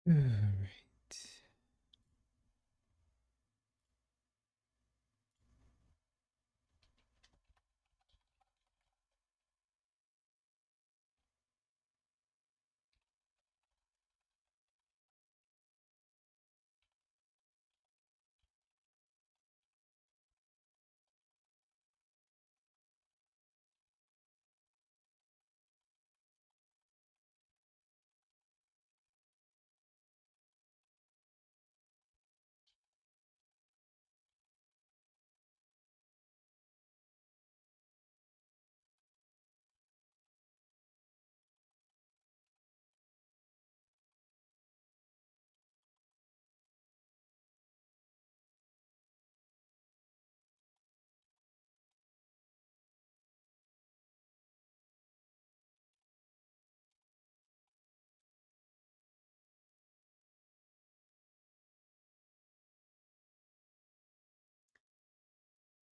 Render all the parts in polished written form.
All right.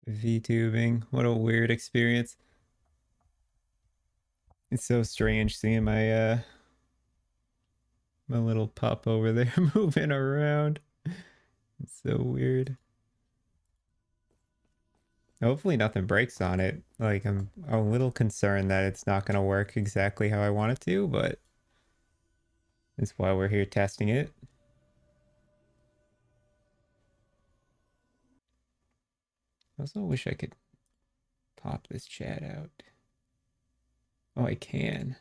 Vtubing. What a weird experience. It's so strange seeing my little pup over there moving around. It's so weird. Hopefully nothing breaks on it. Like I'm a little concerned that it's not gonna work exactly how I want it to, but that's why we're here testing it. I also wish I could pop this chat out. Oh, I can.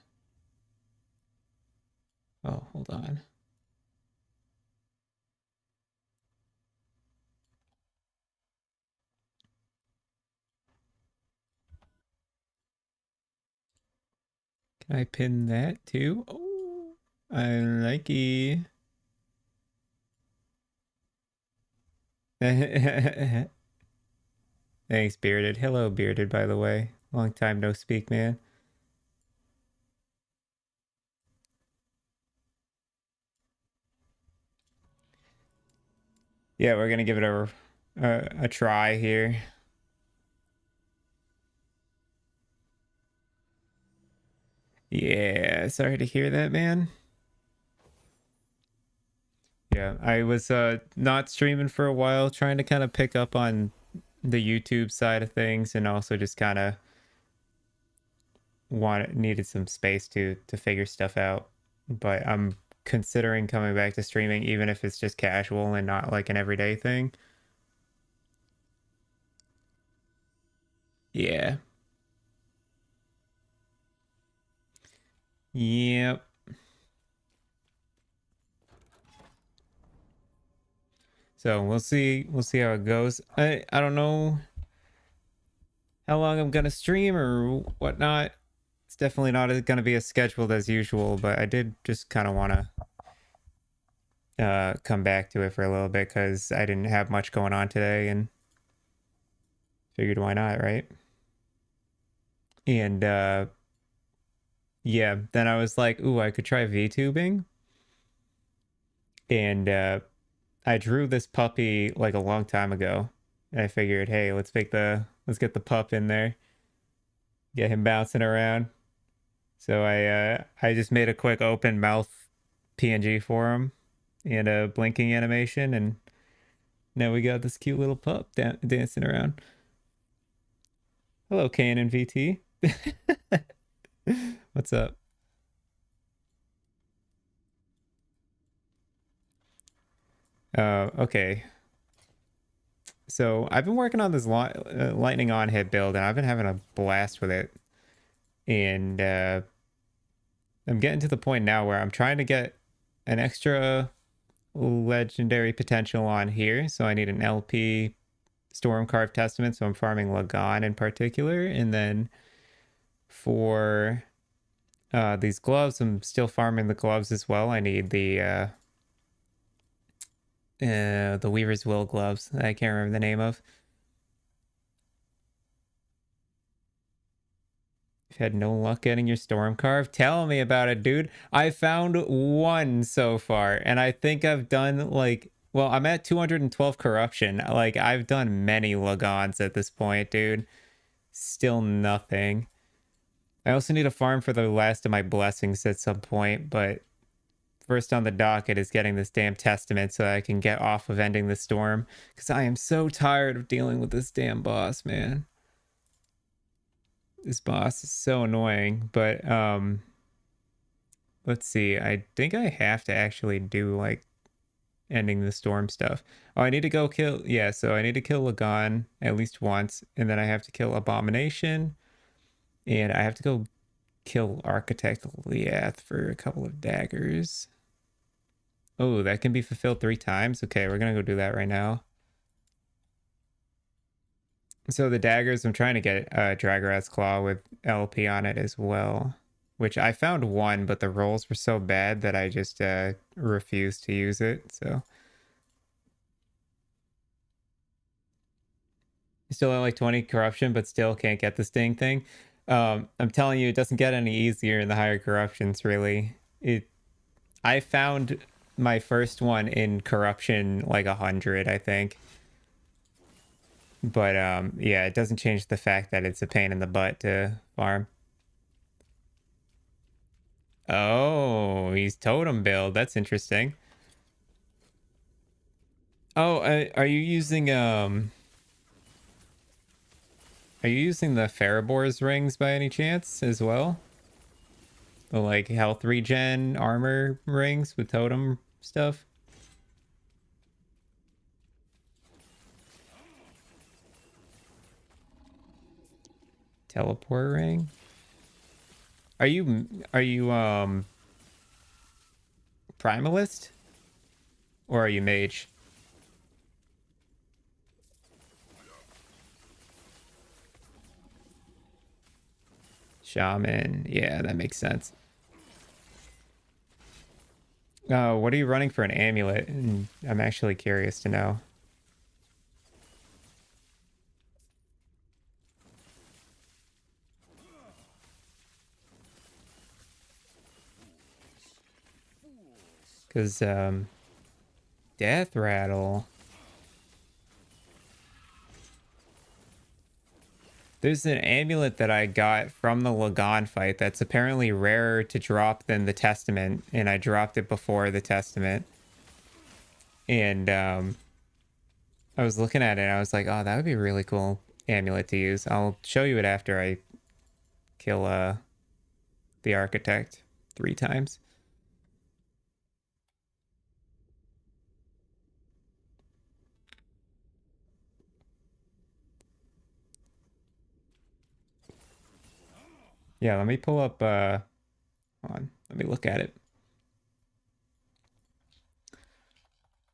Oh, hold on. Can I pin that too? Oh, I like it. Thanks, Bearded. Hello, Bearded, by the way. Long time no speak, man. Yeah, we're gonna give it a try here. Yeah, sorry to hear that, man. Yeah, I was not streaming for a while, trying to kind of pick up on the YouTube side of things, and also just kind of needed some space to figure stuff out. But I'm considering coming back to streaming, even if it's just casual and not like an everyday thing. Yeah. Yep. So we'll see. We'll see how it goes. I don't know how long I'm gonna stream or whatnot. It's definitely not gonna be as scheduled as usual, but I did just kind of want to come back to it for a little bit because I didn't have much going on today and figured why not, right? And yeah, then I was like, ooh, I could try VTubing. And I drew this puppy like a long time ago. And I figured, hey, let's get the pup in there, get him bouncing around. So I just made a quick open mouth PNG for him and a blinking animation, and now we got this cute little pup dancing around. Hello, Canon VT. What's up? Okay. So I've been working on this lightning on hit build, and I've been having a blast with it. And I'm getting to the point now where I'm trying to get an extra legendary potential on here. So I need an LP Stormcarved Testament. So I'm farming Lagon in particular. And then for these gloves, I'm still farming the gloves as well. I need the Weaver's Will gloves. I can't remember the name of. You've had no luck getting your storm carved? Tell me about it, dude. I found one so far, and I think I've done like, well, I'm at 212 corruption. Like, I've done many Lagons at this point, dude. Still nothing. I also need a farm for the last of my blessings at some point, but first on the docket is getting this damn testament so I can get off of ending the storm. Because I am so tired of dealing with this damn boss, man. This boss is so annoying. But let's see. I think I have to actually do like ending the storm stuff. Oh, I need to go kill. Yeah, so I need to kill Lagon at least once, and then I have to kill Abomination, and I have to go kill Architect Liath for a couple of daggers. Oh, that can be fulfilled 3 times. Okay, we're gonna go do that right now. So the daggers, I'm trying to get Dragarath's Claw with LP on it as well, which I found one, but the rolls were so bad that I just refused to use it. So still at like 20 corruption, but still can't get this dang thing. I'm telling you, it doesn't get any easier in the higher corruptions, really. I found my first one in corruption like 100, I think. But yeah, it doesn't change the fact that it's a pain in the butt to farm. Oh, he's totem build. That's interesting. Oh, are you using are you using the Pharabor's rings by any chance as well? The like health regen armor rings with totem stuff? Teleport ring? Are you primalist? Or are you mage? Shaman. Yeah, that makes sense. What are you running for an amulet? I'm actually curious to know. Because, Death Rattle. There's an amulet that I got from the Lagon fight that's apparently rarer to drop than the Testament, and I dropped it before the Testament. And, I was looking at it, and I was like, oh, that would be a really cool amulet to use. I'll show you it after I kill, the Architect 3 times. Yeah, let me pull up, hold on, let me look at it.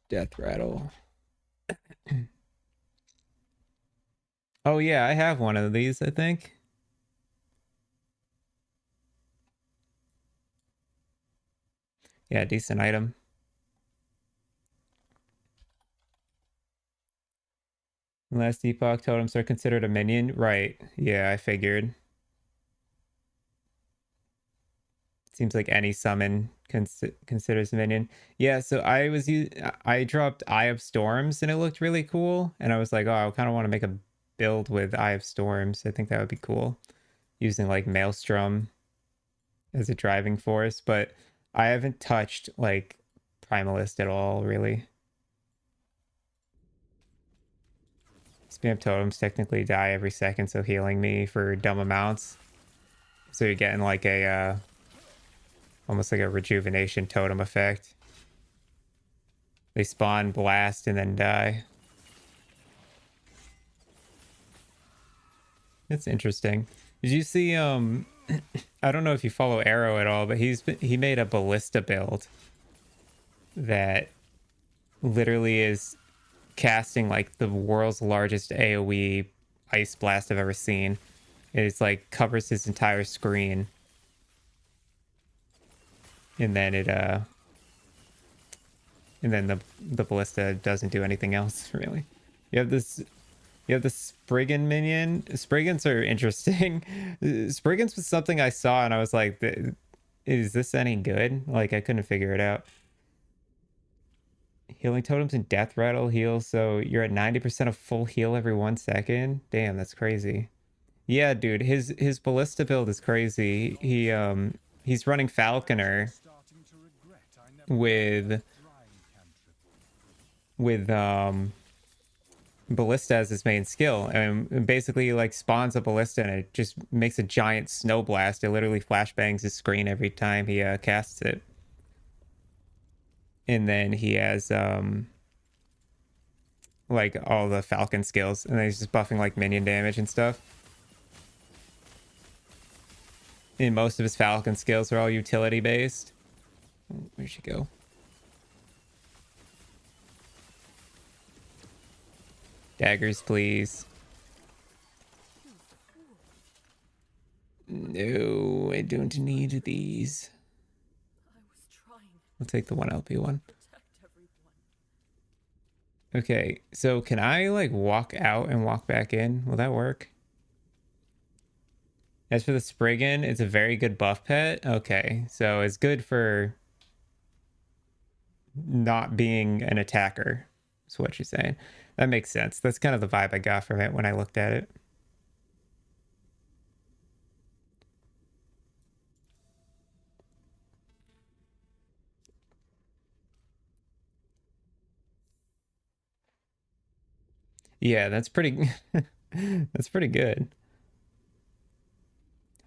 Death Rattle. Oh yeah, I have one of these, I think. Yeah, decent item. Last Epoch totems are considered a minion. Right. Yeah, I figured. Seems like any summon considers a minion. Yeah, so I dropped Eye of Storms and it looked really cool. And I was like, oh, I kind of want to make a build with Eye of Storms. I think that would be cool. Using like Maelstrom as a driving force. But I haven't touched like Primalist at all, really. Spam totems technically die every second, so healing me for dumb amounts. So you're getting like a almost like a rejuvenation totem effect. They spawn, blast, and then die. It's interesting. Did you see I don't know if you follow Arrow at all, but he made a ballista build that literally is casting like the world's largest AoE ice blast I've ever seen. It's like covers his entire screen. And then and then the ballista doesn't do anything else really. You have the Spriggan minion. Spriggans are interesting. Spriggans was something I saw and I was like, is this any good? Like I couldn't figure it out. Healing totems and death rattle heal, so you're at 90% of full heal every 1 second. Damn, that's crazy. Yeah, dude, his ballista build is crazy. He's running Falconer. with ballista as his main skill, and basically like spawns a ballista and it just makes a giant snow blast. It literally flashbangs his screen every time he casts it. And then he has like all the falcon skills, and then he's just buffing like minion damage and stuff. And most of his falcon skills are all utility based. Where'd she go? Daggers, please. No, I don't need these. I'll take the 1 LP one. Okay, so can I like walk out and walk back in? Will that work? As for the Spriggan, it's a very good buff pet. Okay, so it's good for not being an attacker. That's what you're saying. That makes sense. That's kind of the vibe I got from it when I looked at it. Yeah, that's pretty that's pretty good.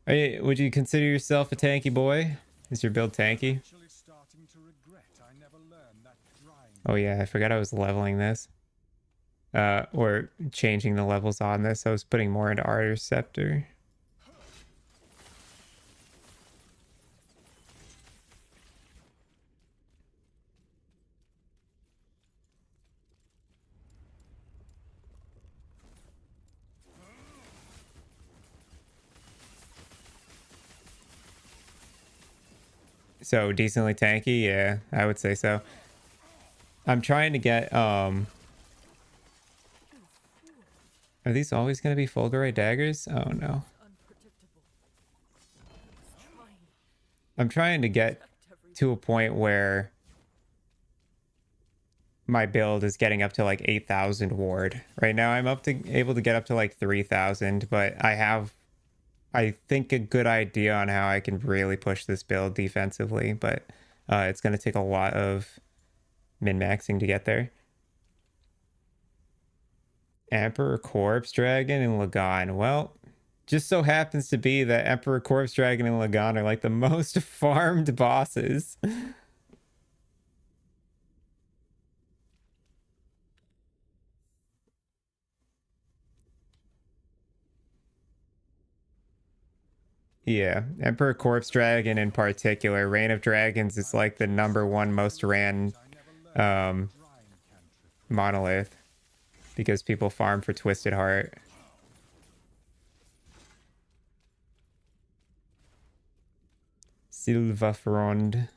Would you consider yourself a tanky boy? Is your build tanky? Oh yeah, I forgot I was leveling this. Or changing the levels on this. I was putting more into Ardor Scepter. So decently tanky, yeah, I would say so. I'm trying to get Are these always gonna be Fulgurite daggers? Oh no. I'm trying to get to a point where my build is getting up to like 8,000 ward. Right now I'm able to get up to like 3,000, but I think a good idea on how I can really push this build defensively, but it's going to take a lot of min-maxing to get there. Emperor Corpse Dragon and Lagon. Well, just so happens to be that Emperor Corpse Dragon and Lagon are like the most farmed bosses. Yeah, Emperor Corpse Dragon in particular. Reign of Dragons is like the #1 most ran monolith because people farm for Twisted Heart. Silverfrond.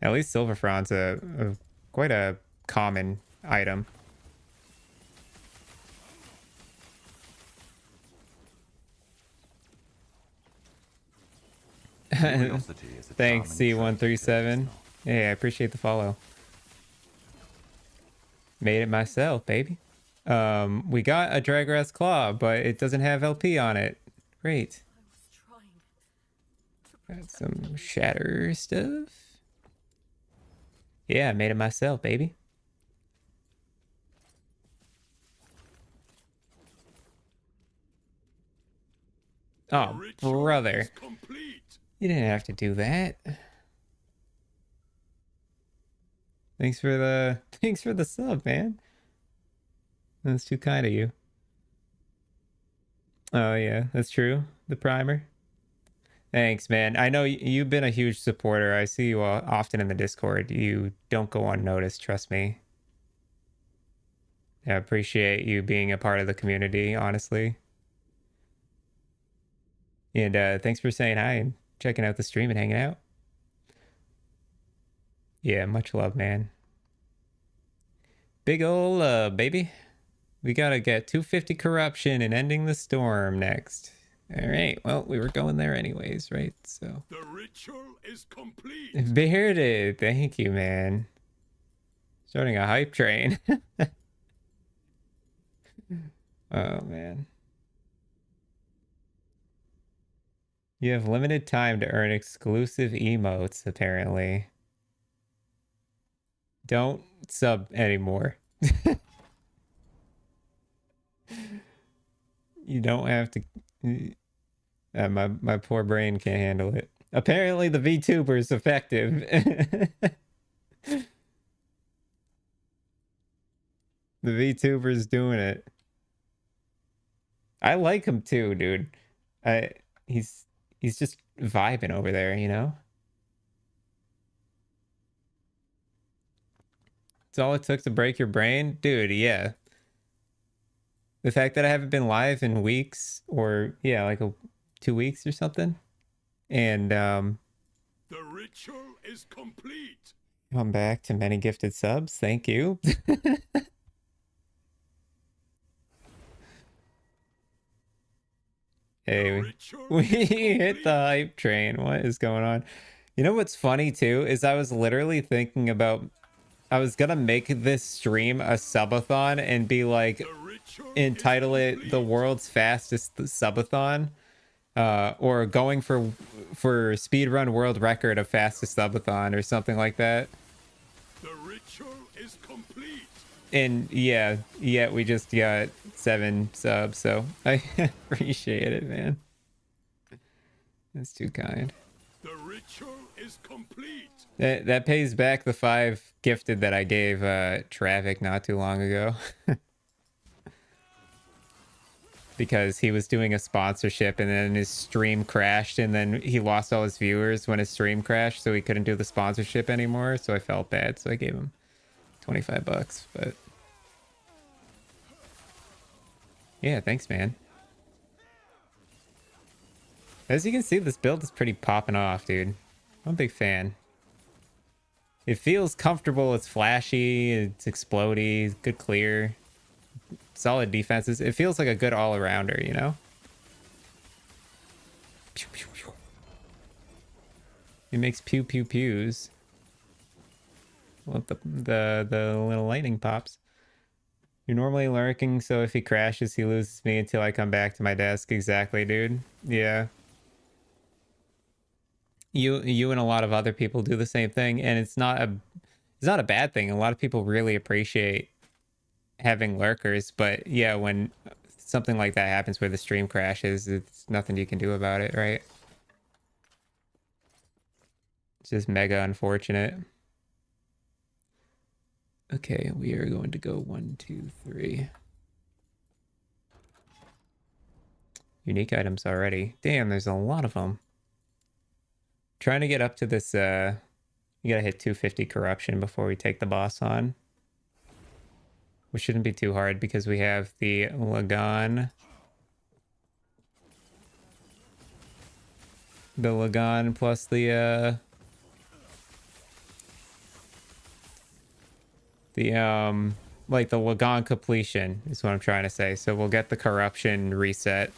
At least Silverfrond's a quite a common item. Thanks, C137. Hey, I appreciate the follow. Made it myself, baby. We got a Dragrath's Claw, but it doesn't have LP on it. Great. Got some shatter stuff. Yeah, I made it myself, baby. Oh, brother. You didn't have to do that. Thanks for the sub, man. That's too kind of you. Oh yeah, that's true. The primer. Thanks, man. I know you've been a huge supporter. I see you often in the Discord. You don't go unnoticed, trust me. I appreciate you being a part of the community, honestly. And thanks for saying hi and checking out the stream and hanging out. Yeah, much love, man. Big ol' baby. We gotta get 250 corruption and ending the storm next. All right, well, we were going there anyways, right? So the ritual is complete. Bearded, thank you, man. Starting a hype train. Oh man. You have limited time to earn exclusive emotes, apparently. Don't sub anymore. You don't have to. My poor brain can't handle it. Apparently, the VTuber is effective. The VTuber's doing it. I like him too, dude. I he's he's just vibing over there, you know? It's all it took to break your brain. Dude, yeah. The fact that I haven't been live in weeks or yeah, like 2 weeks or something. And The ritual is complete. come back to many gifted subs. Thank you. Hey, we hit the hype train. What is going on? You know what's funny too is I was literally thinking about I was gonna make this stream a subathon and be like entitle it the world's fastest subathon, or going for speedrun world record of fastest subathon or something like that. The ritual is complete. And yeah, we just got 7 subs, so I appreciate it, man. That's too kind. The ritual is complete. That pays back the 5 gifted that I gave Travic not too long ago. Because he was doing a sponsorship and then his stream crashed and then he lost all his viewers when his stream crashed, so he couldn't do the sponsorship anymore, so I felt bad, so I gave him $25, but yeah, thanks, man. As you can see, this build is pretty popping off, dude. I'm a big fan. It feels comfortable, it's flashy, it's explodey, good clear, solid defenses. It feels like a good all-arounder, you know? Pew, pew, pew. It makes pew pew pews. Love the little lightning pops. You're normally lurking, so if he crashes, he loses me until I come back to my desk. Exactly, dude. Yeah. You and a lot of other people do the same thing, and it's not a bad thing. A lot of people really appreciate having lurkers, but yeah, when something like that happens where the stream crashes, it's nothing you can do about it, right? It's just mega unfortunate. Okay, we are going to go 1, 2, 3. Unique items already. Damn, there's a lot of them. Trying to get up to this, you gotta hit 250 corruption before we take the boss on. Which shouldn't be too hard because we have the Lagon. The Lagon plus the like the Lagon completion is what I'm trying to say. So we'll get the corruption reset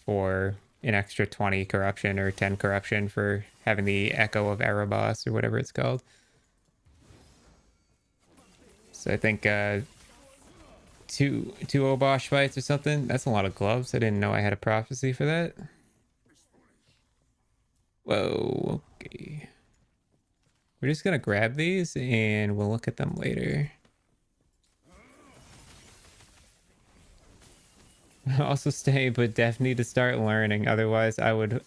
for an extra 20 corruption or 10 corruption for having the Echo of Erebos or whatever it's called. So I think two Obosh fights or something. That's a lot of gloves. I didn't know I had a prophecy for that. Whoa, okay. We're just gonna grab these and we'll look at them later. Also stay, but definitely need to start learning. Otherwise, I would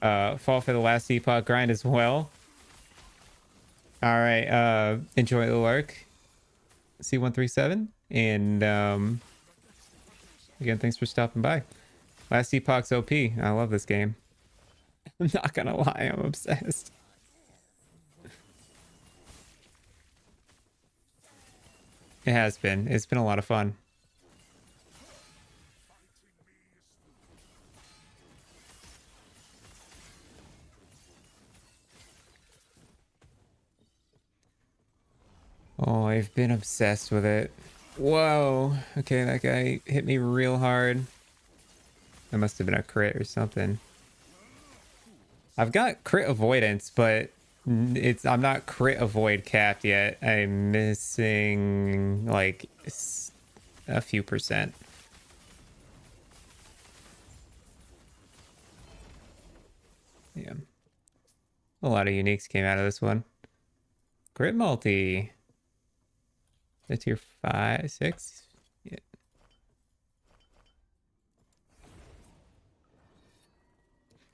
fall for the last Epoch grind as well. All right, enjoy the lurk. C137, and again, thanks for stopping by. Last Epoch's OP. I love this game. I'm not gonna lie, I'm obsessed. It has been. It's been a lot of fun. Oh, I've been obsessed with it. Whoa. Okay, that guy hit me real hard. That must have been a crit or something. I've got crit avoidance, but I'm not crit avoid capped yet. I'm missing like a few percent. Damn. A lot of uniques came out of this one. Grit multi. That's tier 5, 6. Yeah.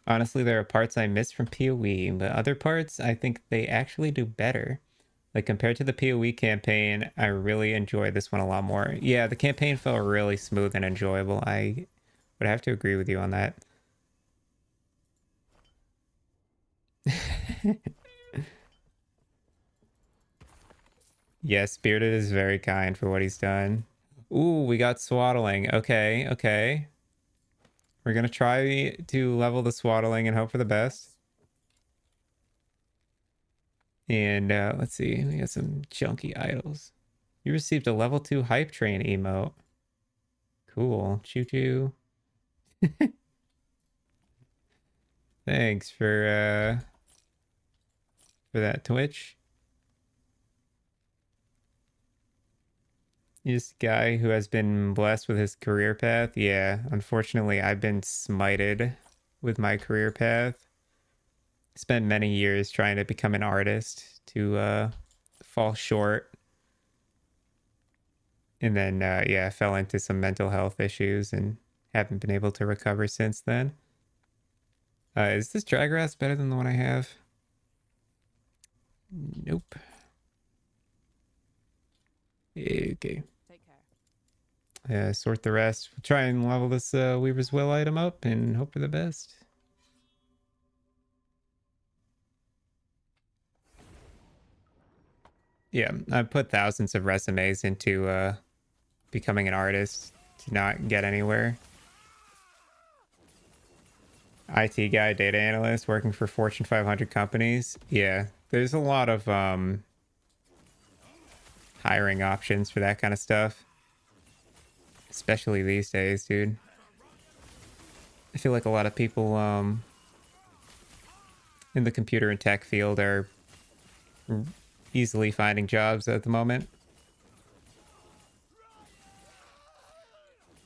Honestly, there are parts I miss from PoE, but other parts I think they actually do better. Like compared to the PoE campaign, I really enjoy this one a lot more. Yeah, the campaign felt really smooth and enjoyable. I would have to agree with you on that. Yes, Spirited is very kind for what he's done. Ooh, we got swaddling. Okay, okay. We're gonna try to level the swaddling and hope for the best. And let's see, we got some chunky idols. You received a level 2 hype train emote. Cool. Choo choo. Thanks for that Twitch. This guy who has been blessed with his career path. Yeah, unfortunately, I've been smited with my career path. Spent many years trying to become an artist to fall short. And then, yeah, fell into some mental health issues and haven't been able to recover since then. Is this Dragrass better than the one I have? Nope. Okay. Sort the rest. We'll try and level this Weaver's Will item up and hope for the best. Yeah, I put thousands of resumes into becoming an artist to not get anywhere. IT guy, data analyst, working for Fortune 500 companies. Yeah, there's a lot of hiring options for that kind of stuff. Especially these days, dude. I feel like a lot of people in the computer and tech field are easily finding jobs at the moment.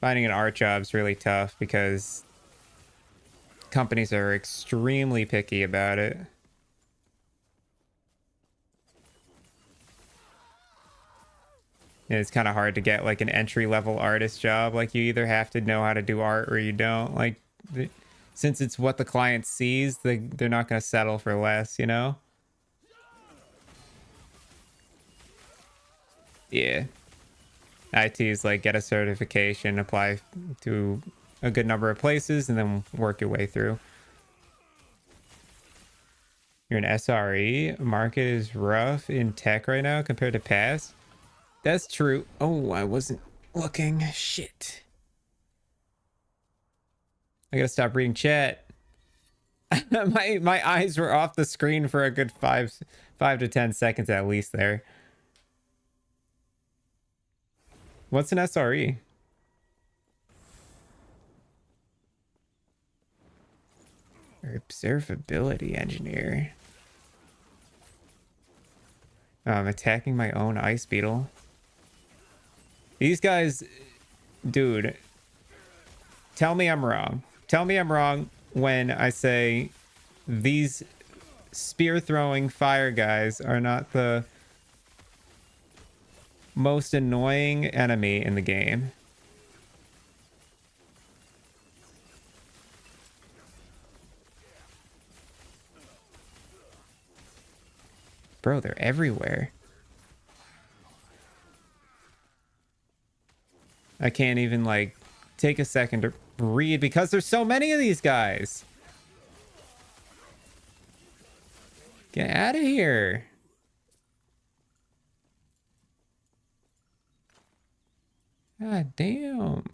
Finding an art job is really tough because companies are extremely picky about it. And it's kind of hard to get like an entry-level artist job. Like you either have to know how to do art or you don't. Like since it's what the client sees, they're not going to settle for less, you know? Yeah. IT is like get a certification, apply to a good number of places, and then work your way through. You're an SRE. Market is rough in tech right now compared to past. That's true. Oh, I wasn't looking. Shit. I gotta stop reading chat. my eyes were off the screen for a good 5 to 10 seconds at least there. What's an SRE? Observability engineer. I'm attacking my own ice beetle. These guys, dude, tell me I'm wrong. Tell me I'm wrong when I say these spear throwing fire guys are not the most annoying enemy in the game. Bro, they're everywhere. I can't even like take a second to read because there's so many of these guys. Get out of here. God damn.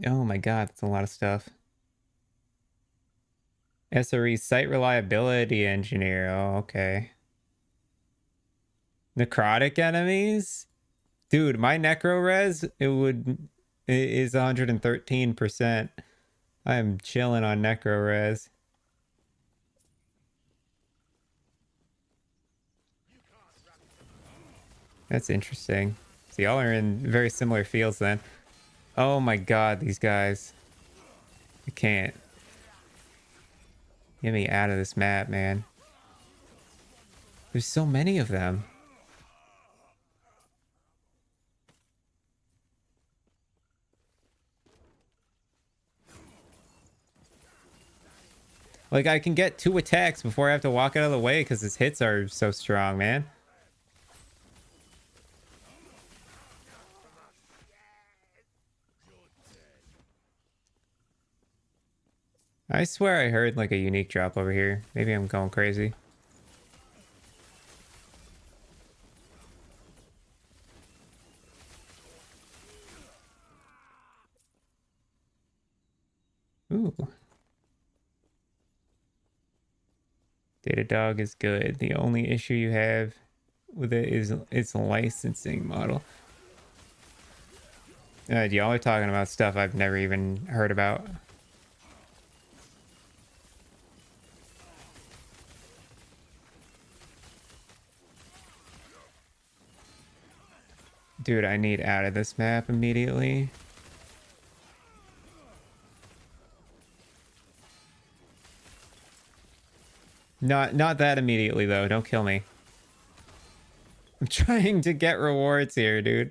Oh my god, that's a lot of stuff. SRE site reliability engineer. Oh, okay. Necrotic enemies? Dude, my necro res is 113%. I am chilling on necro res. That's interesting. So y'all are in very similar fields then. Oh my god, these guys. I can't. Get me out of this map, man. There's so many of them. Like, I can get 2 attacks before I have to walk out of the way because his hits are so strong, man. I swear I heard, like, a unique drop over here. Maybe I'm going crazy. Ooh. Datadog is good. The only issue you have with it is its licensing model. Y'all are talking about stuff I've never even heard about. Dude, I need out of this map immediately. Not that immediately, though. Don't kill me. I'm trying to get rewards here, dude.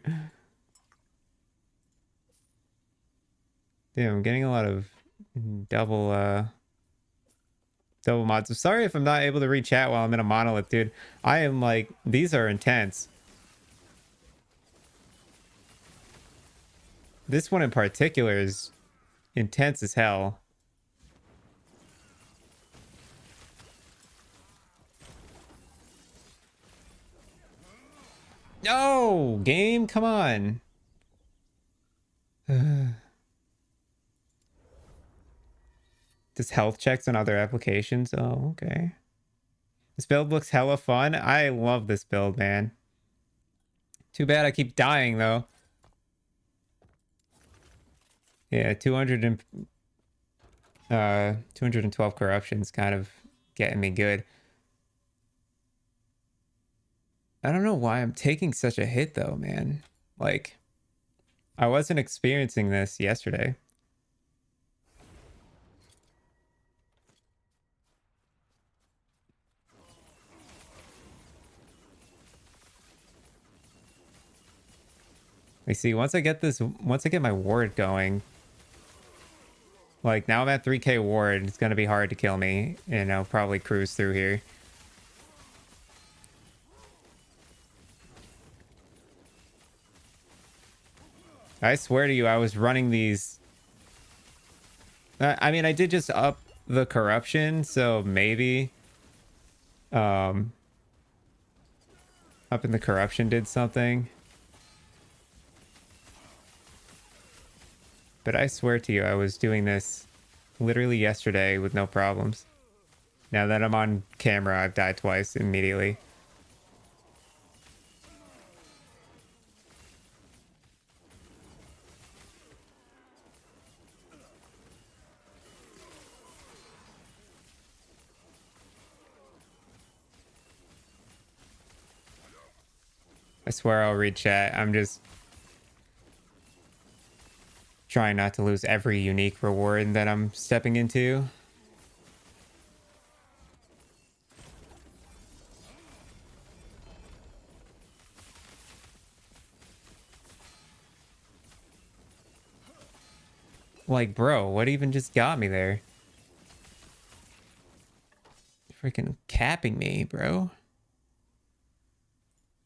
Damn, I'm getting a lot of double mods. I'm sorry if I'm not able to read chat while I'm in a monolith, dude. I am like, these are intense. This one in particular is intense as hell. No, game, come on. Does health checks on other applications? Oh, okay. This build looks hella fun. I love this build, man. Too bad I keep dying, though. Yeah, 212 corruption's kind of getting me good. I don't know why I'm taking such a hit, though, man. Like, I wasn't experiencing this yesterday. You see, once I get my ward going, like now I'm at 3k ward, it's gonna be hard to kill me, and I'll probably cruise through here. I swear to you, I was running these. I mean, I did just up the corruption, so maybe up in the corruption did something. But I swear to you, I was doing this literally yesterday with no problems. Now that I'm on camera, I've died twice immediately. I swear I'll read chat. I'm just trying not to lose every unique reward that I'm stepping into. Like, bro, what even just got me there? Freaking capping me, bro.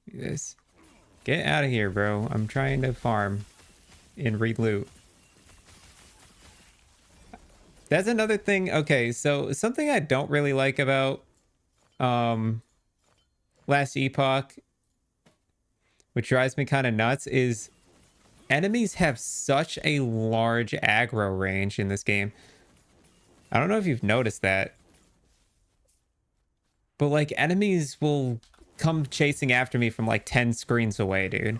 Look at this. Get out of here, bro. I'm trying to farm and reloot. That's another thing. Okay, so something I don't really like about last Epoch, which drives me kind of nuts, is enemies have such a large aggro range in this game. I don't know if you've noticed that, but like enemies will come chasing after me from like 10 screens away, dude.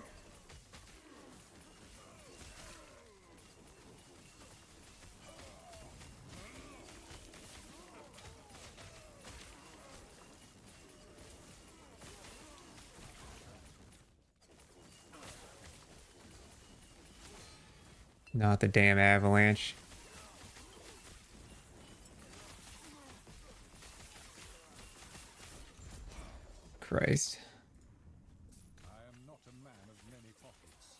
Not the damn avalanche. Christ. I am not a man of many pockets.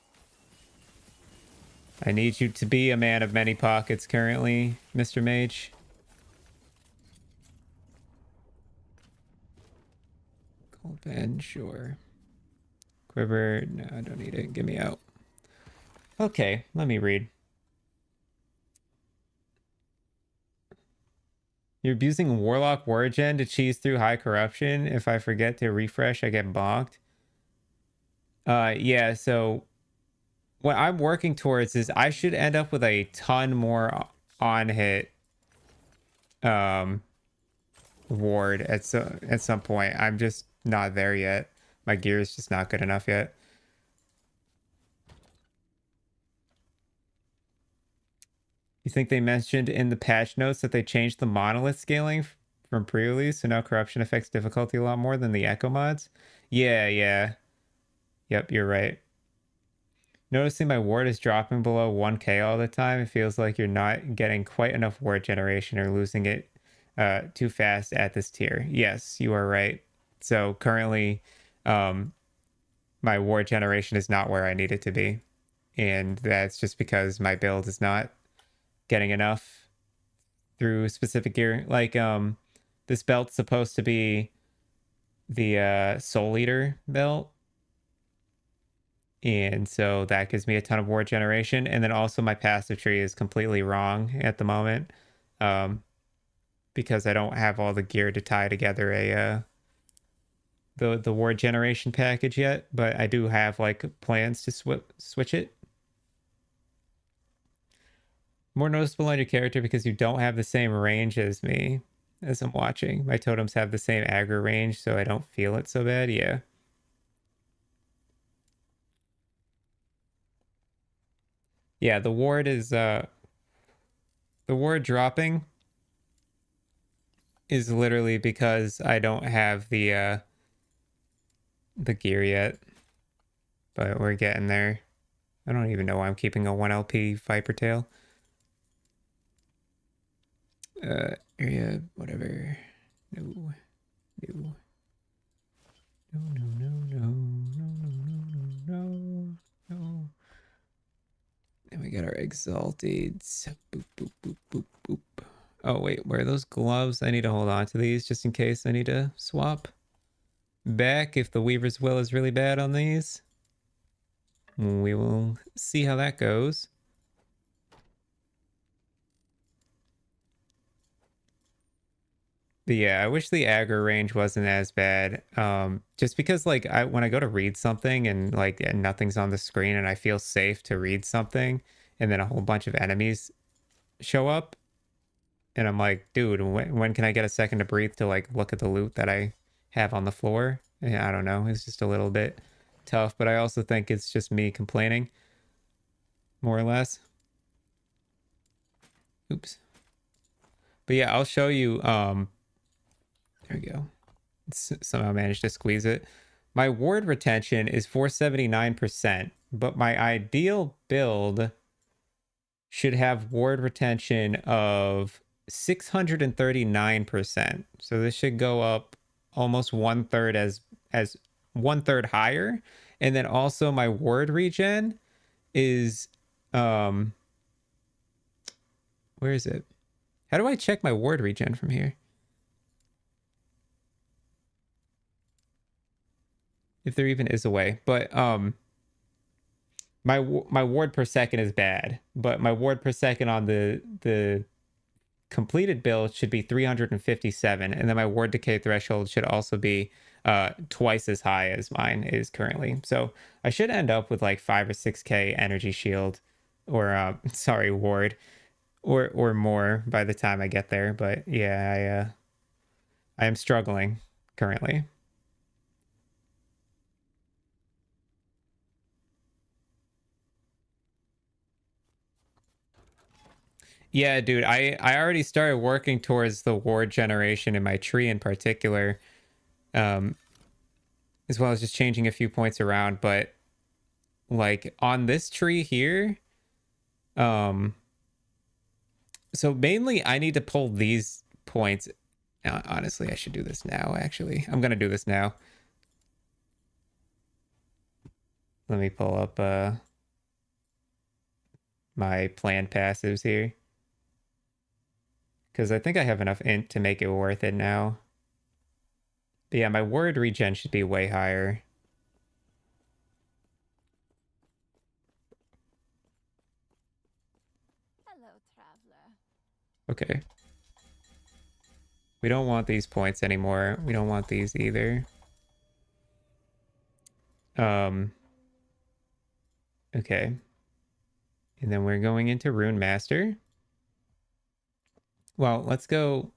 I need you to be a man of many pockets currently, Mr. Mage. Cold bend, sure. Quiver, no, I don't need it. Get me out. Okay, let me read. You're abusing Warlock Wargen to cheese through high corruption. If I forget to refresh, I get bonked. Yeah, so what I'm working towards is I should end up with a ton more on hit ward at some point. I'm just not there yet. My gear is just not good enough yet. You think they mentioned in the patch notes that they changed the monolith scaling from pre-release, so now corruption affects difficulty a lot more than the echo mods? Yeah, yeah. Yep, you're right. Noticing my ward is dropping below 1k all the time, it feels like you're not getting quite enough ward generation or losing it too fast at this tier. Yes, you are right. So currently, my ward generation is not where I need it to be. And that's just because my build is not getting enough through specific gear. Like, this belt's supposed to be the Soul Eater belt. And so that gives me a ton of ward generation. And then also my passive tree is completely wrong at the moment. Because I don't have all the gear to tie together the ward generation package yet, but I do have like plans to switch it. More noticeable on your character because you don't have the same range as me as I'm watching. My totems have the same aggro range, so I don't feel it so bad. Yeah. Yeah, the ward dropping is literally because I don't have the gear yet. But we're getting there. I don't even know why I'm keeping a 1 LP Viper Tail. Area, whatever. No. No. No, no, no, no, no, no, no, no, no. And we got our Exalted. Boop, boop, boop, boop, boop. Oh, wait, where are those gloves? I need to hold on to these just in case I need to swap back if the Weaver's Will is really bad on these. We will see how that goes. But yeah, I wish the aggro range wasn't as bad. Just because like when I go to read something and like nothing's on the screen and I feel safe to read something and then a whole bunch of enemies show up and I'm like, dude, when can I get a second to breathe to like look at the loot that I have on the floor? Yeah, I don't know. It's just a little bit tough, but I also think it's just me complaining more or less. Oops. But yeah, I'll show you there we go. Somehow managed to squeeze it. My ward retention is 479%, but my ideal build should have ward retention of 639%. So this should go up almost 1/3 as 1/3 higher. And then also my ward regen is where is it? How do I check my ward regen from here? If there even is a way. But my ward per second is bad, but my ward per second on the completed build should be 357, and then my ward decay threshold should also be twice as high as mine is currently. So I should end up with like 5 or 6k energy shield, or sorry, ward, or more by the time I get there. But yeah, I am struggling currently. Yeah, dude, I already started working towards the ward generation in my tree in particular, as well as just changing a few points around. But like on this tree here, So mainly I need to pull these points. Honestly, I should do this now, actually. I'm going to do this now. Let me pull up my planned passives here. Because I think I have enough int to make it worth it now. But yeah, my word regen should be way higher. Hello, traveler. Okay. We don't want these points anymore. We don't want these either. Okay. And then we're going into Rune Master. Well, let's go.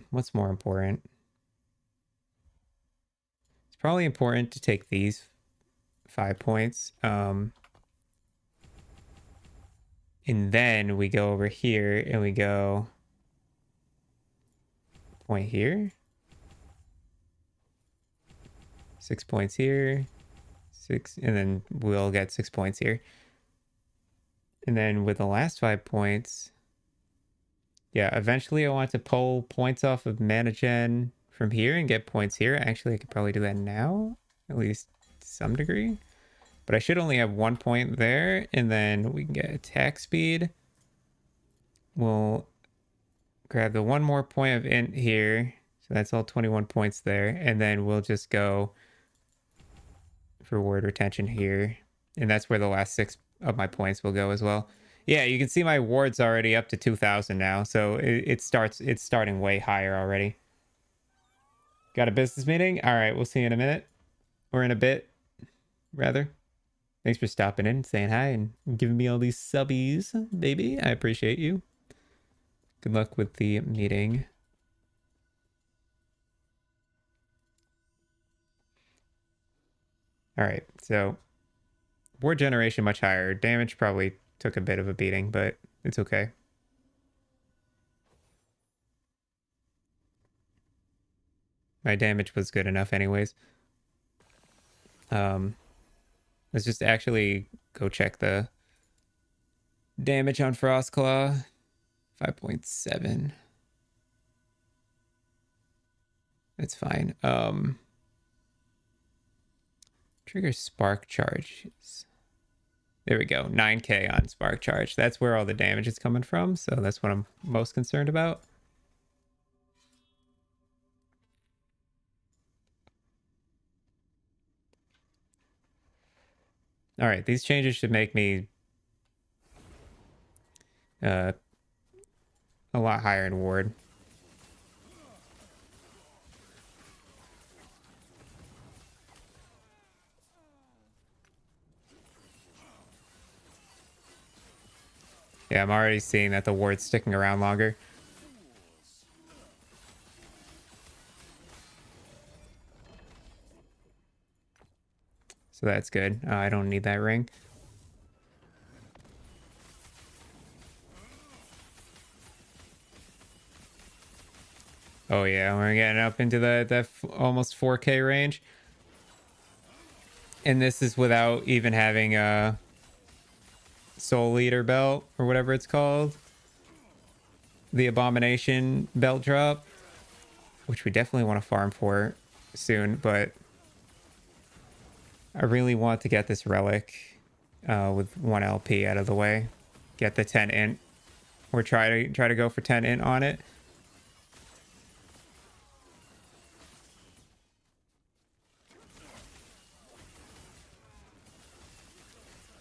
What's more important? It's probably important to take these 5 points. And then we go over here and we go point here. 6 points here. 6, and then we'll get 6 points here. And then with the last 5 points, yeah, eventually I want to pull points off of mana gen from here and get points here. Actually, I could probably do that now, at least to some degree. But I should only have 1 point there, and then we can get attack speed. We'll grab the 1 more point of int here. So that's all 21 points there. And then we'll just go for word retention here. And that's where the last 6 of my points will go as well. Yeah, you can see my ward's already up to 2,000 now. So it's starting way higher already. Got a business meeting? All right, we'll see you in a minute. Or in a bit, rather. Thanks for stopping in, saying hi, and giving me all these subbies, baby. I appreciate you. Good luck with the meeting. All right, so ward generation much higher. Damage probably took a bit of a beating, but it's okay. My damage was good enough anyways. Let's just actually go check the damage on Frostclaw. 5.7. That's fine. Trigger spark charges. There we go. 9k on spark charge. That's where all the damage is coming from, so that's what I'm most concerned about. All right, these changes should make me a lot higher in ward. Yeah, I'm already seeing that the ward's sticking around longer. So that's good. I don't need that ring. Oh yeah, we're getting up into the almost 4k range. And this is without even having a Soul Leader belt or whatever it's called. The Abomination belt drop, which we definitely want to farm for soon, but I really want to get this Relic with 1 LP out of the way. Get the 10 int. Or try to go for 10 int on it.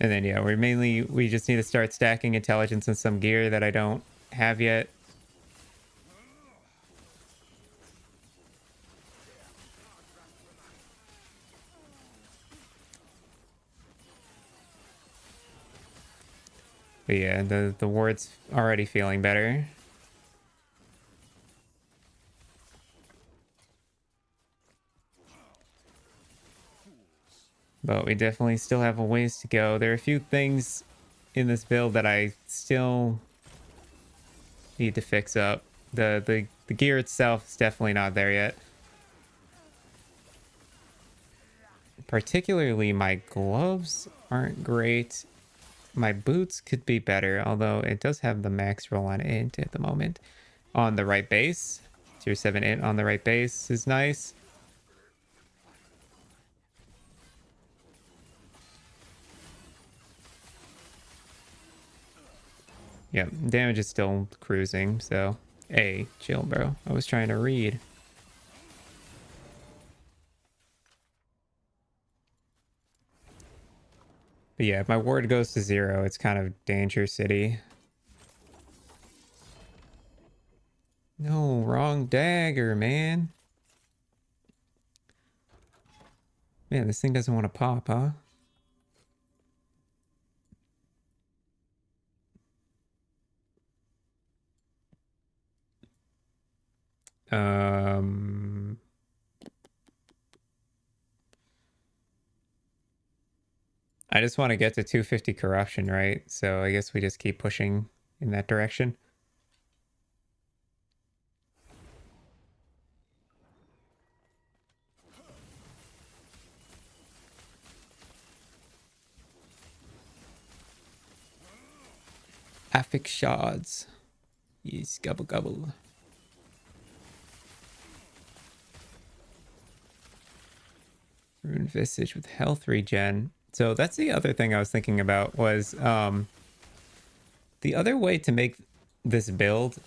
And then yeah, we just need to start stacking intelligence and some gear that I don't have yet. But yeah, the ward's already feeling better. But we definitely still have a ways to go. There are a few things in this build that I still need to fix up. The gear itself is definitely not there yet. Particularly my gloves aren't great. my boots could be better, although it does have the max roll on int at the moment. On the right base, tier 7 int on the right base is nice. Yep, damage is still cruising, so hey, chill, bro. I was trying to read. But yeah, if my ward goes to 0, it's kind of danger city. No, wrong dagger, man. Man, this thing doesn't want to pop, huh? I just want to get to 250 corruption, right? So I guess we just keep pushing in that direction. Affix shards. Yes, gobble gobble. Rune Visage with health regen. So that's the other thing I was thinking about was the other way to make this build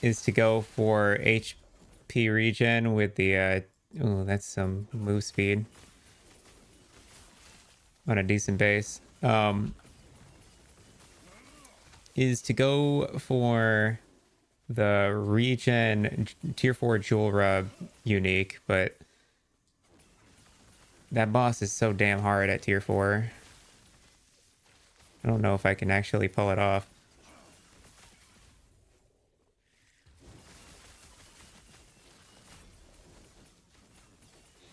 is to go for HP regen with the oh, that's some move speed on a decent base. Is to go for the regen tier 4 jewel rub unique, but that boss is so damn hard at tier 4. I don't know if I can actually pull it off.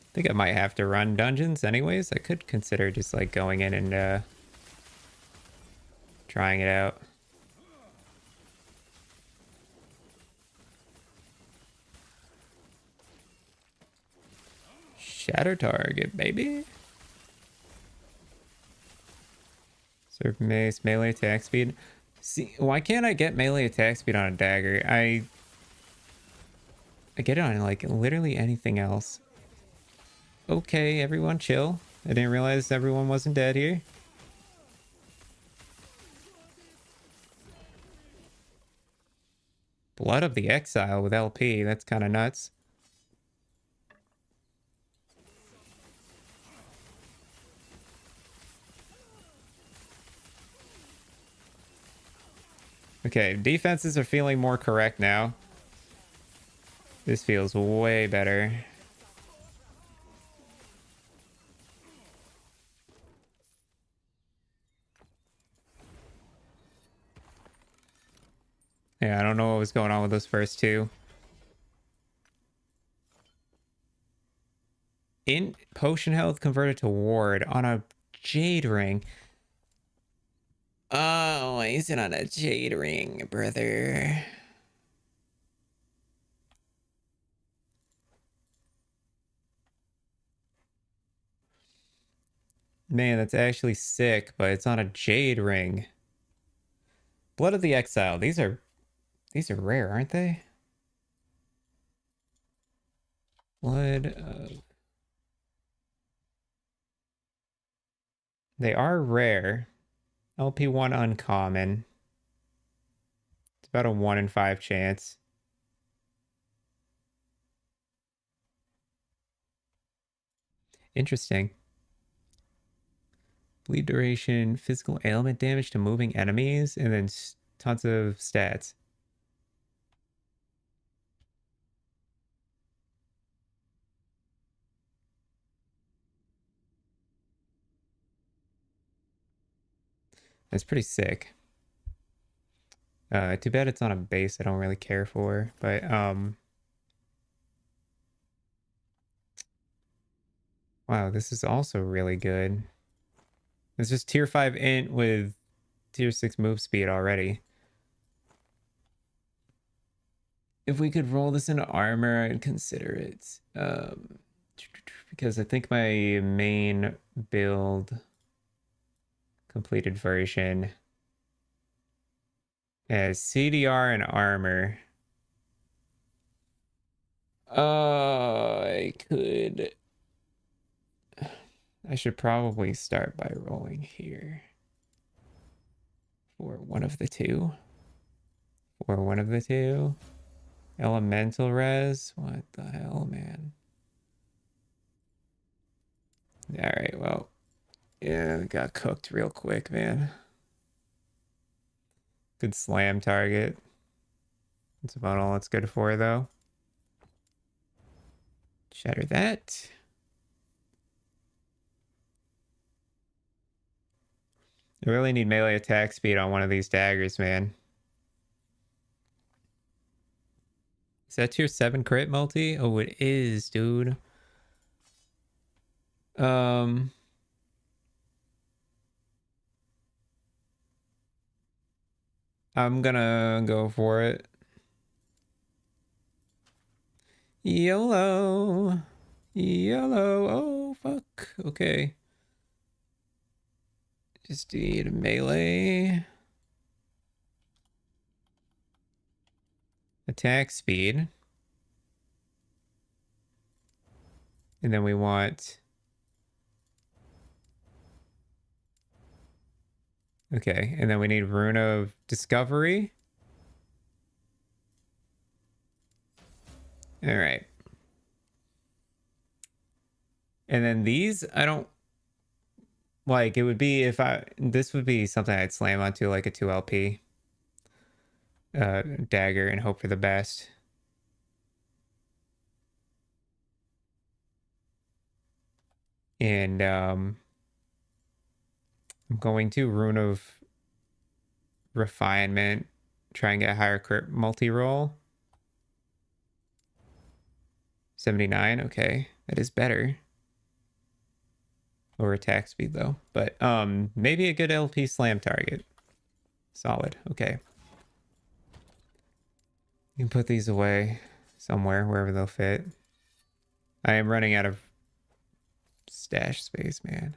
I think I might have to run dungeons anyways. I could consider just like going in and trying it out. Shatter target, baby. Serve mace, melee attack speed. See, why can't I get melee attack speed on a dagger? I get it on like literally anything else. Okay, everyone chill. I didn't realize everyone wasn't dead here. Blood of the Exile with LP. That's kind of nuts. Okay, defenses are feeling more correct now. This feels way better. Yeah, I don't know what was going on with those first two. In potion health converted to ward on a jade ring. Oh, is it on a jade ring, brother? Man, that's actually sick, but it's on a jade ring. Blood of the Exile. These are rare, aren't they? Blood of... They are rare. LP1 uncommon. It's about a 1 in 5 chance. Interesting. Bleed duration, physical ailment damage to moving enemies, and then tons of stats. That's pretty sick. Too bad it's on a base I don't really care for, but wow, this is also really good. This is tier 5 int with tier 6 move speed already. If we could roll this into armor, I'd consider it. Because I think my main build completed version. As CDR and armor. I should probably start by rolling here. For one of the two. Elemental res? What the hell, man? Alright, well. Yeah, got cooked real quick, man. Good slam target. That's about all it's good for, though. Shatter that. I really need melee attack speed on one of these daggers, man. Is that tier 7 crit multi? Oh, it is, dude. I'm gonna go for it. YOLO. YOLO. Oh, fuck. Okay. Just need a melee. Attack speed. And then we want... Okay, and then we need Rune of Discovery. All right. And then these, I don't... Like, it would be if I... This would be something I'd slam onto, like a 2LP. Dagger and hope for the best. And, I'm going to Rune of Refinement. Try and get a higher crit multi-roll. 79, okay. That is better. Lower attack speed though. But maybe a good LP slam target. Solid, okay. You can put these away somewhere, wherever they'll fit. I am running out of stash space, man.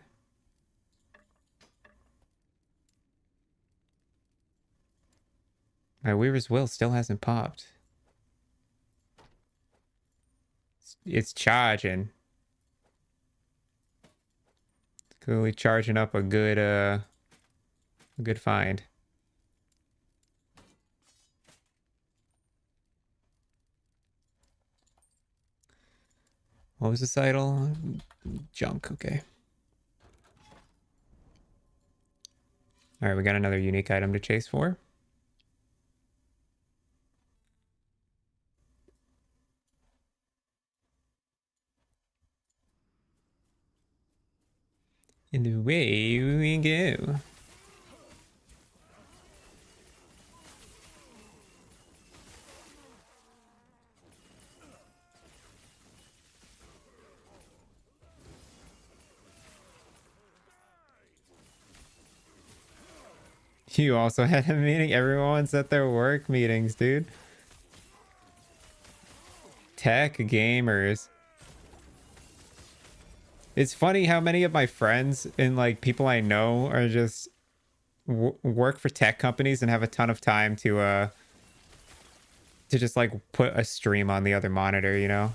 My Weaver's Will still hasn't popped. It's charging. It's clearly charging up a good find. What was this idol? Junk, okay. All right, we got another unique item to chase for. And away we go. You also had a meeting? Everyone's at their work meetings, dude. Tech gamers. It's funny how many of my friends and like people I know are just work for tech companies and have a ton of time to just like put a stream on the other monitor, you know?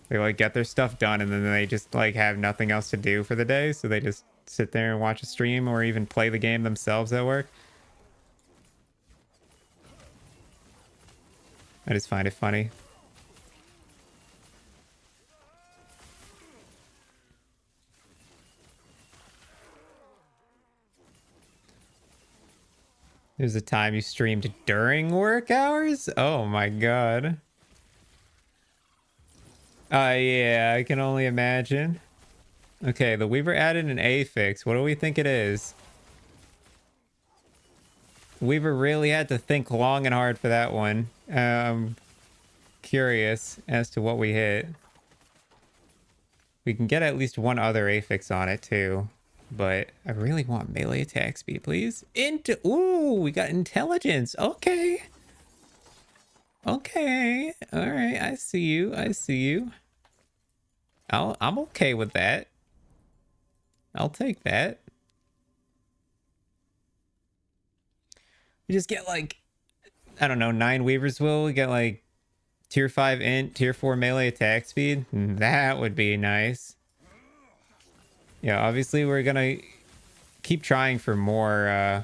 They like get their stuff done and then they just like have nothing else to do for the day, so they just sit there and watch a stream or even play the game themselves at work. I just find it funny. There's a time you streamed during work hours? Oh my god. Yeah, I can only imagine. Okay, the Weaver added an affix. What do we think it is? Weaver really had to think long and hard for that one. Curious as to what we hit. We can get at least one other affix on it too. But I really want melee attack speed, please. Ooh, we got intelligence. Okay. Okay. All right. I see you. I see you. I'm okay with that. I'll take that. We just get like, I don't know, 9 Weaver's Will. We get like tier 5 int, tier 4 melee attack speed. That would be nice. Yeah, obviously we're gonna keep trying for more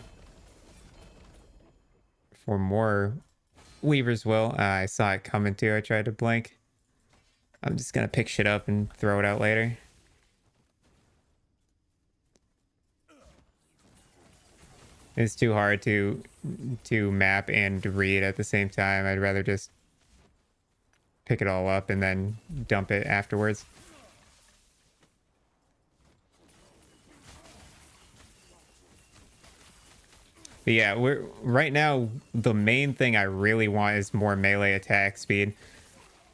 Weaver's Will. I saw it coming too. I tried to blink. I'm just gonna pick shit up and throw it out later. It's too hard to map and read at the same time. I'd rather just pick it all up and then dump it afterwards. But yeah, we're right now the main thing I really want is more melee attack speed,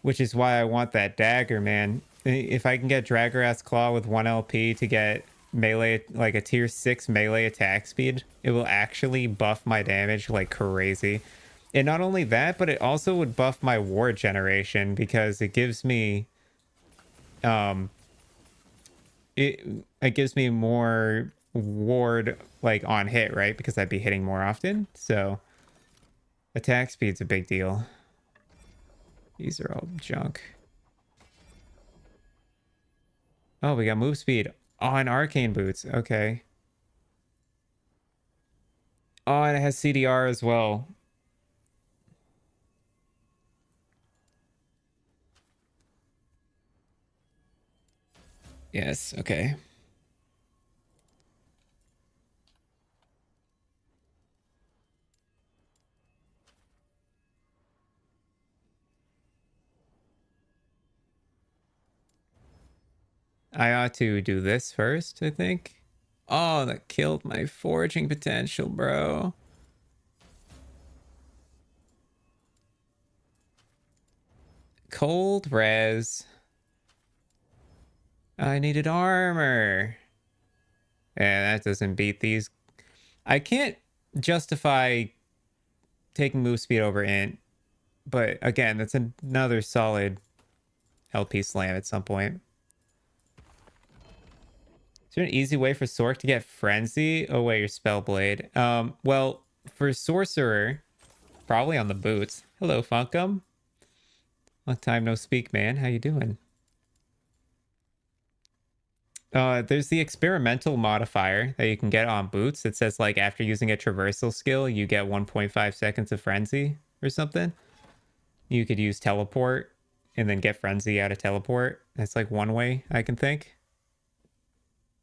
which is why I want that dagger, man. If I can get Dragorath's Claw with 1 LP to get melee, like a tier 6 melee attack speed, it will actually buff my damage like crazy. And not only that, but it also would buff my ward generation because it gives me it gives me more ward like on hit, right? Because I'd be hitting more often. So attack speed's a big deal. These are all junk. Oh, we got move speed on arcane boots. Okay. Oh, and it has CDR as well. Yes, okay. I ought to do this first, I think. Oh, that killed my foraging potential, bro. Cold res. I needed armor. Yeah, that doesn't beat these. I can't justify taking move speed over int, but again, that's another solid LP slam at some point. Is there an easy way for Sork to get Frenzy? Oh wait, your Spellblade. Well, for Sorcerer, probably on the boots. Hello, Funkum. Long time no speak, man. How you doing? There's the experimental modifier that you can get on boots. It says like after using a traversal skill, you get 1.5 seconds of frenzy or something. You could use teleport and then get frenzy out of teleport. That's like one way I can think.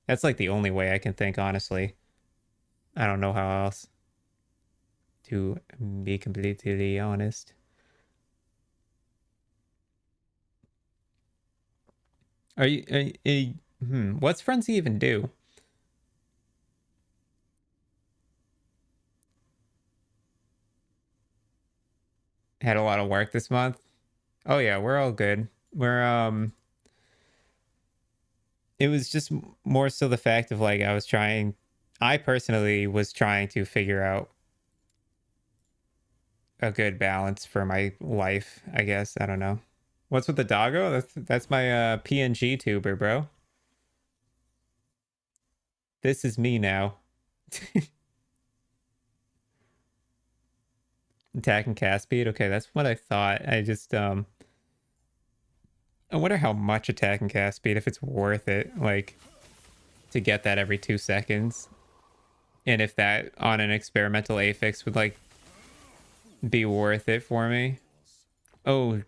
That's like the only way I can think, honestly. I don't know how else, to be completely honest. Are you what's frenzy even do? Had a lot of work this month. Oh yeah, we're all good. We're it was just more so the fact of like I personally was trying to figure out a good balance for my life, I guess. I don't know. What's with the doggo? That's my PNG tuber, bro. This is me now. Attack and cast speed. Okay, that's what I thought. I just I wonder how much attack and cast speed, if it's worth it, like to get that every 2 seconds. And if that on an experimental affix would like be worth it for me. Oh,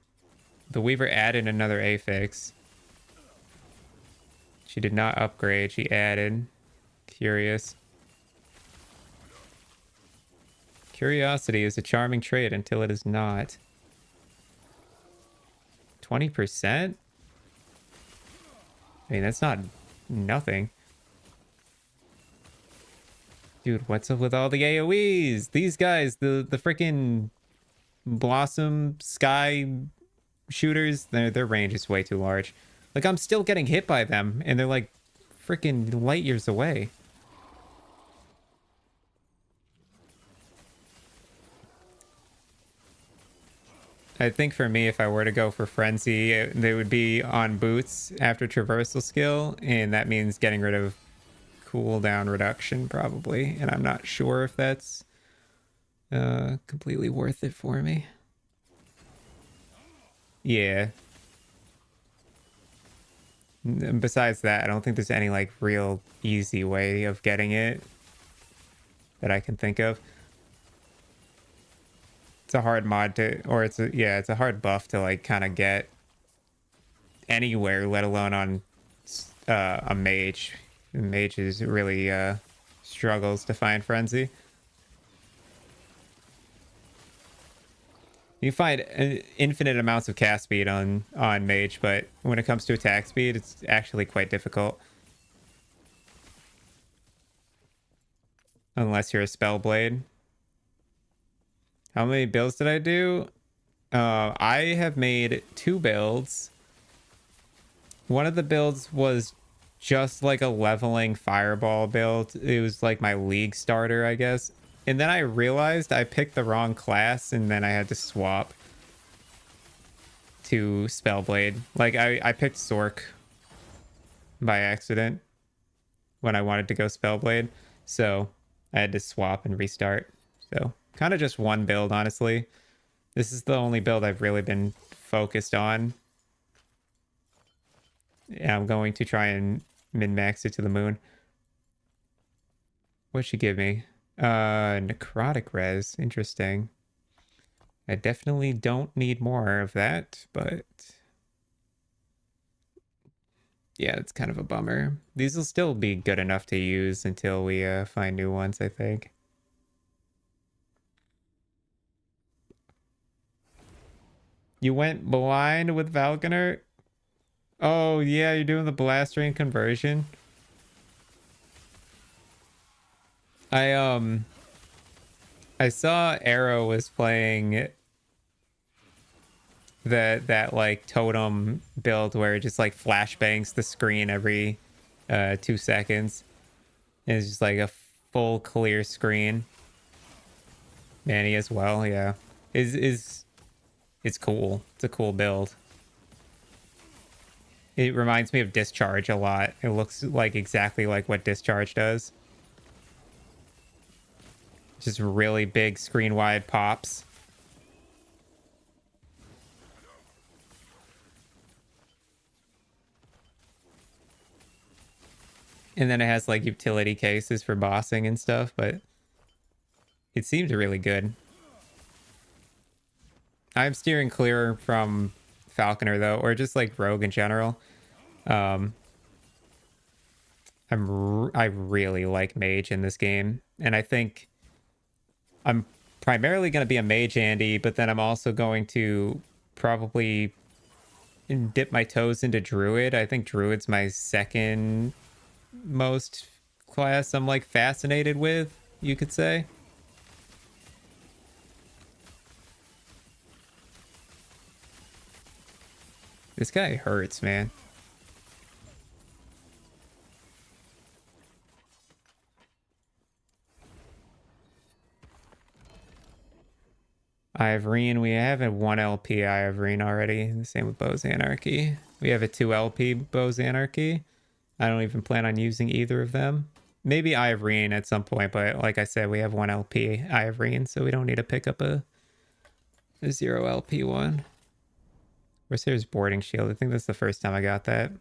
the Weaver added another affix. She did not upgrade, she added. Curious. Curiosity is a charming trait until it is not. 20%? I mean, that's not nothing. Dude, what's up with all the AoEs? These guys, the freaking Blossom Sky shooters, their range is way too large. Like, I'm still getting hit by them, and they're like freaking light years away. I think for me, if I were to go for Frenzy, they would be on boots after traversal skill, and that means getting rid of cooldown reduction probably, and I'm not sure if that's completely worth it for me. Yeah. Besides that, I don't think there's any like real easy way of getting it that I can think of. It's a hard mod to, or it's a, yeah, it's a hard buff to like kind of get anywhere, let alone on a mage. Mage is really struggles to find Frenzy. You find infinite amounts of cast speed on mage, but when it comes to attack speed, it's actually quite difficult. Unless you're a Spellblade. How many builds did I do? I have made 2 builds. One of the builds was just like a leveling fireball build. It was like my league starter, I guess. And then I realized I picked the wrong class, and then I had to swap to Spellblade. Like, I picked Sork by accident when I wanted to go Spellblade. So I had to swap and restart. So kind of just one build, honestly. This is the only build I've really been focused on. Yeah, I'm going to try and min-max it to the moon. What'd she give me? Necrotic res. Interesting. I definitely don't need more of that, but yeah, it's kind of a bummer. These will still be good enough to use until we find new ones, I think. You went blind with Valganer? Oh, yeah, you're doing the blast ring conversion. I saw Arrow was playing that like totem build where it just like flashbangs the screen every 2 seconds. And it's just like a full clear screen. Manny as well, yeah. It's cool. It's a cool build. It reminds me of Discharge a lot. It looks like exactly like what Discharge does. Just really big screen wide pops. And then it has like utility cases for bossing and stuff, but it seems really good. I'm steering clear from Falconer though, or just like Rogue in general. I really like Mage in this game, and I think I'm primarily going to be a Mage Andy, but then I'm also going to probably dip my toes into Druid. I think Druid's my second most class I'm like fascinated with, you could say. This guy hurts, man. Ivorine, we have a 1 LP Ivorine already. The same with Bow's Anarchy. We have a 2 LP Bow's Anarchy. I don't even plan on using either of them. Maybe Ivorine at some point, but like I said, we have 1 LP Ivorine, so we don't need to pick up a 0 LP one. Where's his boarding shield? I think that's the first time I got that.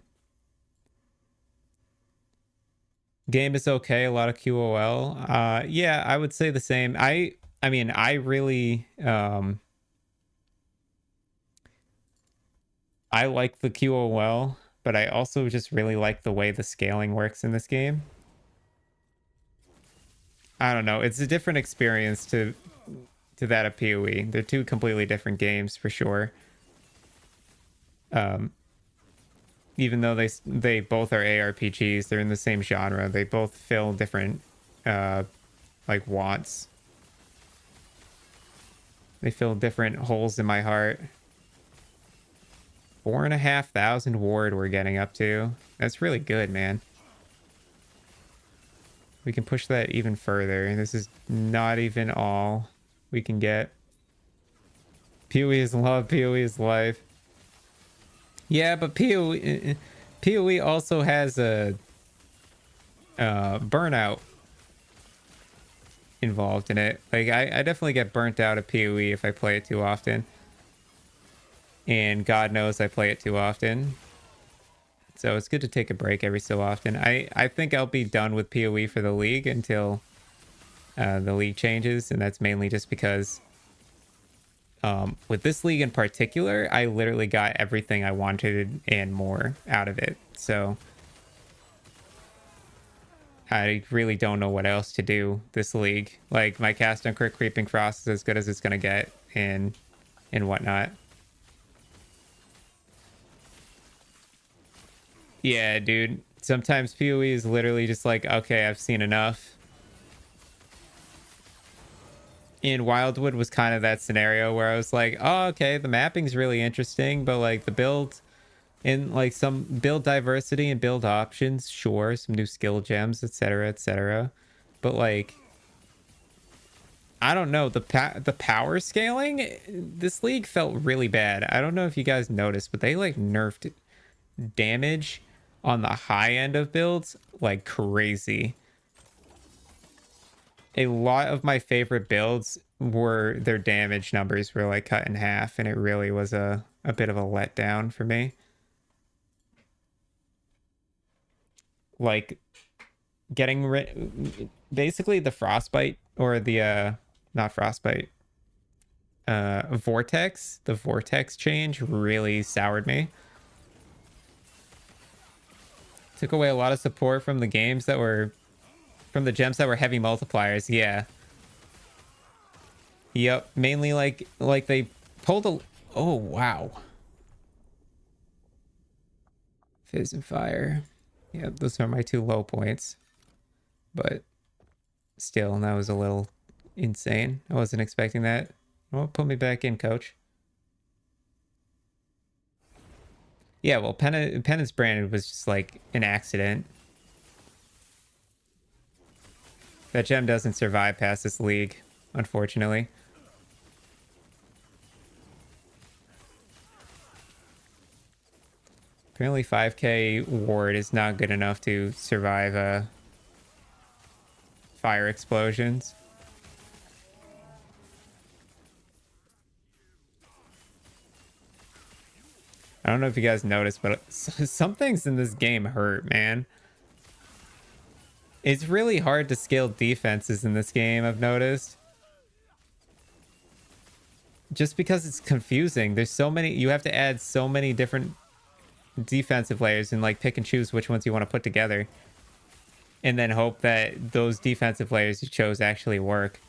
Game is okay, a lot of QOL. Yeah, I would say the same. I mean, I really I like the QOL, but I also just really like the way the scaling works in this game. I don't know. It's a different experience to that of PoE. They're 2 completely different games for sure. Even though they both are ARPGs, they're in the same genre. They both fill different like wants. They fill different holes in my heart. 4,500 ward we're getting up to. That's really good, man. We can push that even further. This is not even all we can get. PoE is love, PoE is life. Yeah, but PoE also has a burnout involved in it. Like I definitely get burnt out of PoE if I play it too often. And God knows I play it too often. So it's good to take a break every so often. I think I'll be done with PoE for the league until the league changes, and that's mainly just because with this league in particular, I literally got everything I wanted and more out of it. So I really don't know what else to do this league. Like my cast on Crit Creeping Frost is as good as it's gonna get and whatnot. Yeah, dude. Sometimes PoE is literally just like, okay, I've seen enough. In Wildwood was kind of that scenario where I was like, oh, okay, the mapping's really interesting, but like the build and like some build diversity and build options, sure, some new skill gems, etc., etc. But like, I don't know, the power scaling, this league felt really bad. I don't know if you guys noticed, but they like nerfed damage on the high end of builds like crazy. A lot of my favorite builds were their damage numbers were like cut in half, and it really was a bit of a letdown for me. Like getting basically the frostbite or the not frostbite vortex, the vortex change really soured me. Took away a lot of support from the games that were from the gems that were heavy multipliers. Yeah. Yep. Mainly like they pulled a... Oh, wow. Fizz and fire. Yeah, those are my two low points. But still, that was a little insane. I wasn't expecting that. Well, put me back in, coach. Yeah, well, Penance Branded was just like an accident. That gem doesn't survive past this league, unfortunately. Apparently 5k ward is not good enough to survive fire explosions. I don't know if you guys noticed, but some things in this game hurt, man. It's really hard to scale defenses in this game, I've noticed. Just because it's confusing. There's so many, you have to add so many different defensive layers and like pick and choose which ones you want to put together. And then hope that those defensive layers you chose actually work.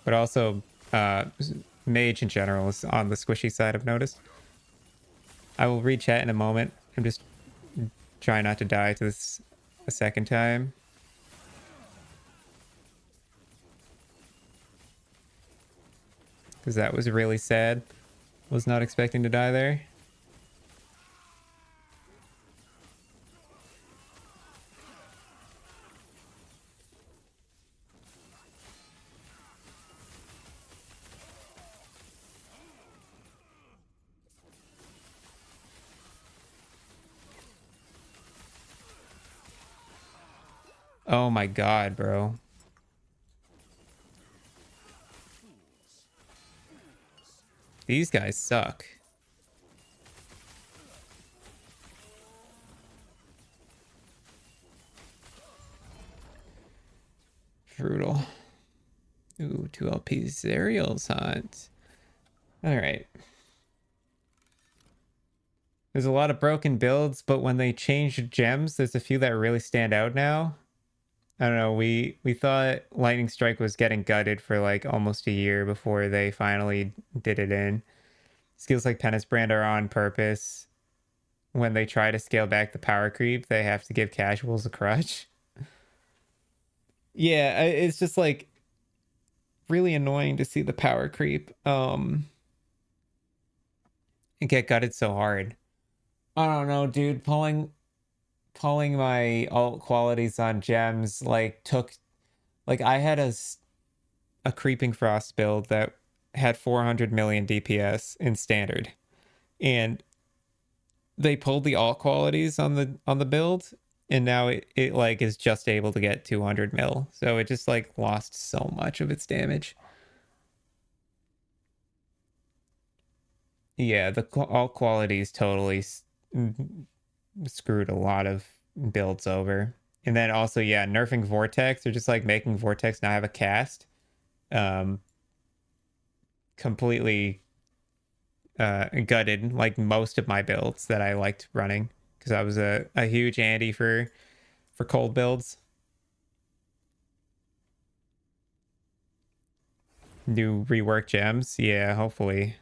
But also, mage in general is on the squishy side, I've noticed. I will read chat in a moment. I'm just trying not to die to this a second time. Because that was really sad. Was not expecting to die there. Oh my god, bro. These guys suck. Brutal. Ooh, 2 LP Zerial's hunt. Alright. There's a lot of broken builds, but when they changed gems, there's a few that really stand out now. I don't know, we thought Lightning Strike was getting gutted for like almost a year before they finally did it in. Skills like Penance Brand are on purpose. When they try to scale back the power creep, they have to give casuals a crutch. Yeah, it's just like really annoying to see the power creep and get gutted so hard. I don't know, dude. Pulling pulling my alt qualities on gems like took like I had a creeping frost build that had 400 million DPS in standard, and they pulled the alt qualities on the build, and now it like is just able to get 200 mil, so it just like lost so much of its damage. Yeah, the alt qualities totally screwed a lot of builds over. And then also, yeah, nerfing Vortex or just like making Vortex not have a cast. Completely gutted like most of my builds that I liked running because I was a huge Andy for cold builds. New rework gems, yeah, hopefully.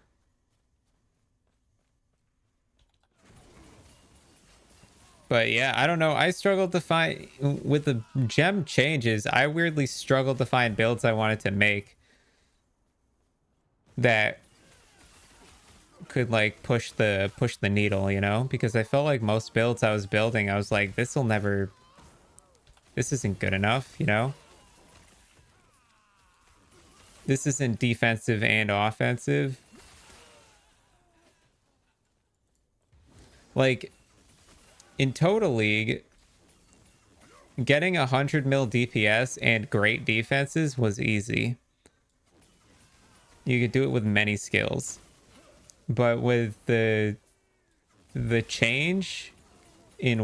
But yeah, I don't know. I struggled to find with the gem changes. I weirdly struggled to find builds I wanted to make that could like push the needle, you know? Because I felt like most builds I was building, I was like, this isn't good enough, you know? This isn't defensive and offensive. Like in Total League, getting 100 mil DPS and great defenses was easy. You could do it with many skills. But with the change in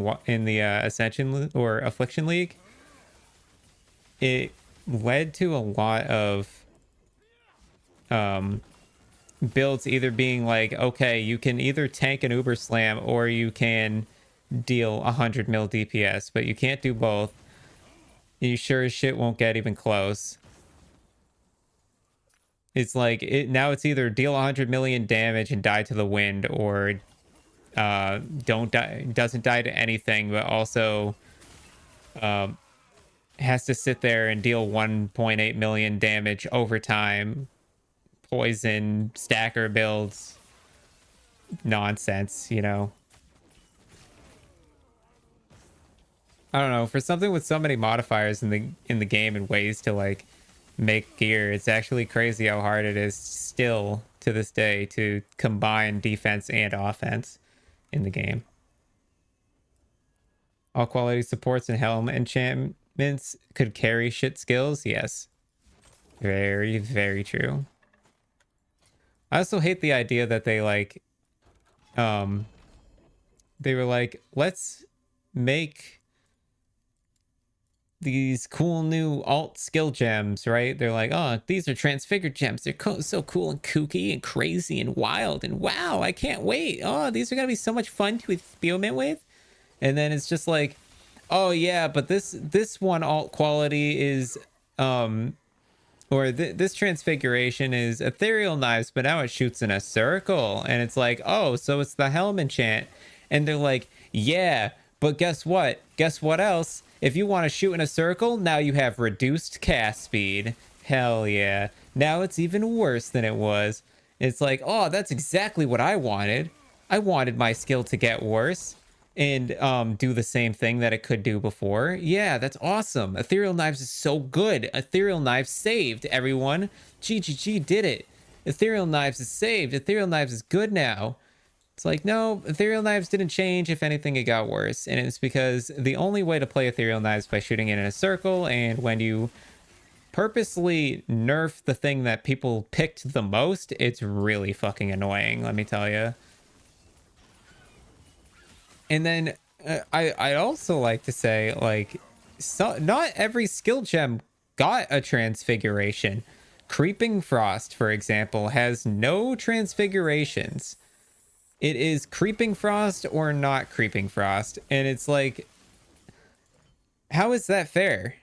the Ascension or Affliction League, it led to a lot of builds either being like, okay, you can either tank an Uber Slam or you can deal 100 mil DPS, but you can't do both. You sure as shit won't get even close. It's like now it's either deal 100 million damage and die to the wind, or don't die, doesn't die to anything, but also has to sit there and deal 1.8 million damage over time. Poison stacker builds, nonsense, you know. I don't know, for something with so many modifiers in the game and ways to like make gear, it's actually crazy how hard it is still to this day to combine defense and offense in the game. All quality supports and helm enchantments could carry shit skills. Yes. Very, very true. I also hate the idea that they like they were like, let's make these cool new alt skill gems, right? They're like, oh, these are transfigured gems. They're so cool and kooky and crazy and wild, and wow, I can't wait. Oh, these are gonna be so much fun to experiment with. And then it's just like, oh yeah, but this one alt quality is or this transfiguration is ethereal knives, but now it shoots in a circle. And it's like, oh, so it's the helm enchant. And they're like, yeah, but guess what? Guess what else? If you want to shoot in a circle, now you have reduced cast speed. Hell yeah. Now it's even worse than it was. It's like, oh, that's exactly what I wanted. I wanted my skill to get worse and do the same thing that it could do before. Yeah, that's awesome. Ethereal Knives is so good. Ethereal Knives saved, everyone. GGG did it. Ethereal Knives is saved. Ethereal Knives is good now. It's like, no, Ethereal Knives didn't change. If anything, it got worse. And it's because the only way to play Ethereal Knives is by shooting it in a circle, and when you purposely nerf the thing that people picked the most, it's really fucking annoying, let me tell you. And then I also like to say, like, so not every skill gem got a transfiguration. Creeping Frost, for example, has no transfigurations. It is Creeping Frost or not Creeping Frost. And it's like, how is that fair?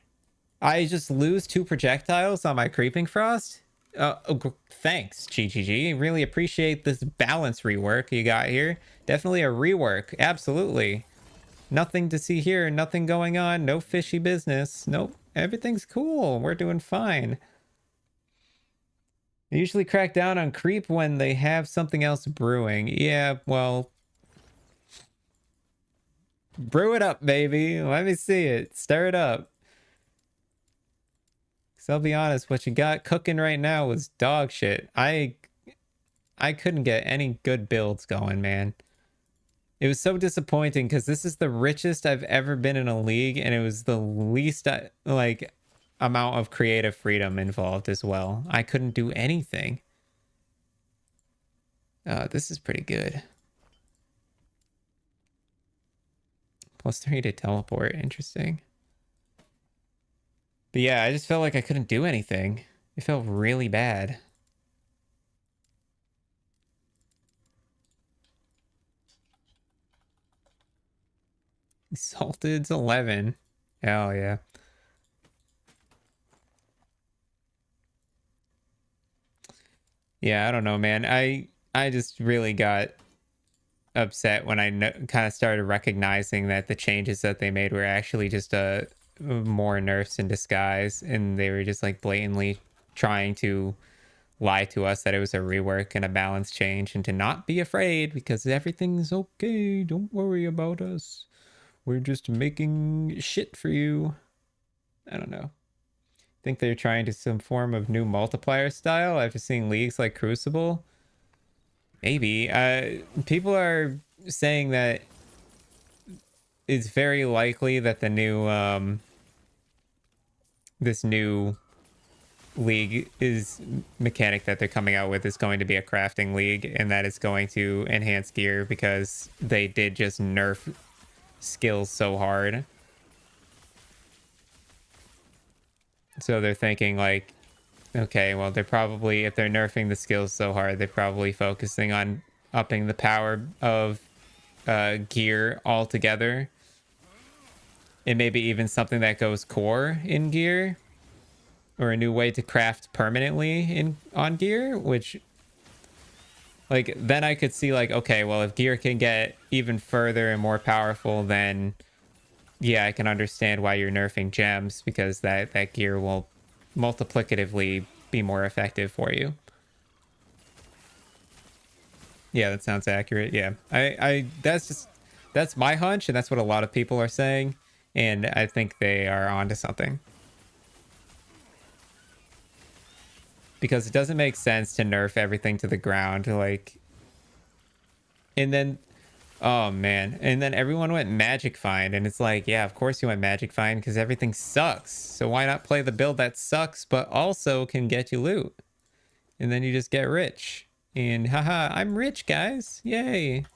I just lose 2 projectiles on my Creeping Frost? Thanks, GGG. Really appreciate this balance rework you got here. Definitely a rework. Absolutely. Nothing to see here. Nothing going on. No fishy business. Nope. Everything's cool. We're doing fine. They usually crack down on creep when they have something else brewing. Yeah, well, Brew it up, baby. Let me see it. Stir it up. So I'll be honest, what you got cooking right now was dog shit. I couldn't get any good builds going, man. It was so disappointing because this is the richest I've ever been in a league, and it was the least like amount of creative freedom involved as well. I couldn't do anything. This is pretty good. +3 to teleport. Interesting. But yeah, I just felt like I couldn't do anything. It felt really bad. Salted's 11. Hell yeah. Yeah, I don't know, man. I just really got upset when I kind of started recognizing that the changes that they made were actually just more nerfs in disguise, and they were just like blatantly trying to lie to us that it was a rework and a balance change, and to not be afraid because everything's okay. Don't worry about us. We're just making shit for you. I don't know. Think they're trying to some form of new multiplier style after seeing leagues like Crucible. Maybe. People are saying that it's very likely that the new this new league is mechanic that they're coming out with is going to be a crafting league, and that it's going to enhance gear because they did just nerf skills so hard. So they're thinking like, okay, well, they're probably, if they're nerfing the skills so hard, they're probably focusing on upping the power of gear altogether. And maybe even something that goes core in gear, or a new way to craft permanently on gear, which, like, then I could see like, okay, well, if gear can get even further and more powerful, then yeah, I can understand why you're nerfing gems, because that gear will multiplicatively be more effective for you. Yeah, that sounds accurate. Yeah, I that's my hunch, and that's what a lot of people are saying, and I think they are onto something. Because it doesn't make sense to nerf everything to the ground, like, and then, oh man, and then everyone went Magic Find, and it's like, yeah, of course you went Magic Find because everything sucks. So why not play the build that sucks but also can get you loot? And then you just get rich. And haha, I'm rich, guys. Yay.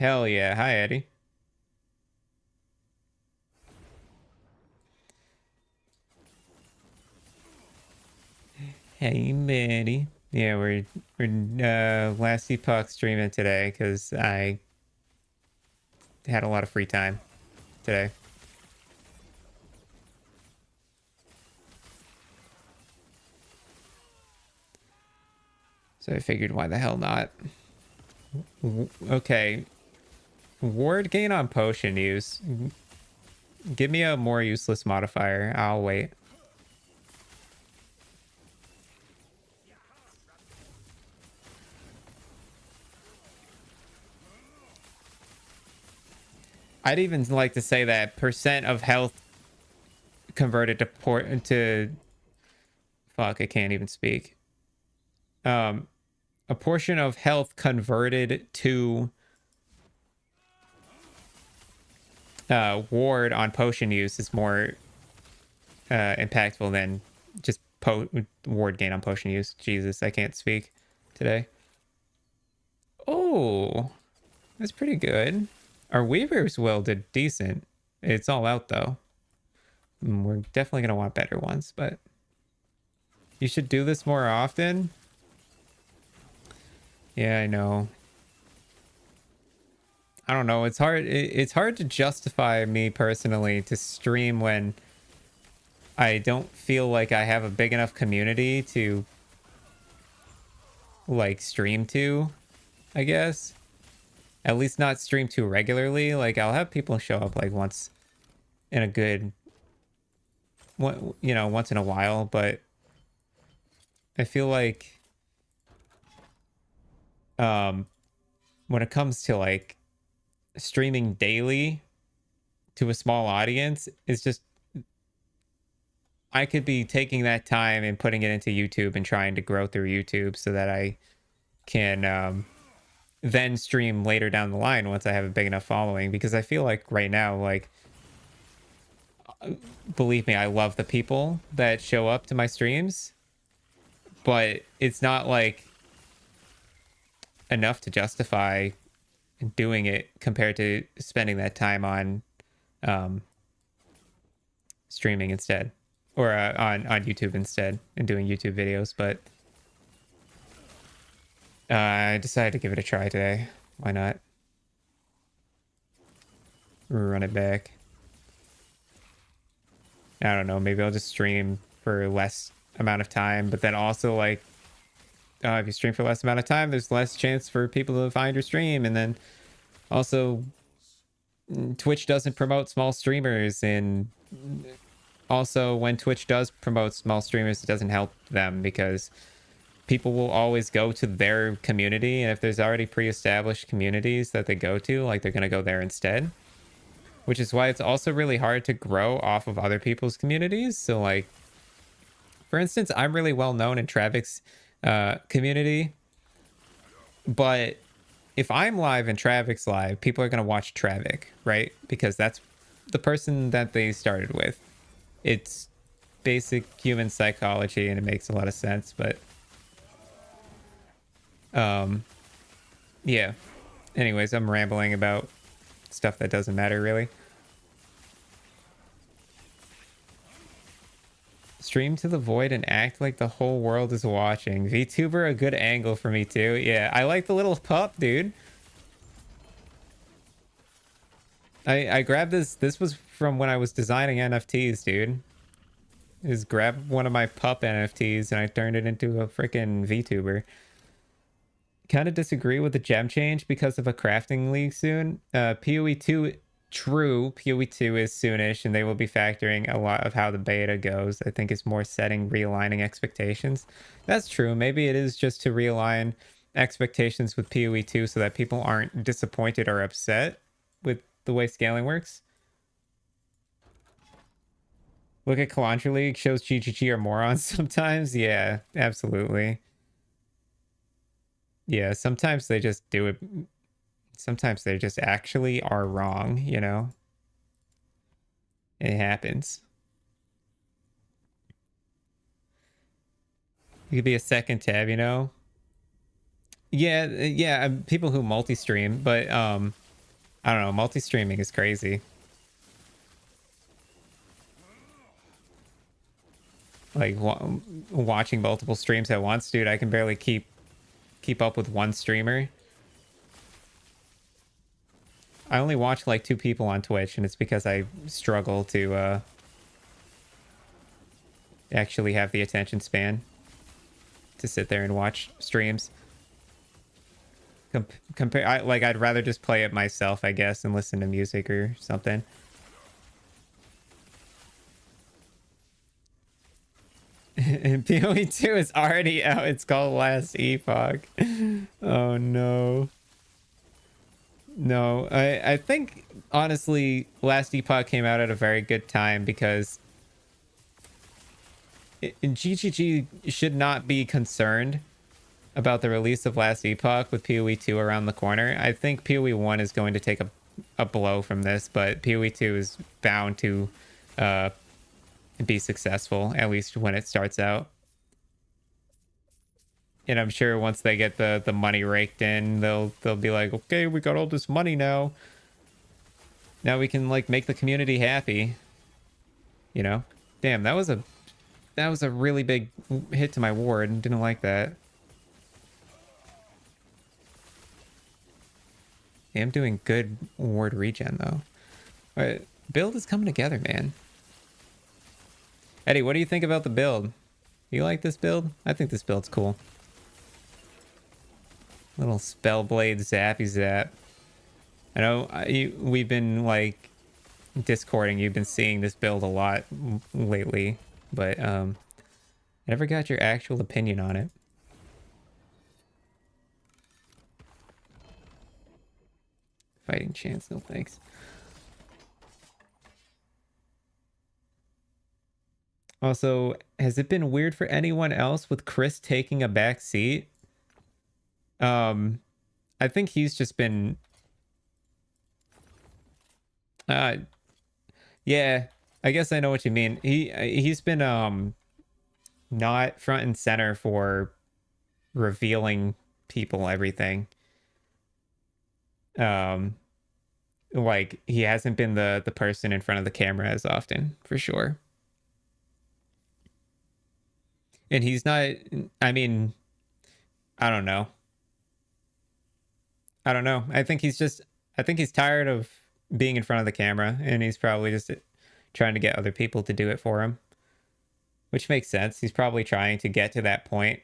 Hell yeah. Hi, Eddie. Hey, Betty. Yeah, we're last Epoch streaming today because I had a lot of free time today. So I figured, why the hell not? Okay. Ward gain on potion use. Give me a more useless modifier. I'll wait. I'd even like to say that percent of health converted to fuck, I can't even speak. A portion of health converted to ward on potion use is more impactful than just ward gain on potion use. Jesus, I can't speak today. Oh, that's pretty good. Our Weaver's Will did decent. It's all out though. We're definitely gonna want better ones, but you should do this more often. Yeah, I know. I don't know. It's hard. It's hard to justify me personally to stream when I don't feel like I have a big enough community to like stream to, I guess. At least not stream too regularly. Like, I'll have people show up like once in a good, you know, once in a while, but I feel like um, when it comes to like streaming daily to a small audience, it's just I could be taking that time and putting it into YouTube and trying to grow through YouTube so that I can then stream later down the line once I have a big enough following. Because I feel like right now, like, believe me, I love the people that show up to my streams, but it's not like enough to justify doing it compared to spending that time on streaming instead, or on YouTube instead, and doing YouTube videos. But I decided to give it a try today. Why not? Run it back. I don't know. Maybe I'll just stream for less amount of time, but then also like, if you stream for less amount of time, there's less chance for people to find your stream, and then also Twitch doesn't promote small streamers, and also when Twitch does promote small streamers, it doesn't help them because people will always go to their community, and if there's already pre-established communities that they go to, like, they're gonna go there instead, which is why it's also really hard to grow off of other people's communities. So like, for instance, I'm really well known in Travik's community, but if I'm live and Travik's live, people are going to watch Travik, right? Because that's the person that they started with. It's basic human psychology, and it makes a lot of sense. But yeah, anyways, I'm rambling about stuff that doesn't matter really. Stream to the void and act like the whole world is watching. VTuber, a good angle for me too. Yeah, I like the little pup, dude. I grabbed this. This was from when I was designing NFTs, dude. Just grabbed one of my pup NFTs and I turned it into a freaking VTuber. Kind of disagree with the gem change because of a crafting league soon. PoE 2, true. PoE 2 is soonish, and they will be factoring a lot of how the beta goes. I think it's more setting, realigning expectations. That's true. Maybe it is just to realign expectations with PoE 2 so that people aren't disappointed or upset with the way scaling works. Look at Calandra League, shows GGG are morons sometimes. Yeah, absolutely. Yeah, sometimes they just do it. Sometimes they just actually are wrong, you know? It happens. It could be a second tab, you know? Yeah, yeah, people who multi-stream, but I don't know, multi-streaming is crazy. Like watching multiple streams at once, dude, I can barely keep up with one streamer. I only watch like 2 people on Twitch, and it's because I struggle to actually have the attention span to sit there and watch streams. I'd rather just play it myself, I guess, and listen to music or something. And PoE 2 is already out. It's called Last Epoch. Oh no. No, I think honestly Last Epoch came out at a very good time because GGG should not be concerned about the release of Last Epoch with PoE 2 around the corner. I think PoE 1 is going to take a blow from this, but PoE 2 is bound to be successful, at least when it starts out. And I'm sure once they get the money raked in, they'll be like, okay, we got all this money now. Now we can like make the community happy. You know? Damn, that was a really big hit to my ward. Didn't like that. Yeah, I'm doing good ward regen though. Alright, build is coming together, man. Eddie, what do you think about the build? You like this build? I think this build's cool. Little Spellblade zappy zap. I know we've been like discording. You've been seeing this build a lot lately, but I never got your actual opinion on it. Fighting chance, no thanks. Also, has it been weird for anyone else with Chris taking a back seat? I think he's just been uh yeah, I guess I know what you mean. He's been not front and center for revealing people everything. Like he hasn't been the person in front of the camera as often, for sure. And he's not, I mean, I don't know. I don't know. I think he's tired of being in front of the camera and he's probably just trying to get other people to do it for him, which makes sense. He's probably trying to get to that point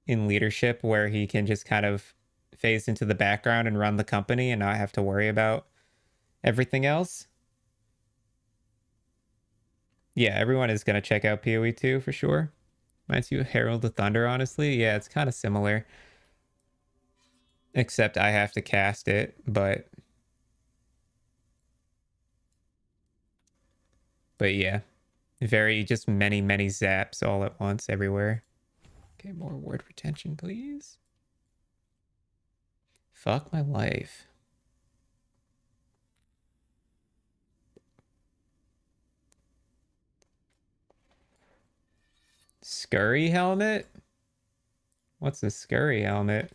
in leadership where he can just kind of phase into the background and run the company and not have to worry about everything else. Yeah, everyone is going to check out PoE 2 for sure. Reminds you of Herald of Thunder, honestly. Yeah, it's kind of similar. Except I have to cast it, but yeah. Very just many zaps all at once everywhere. Okay, more ward retention, please. Fuck my life. Scurry helmet? What's a scurry helmet?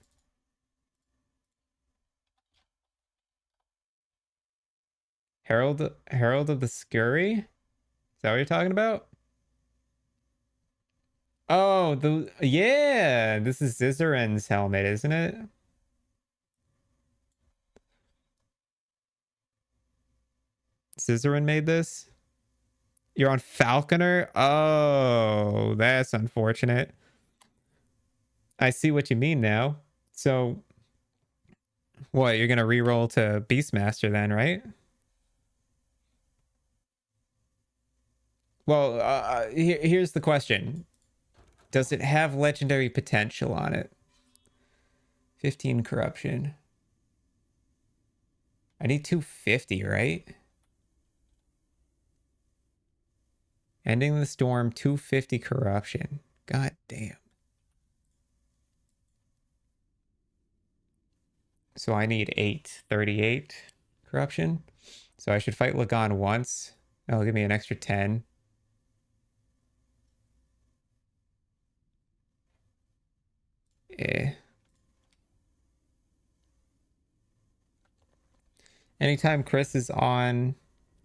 Herald of the Scurry? Is that what you're talking about? Oh, yeah, this is Zizaren's helmet, isn't it? Zizaren made this? You're on Falconer? Oh, that's unfortunate. I see what you mean now. So, what, you're gonna reroll to Beastmaster then, right? Well, here's the question. Does it have legendary potential on it? 15 corruption. I need 250, right? Ending the storm, 250 corruption. God damn. So I need 838 corruption. So I should fight Lagon once. That'll give me an extra 10. Eh. Anytime Chris is on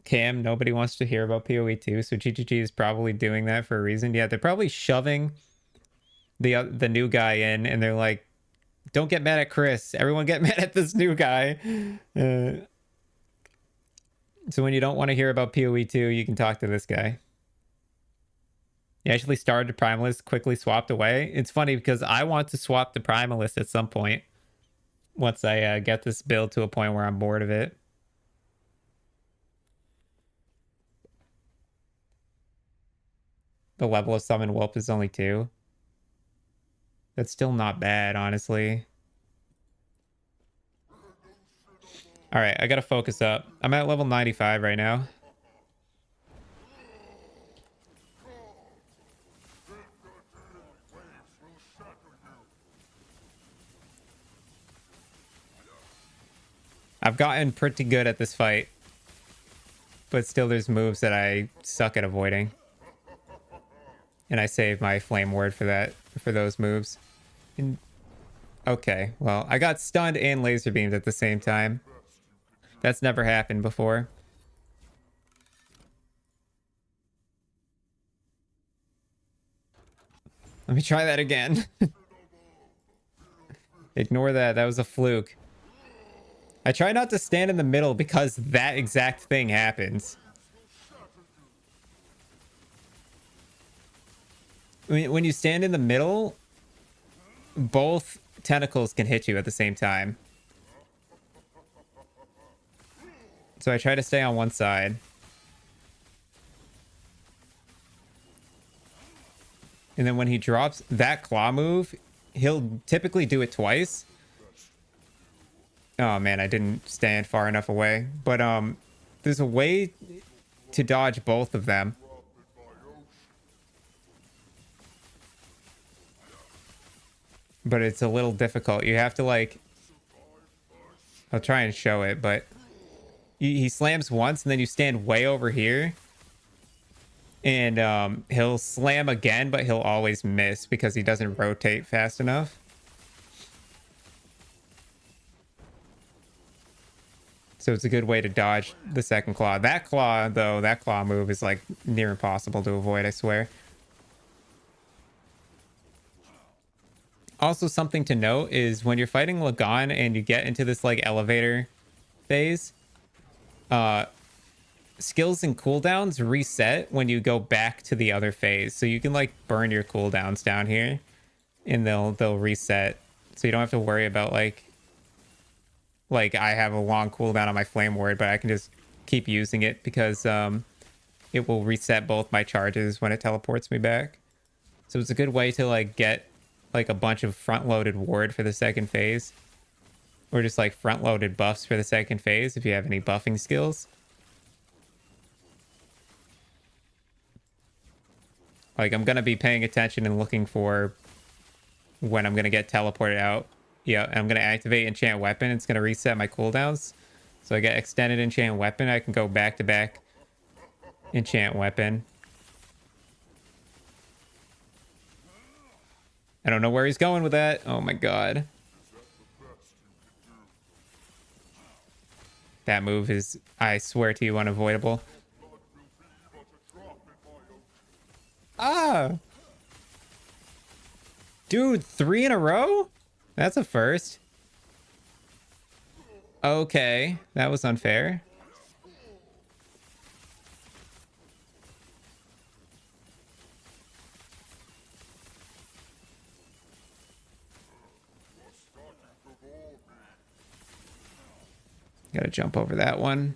cam, nobody wants to hear about PoE 2, so GGG is probably doing that for a reason. Yeah, they're probably shoving the new guy in, and they're like, don't get mad at Chris. Everyone get mad at this new guy. So when you don't want to hear about PoE 2, you can talk to this guy. He actually started Primalist, quickly swapped away. It's funny because I want to swap the Primalist at some point once I get this build to a point where I'm bored of it. The level of Summon Whelp is only 2. That's still not bad, honestly. All right, I gotta focus up. I'm at level 95 right now. I've gotten pretty good at this fight, but still there's moves that I suck at avoiding. And I save my flame ward for those moves. Okay, well, I got stunned and laser beamed at the same time. That's never happened before. Let me try that again. Ignore that. That was a fluke. I try not to stand in the middle because that exact thing happens. When you stand in the middle, both tentacles can hit you at the same time. So I try to stay on one side. And then when he drops that claw move, he'll typically do it twice. Oh man, I didn't stand far enough away. But there's a way to dodge both of them. But it's a little difficult. You have to like, I'll try and show it, but he slams once and then you stand way over here. And he'll slam again, but he'll always miss because he doesn't rotate fast enough. So it's a good way to dodge the second claw. That claw, though, that claw move is like near impossible to avoid, I swear. Also, something to note is when you're fighting Lagon and you get into this like elevator phase, skills and cooldowns reset when you go back to the other phase. So you can like burn your cooldowns down here and they'll reset. So you don't have to worry about like I have a long cooldown on my flame ward, but I can just keep using it because it will reset both my charges when it teleports me back. So it's a good way to like get like a bunch of front-loaded ward for the second phase, or just like front-loaded buffs for the second phase if you have any buffing skills. Like I'm gonna be paying attention and looking for when I'm gonna get teleported out. Yeah, I'm gonna activate enchant weapon. It's gonna reset my cooldowns. So I get extended enchant weapon. I can go back to back enchant weapon. I don't know where he's going with that. Oh my god. That move is, I swear to you, unavoidable. Ah! Dude, 3 in a row? That's a first. Okay, that was unfair. Gotta jump over that one.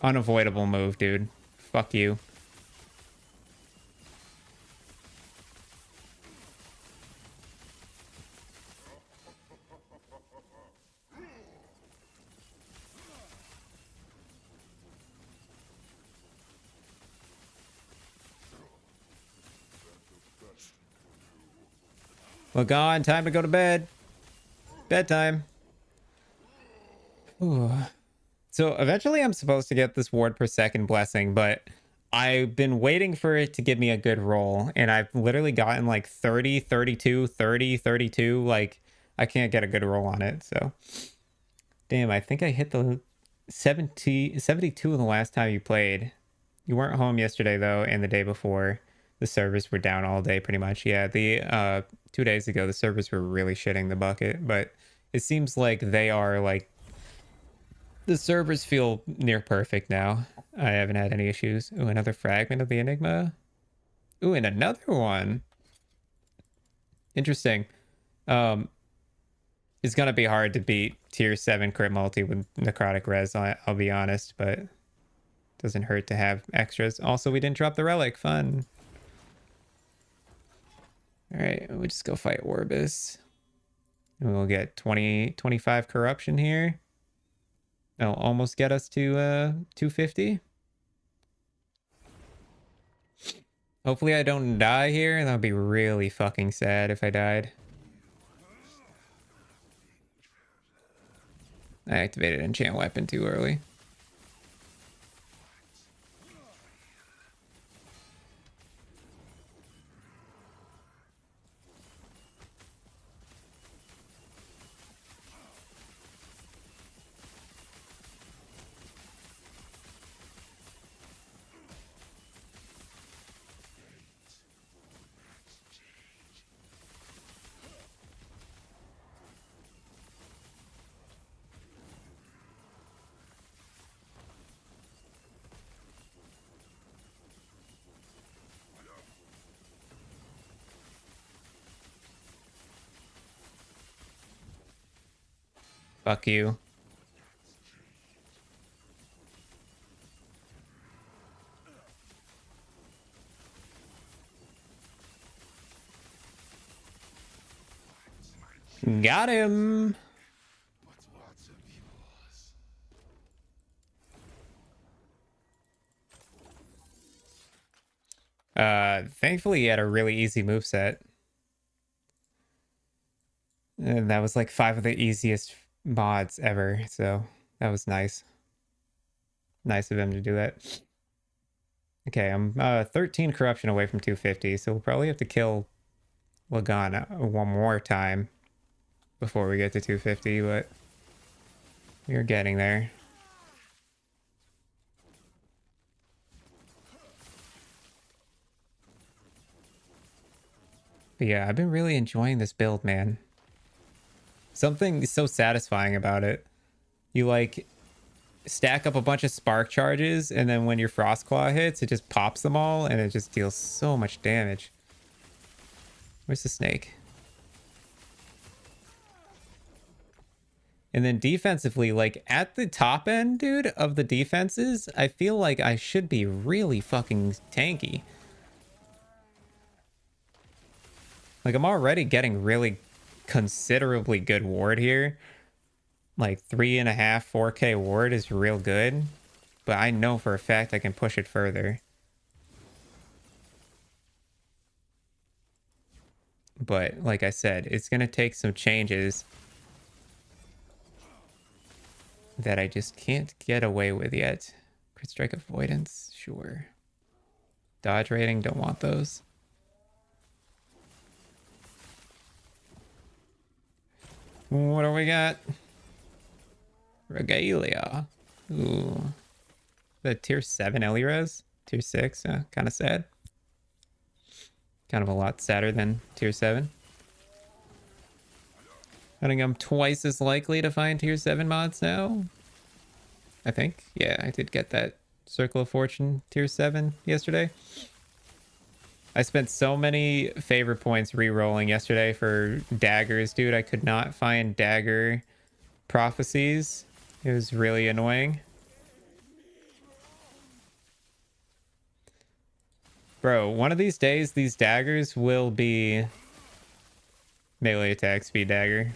Unavoidable move, dude. Fuck you. Lagon, time to go to bed. Bedtime. Ooh. So eventually I'm supposed to get this ward per second blessing, but I've been waiting for it to give me a good roll, and I've literally gotten like 30, 32, 30, 32. Like, I can't get a good roll on it, so. Damn, I think I hit the 72 the last time you played. You weren't home yesterday, though, and the day before. The servers were down all day, pretty much. Yeah, the 2 days ago, the servers were really shitting the bucket, but it seems like they are, like, the servers feel near perfect now. I haven't had any issues. Ooh, another fragment of the Enigma. Ooh, and another one. Interesting. It's gonna be hard to beat tier 7 crit multi with necrotic res, I'll be honest, but doesn't hurt to have extras. Also, we didn't drop the relic. Fun. All right, we'll just go fight Orbis. And we'll get 25 corruption here. That'll almost get us to 250. Hopefully I don't die here. That'll be really fucking sad if I died. I activated enchant weapon too early. Fuck you. Got him. Thankfully he had a really easy moveset. And that was like 5 of the easiest mods ever, so that was nice. Nice of him to do that. Okay, I'm 13 corruption away from 250, so we'll probably have to kill Lagon one more time before we get to 250, but we're getting there. But yeah, I've been really enjoying this build, man. Something so satisfying about it. You like stack up a bunch of spark charges, and then when your Frostclaw hits, it just pops them all, and it just deals so much damage. Where's the snake? And then defensively, like at the top end, dude, of the defenses, I feel like I should be really fucking tanky. Like I'm already getting really considerably good ward here. Like 3.5, 4K ward is real good. But I know for a fact I can push it further. But like I said, it's going to take some changes that I just can't get away with yet. Crit strike avoidance, sure. Dodge rating, don't want those. What do we got? Regalia. Ooh. The tier 7 Eliras? Tier 6? Kind of sad. Kind of a lot sadder than tier 7. I think I'm twice as likely to find tier 7 mods now. I think. Yeah, I did get that Circle of Fortune tier 7 yesterday. I spent so many favor points re-rolling yesterday for daggers, dude. I could not find dagger prophecies. It was really annoying. Bro, one of these days, these daggers will be melee attack speed dagger.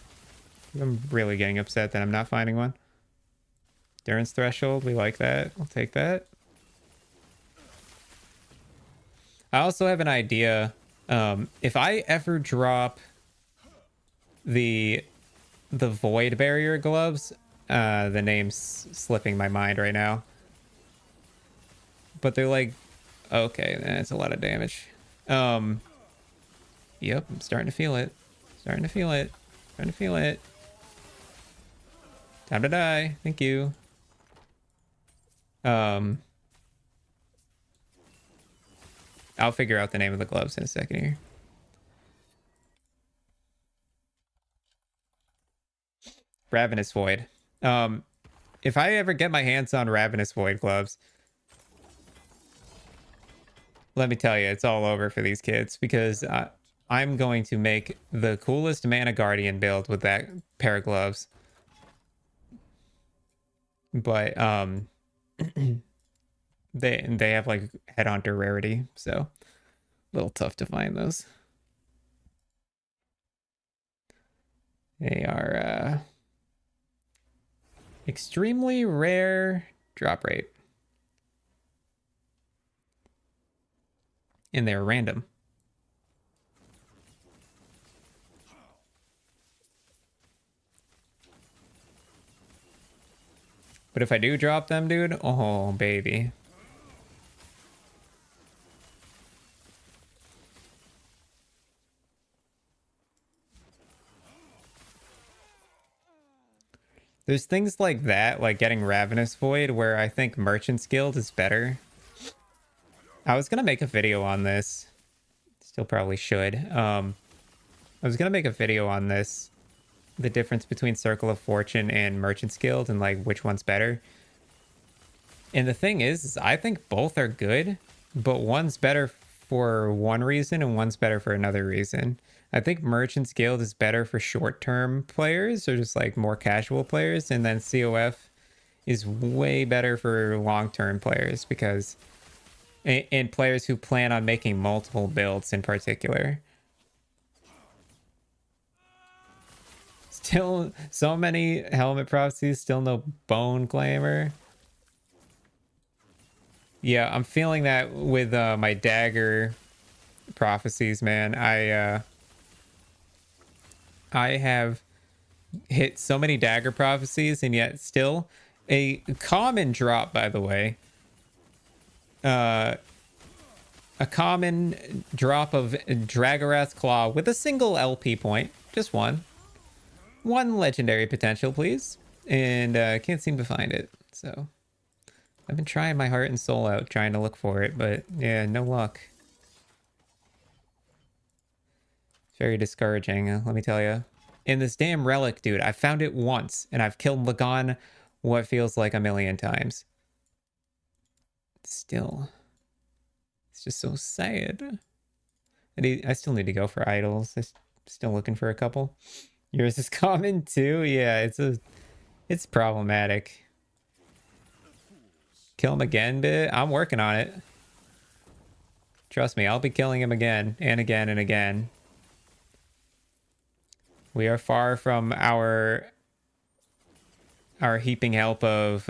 I'm really getting upset that I'm not finding one. Endurance threshold, we like that. We'll take that. I also have an idea. If I ever drop the void barrier gloves, the name's slipping my mind right now, but they're like, okay, that's a lot of damage. Yep, I'm starting to feel it. Starting to feel it. Starting to feel it. Time to die. Thank you. I'll figure out the name of the gloves in a second here. Ravenous Void. If I ever get my hands on Ravenous Void gloves, let me tell you, it's all over for these kids, because I'm going to make the coolest Mana Guardian build with that pair of gloves. But they have like headhunter rarity, so a little tough to find those. They are extremely rare drop rate. And they're random. But if I do drop them, dude, oh, baby. There's things like that, like getting Ravenous Void, where I think Merchant's Guild is better. I was going to make a video on this. Still probably should. I was going to make a video on this. The difference between Circle of Fortune and Merchant's Guild, and like which one's better. And the thing is I think both are good, but one's better for one reason and one's better for another reason. I think Merchant's Guild is better for short-term players, or just like more casual players, and then COF is way better for long-term players, because and players who plan on making multiple builds in particular. Still so many helmet prophecies, still no bone claimer. Yeah, I'm feeling that with my dagger prophecies, man. I have hit so many dagger prophecies, and yet still a common drop, by the way. A common drop of Dragarath Claw with a single LP point. Just one. One legendary potential, please. And can't seem to find it. So I've been trying my heart and soul out trying to look for it, but yeah, no luck. Very discouraging, let me tell you. In this damn relic, dude, I found it once, and I've killed Lagon what feels like a million times. Still. It's just so sad. I still need to go for idols. I'm still looking for a couple. Yours is common too? Yeah, it's problematic. Kill him again, bit? I'm working on it. Trust me, I'll be killing him again and again and again. We are far from our heaping help of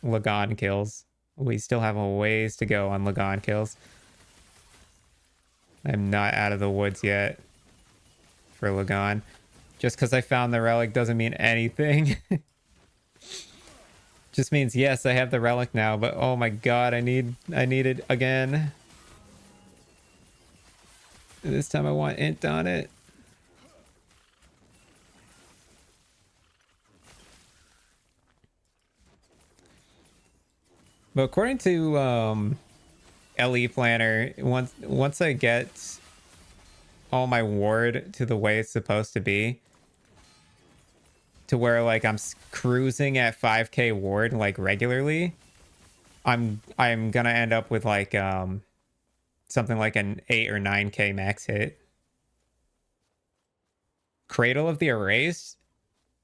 Lagon kills. We still have a ways to go on Lagon kills. I'm not out of the woods yet for Lagon. Just because I found the relic doesn't mean anything. Just means, yes, I have the relic now, but oh my god, I need it again. This time I want int on it. But according to LE Planner, once I get all my ward to the way it's supposed to be, to where like I'm cruising at 5k ward like regularly, I'm gonna end up with like something like an 8 or 9k max hit. Cradle of the Erased,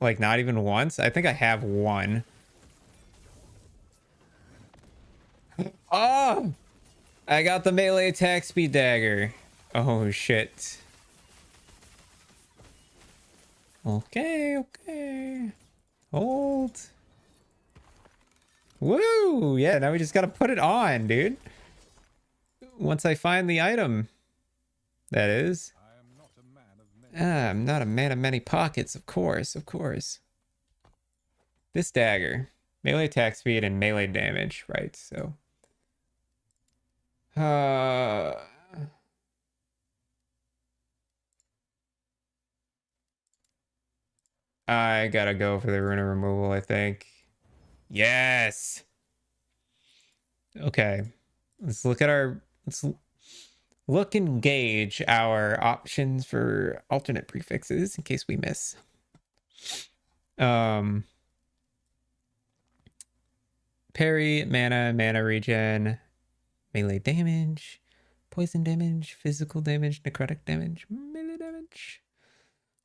like not even once. I think I have one. Oh, I got the melee attack speed dagger. Oh shit. Okay. Hold. Woo! Yeah, now we just gotta put it on, dude. Once I find the item, that is. I'm not a man of many pockets, of course. This dagger. Melee attack speed and melee damage, right? So. I gotta go for the rune removal, I think. Yes! Okay. Let's look and gauge our options for alternate prefixes in case we miss. Parry, mana regen, melee damage, poison damage, physical damage, necrotic damage, melee damage.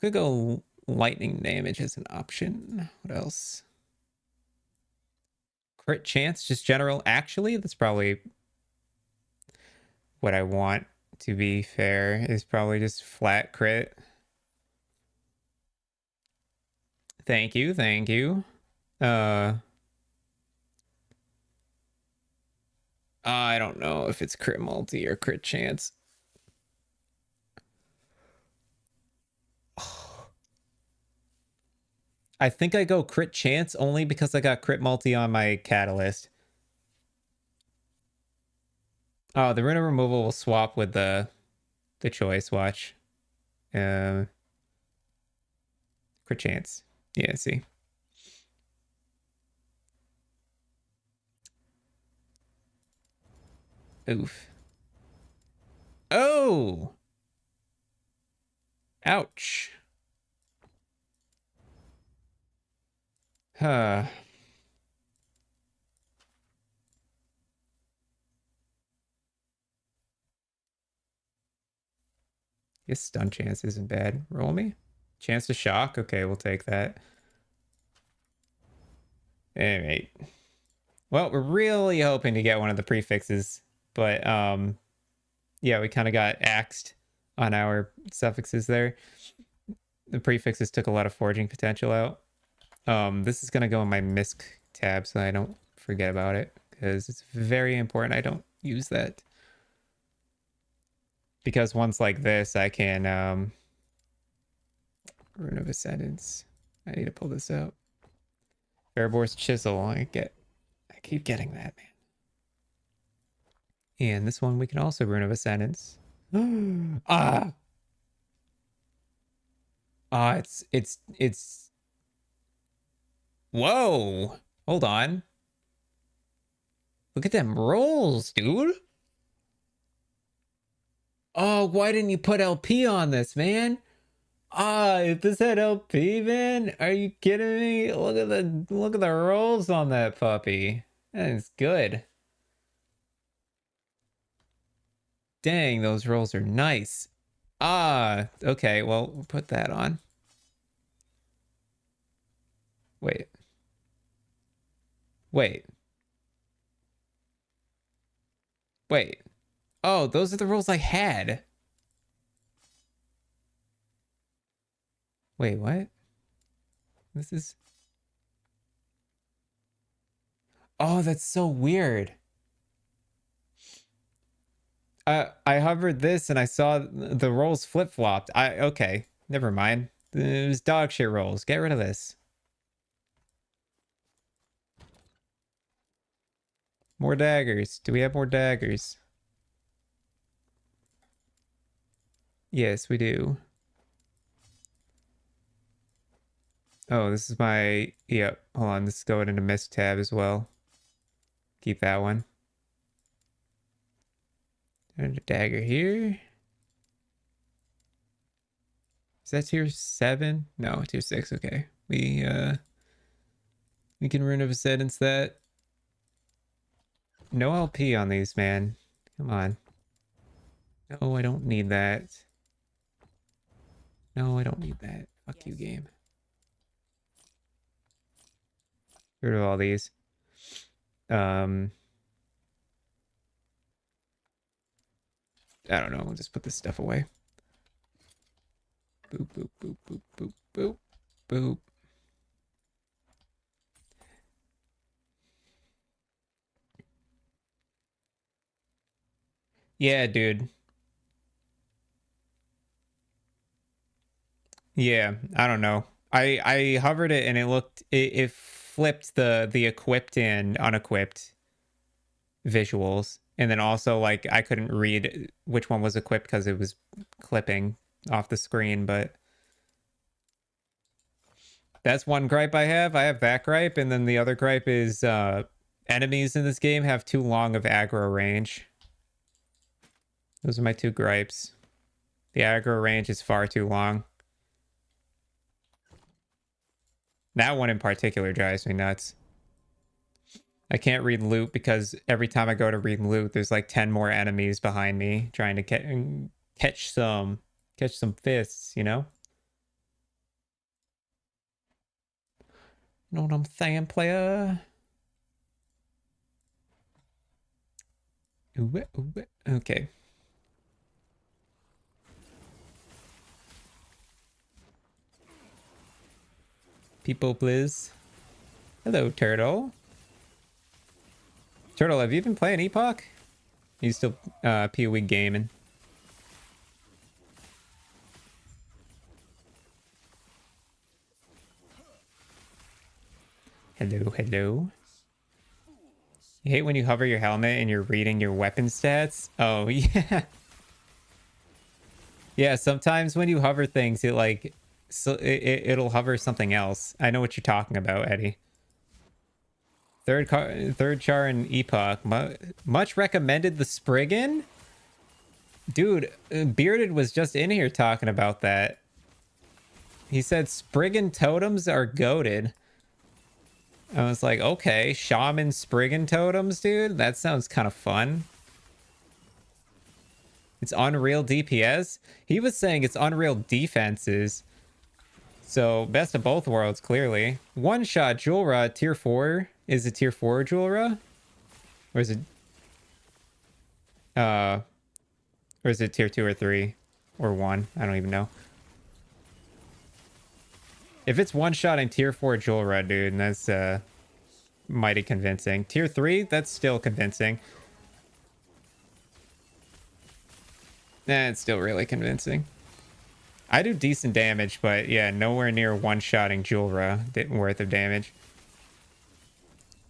Could go lightning damage as an option. What else? Crit chance, just general. Actually, that's probably what I want, to be fair, is probably just flat crit. Thank you. I don't know if it's crit multi or crit chance. I think I go crit chance only because I got crit multi on my catalyst. Oh, the rune removal will swap with the choice. Watch. Crit chance. Yeah, see. Oof. Oh! Ouch. Huh. Guess stun chance isn't bad. Roll me. Chance to shock. Okay, we'll take that. Alright. Well, we're really hoping to get one of the prefixes, but yeah, we kind of got axed on our suffixes there. The prefixes took a lot of forging potential out. This is gonna go in my misc tab so I don't forget about it, because it's very important I don't use that. Because once like this, I can Rune of Ascendance. I need to pull this out. Fairbore's Chisel. I keep getting that, man. And this one we can also Rune of Ascendance. Ah! Ah, it's whoa! Hold on. Look at them rolls, dude. Oh, why didn't you put LP on this, man? Ah, if this had LP, man, are you kidding me? Look at the rolls on that puppy. That is good. Dang, those rolls are nice. Ah, okay, well, we'll put that on. Wait. Wait. Wait. Oh, those are the rolls I had. Wait, what? This is... Oh, that's so weird. I hovered this and I saw the rolls flip-flopped. Okay, never mind. It was dog shit rolls. Get rid of this. More daggers. Do we have more daggers? Yes, we do. Oh, this is my... Yep, hold on. This is going into Mist tab as well. Keep that one. And a dagger here. Is that tier 7? No, tier 6. Okay. We can Rune of Ascendance that. No LP on these, man. Come on. No, I don't need that. No, I don't need that. Fuck you, game. Get rid of all these. I don't know. We'll just put this stuff away. Boop, boop, boop, boop, boop, boop, boop. Yeah, dude. Yeah, I don't know. I hovered it and it flipped the equipped and unequipped visuals. And then also, like, I couldn't read which one was equipped because it was clipping off the screen, but that's one gripe I have. I have that gripe, and then the other gripe is enemies in this game have too long of aggro range. Those are my two gripes. The aggro range is far too long. That one in particular drives me nuts. I can't read loot because every time I go to read loot, there's like 10 more enemies behind me trying to catch some fists, you know? Know what I'm saying, player? Okay. People, please. Hello, Turtle. Turtle, have you been playing Epoch? You still PoE gaming? Hello, hello. You hate when you hover your helmet and you're reading your weapon stats? Oh, yeah. Yeah, sometimes when you hover things, it'll hover something else. I know what you're talking about, Eddie. Third char in Epoch. Much recommended the Spriggan? Dude, Bearded was just in here talking about that. He said Spriggan totems are goated. I was like, okay, Shaman Spriggan totems, dude? That sounds kind of fun. It's Unreal DPS? He was saying it's Unreal defenses. So, best of both worlds, clearly. One-shot Julra, tier 4. Is it tier 4 Julra? Or is it... Or is it tier 2 or 3? Or 1? I don't even know. If it's one-shotting tier 4 Julra, dude, that's mighty convincing. Tier 3, that's still convincing. Nah, it's still really convincing. I do decent damage, but yeah, nowhere near one-shotting Julra worth of damage.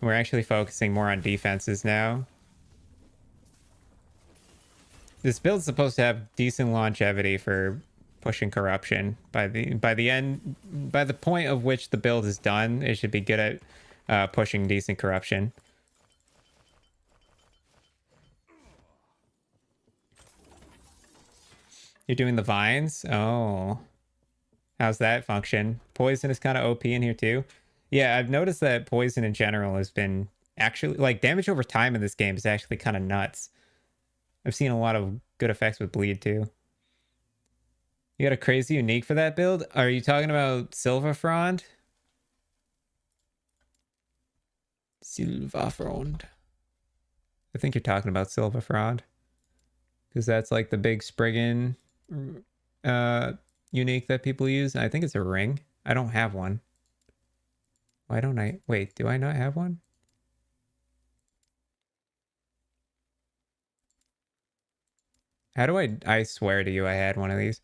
We're actually focusing more on defenses now. This build's supposed to have decent longevity for pushing corruption. By the point of which the build is done, it should be good at pushing decent corruption. You're doing the vines? Oh. How's that function? Poison is kind of OP in here too. Yeah, I've noticed that poison in general has been actually, like, damage over time in this game is actually kind of nuts. I've seen a lot of good effects with bleed too. You got a crazy unique for that build? Are you talking about Silver Frond? Silver Frond. I think you're talking about Silver Frond. Because that's like the big Spriggan unique that people use. I think it's a ring. I don't have one. Why don't I? Wait, do I not have one? How do I swear to you I had one of these.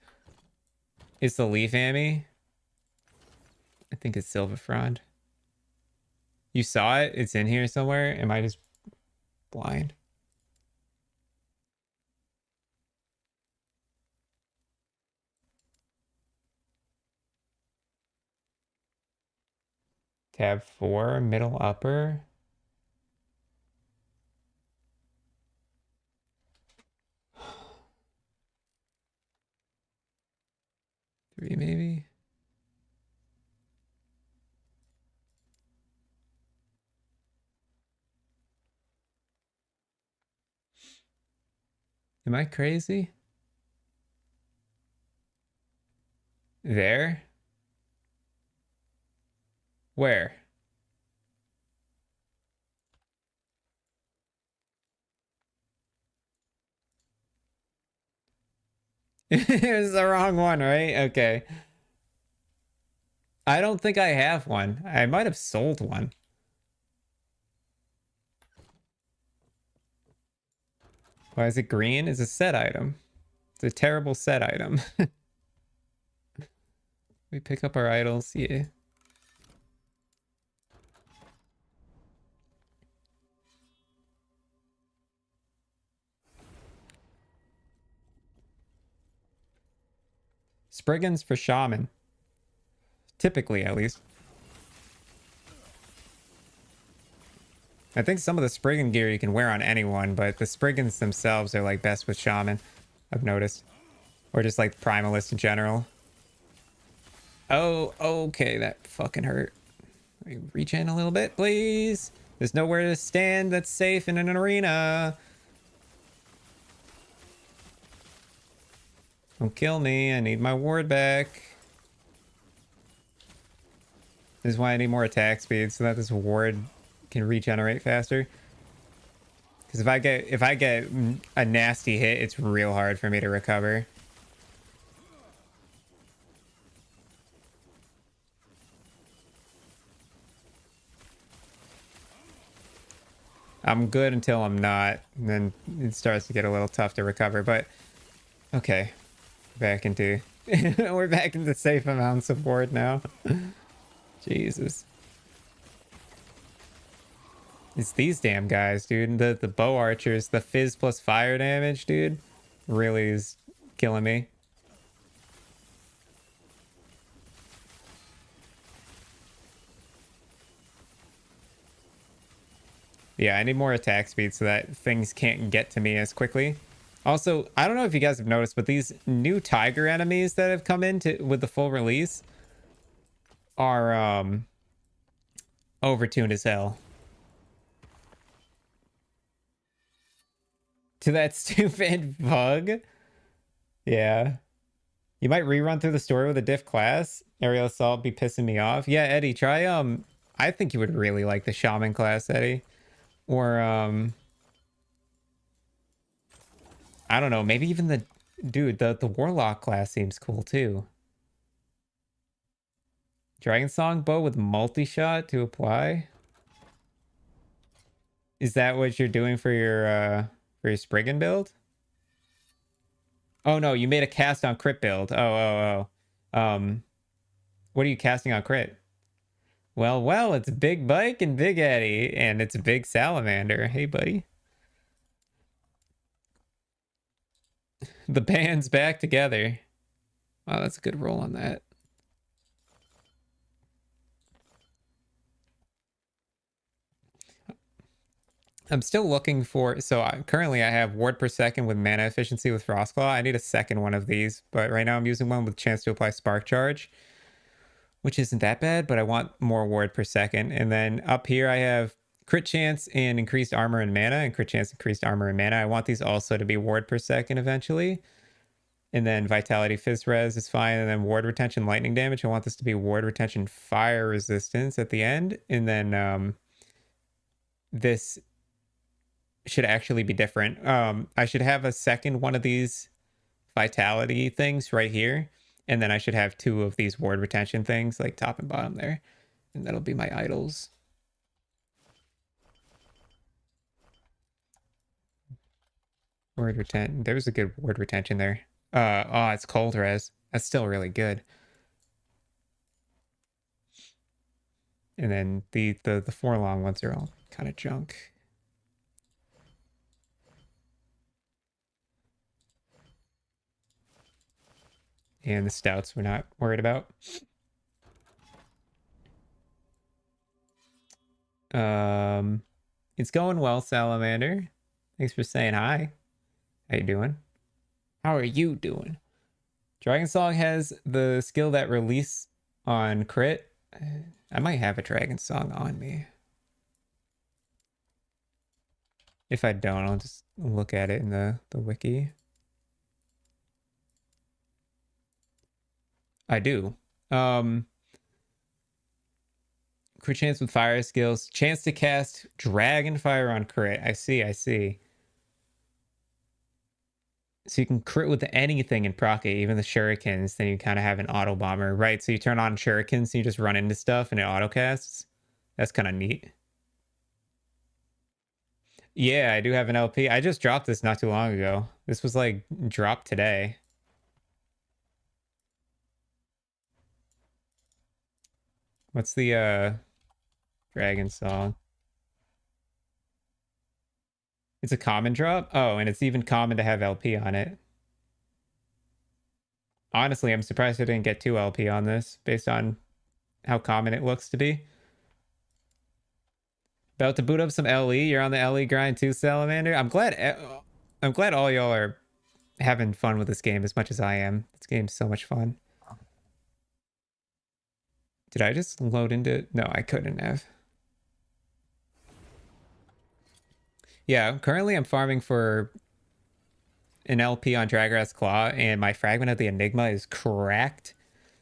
It's the Leaf Ammy. I think it's Silver Frond. You saw it? It's in here somewhere? Am I just blind? Tab 4, middle upper. Three maybe? Am I crazy? There? Where? It was the wrong one, right? Okay. I don't think I have one. I might have sold one. Why is it green? It's a set item. It's a terrible set item. We pick up our idols, yeah. Spriggans for shaman. Typically, at least. I think some of the Spriggan gear you can wear on anyone, but the Spriggans themselves are like best with shaman, I've noticed. Or just like primalist in general. Oh, okay, that fucking hurt. Let me reach in a little bit, please. There's nowhere to stand that's safe in an arena. Don't kill me. I need my ward back. This is why I need more attack speed so that this ward can regenerate faster. Because if I get a nasty hit, it's real hard for me to recover. I'm good until I'm not, and then it starts to get a little tough to recover. But okay, back into we're back into safe amounts of ward now. Jesus. It's these damn guys, dude. The bow archers, the fizz plus fire damage, dude, really is killing me. Yeah, I need more attack speed so that things can't get to me as quickly. Also, I don't know if you guys have noticed, but these new tiger enemies that have come in with the full release are overtuned as hell. To that stupid bug. Yeah. You might rerun through the story with a diff class. Aerial assault be pissing me off. Yeah, Eddie, try I think you would really like the shaman class, Eddie. Or I don't know, maybe even the warlock class seems cool too. Dragon Song bow with multi-shot to apply. Is that what you're doing for your Spriggan build? Oh no, you made a cast on crit build. What are you casting on crit? Well, it's Big Bike and Big Eddie, and it's Big Salamander. Hey, buddy. The band's back together. Wow, that's a good roll on that. I'm still looking for... So currently I have ward per second with mana efficiency with Frostclaw. I need a second one of these, but right now I'm using one with chance to apply Spark Charge, which isn't that bad, but I want more ward per second. And then up here I have crit chance and increased armor and mana, and crit chance, increased armor and mana. I want these also to be ward per second eventually. And then Vitality Fizz Res is fine. And then Ward Retention Lightning Damage. I want this to be Ward Retention Fire Resistance at the end. And then this should actually be different. I should have a second one of these Vitality things right here. And then I should have two of these Ward Retention things, like top and bottom there. And that'll be my idols. Ward Retention. There was a good Ward Retention there. Oh, it's cold res. That's still really good. And then the four long ones are all kind of junk. And the stouts we're not worried about. It's going well, Salamander. Thanks for saying hi. How you doing? How are you doing? Dragon Song has the skill that release on crit. I might have a Dragon Song on me. If I don't, I'll just look at it in the wiki. I do. Crit chance with fire skills. Chance to cast Dragon Fire on crit. I see. So you can crit with anything in proc it, even the shurikens, then you kind of have an auto bomber, right? So you turn on shurikens and you just run into stuff and it auto casts. That's kind of neat. Yeah, I do have an LP. I just dropped this not too long ago. This was like dropped today. What's the Dragon Song? It's a common drop? Oh, and it's even common to have LP on it. Honestly, I'm surprised I didn't get 2 LP on this based on how common it looks to be. About to boot up some LE. You're on the LE grind too, Salamander. I'm glad all y'all are having fun with this game as much as I am. This game's so much fun. Did I just load into... No, I couldn't have. Yeah, currently I'm farming for an LP on Draggrass Claw, and my Fragment of the Enigma is cracked.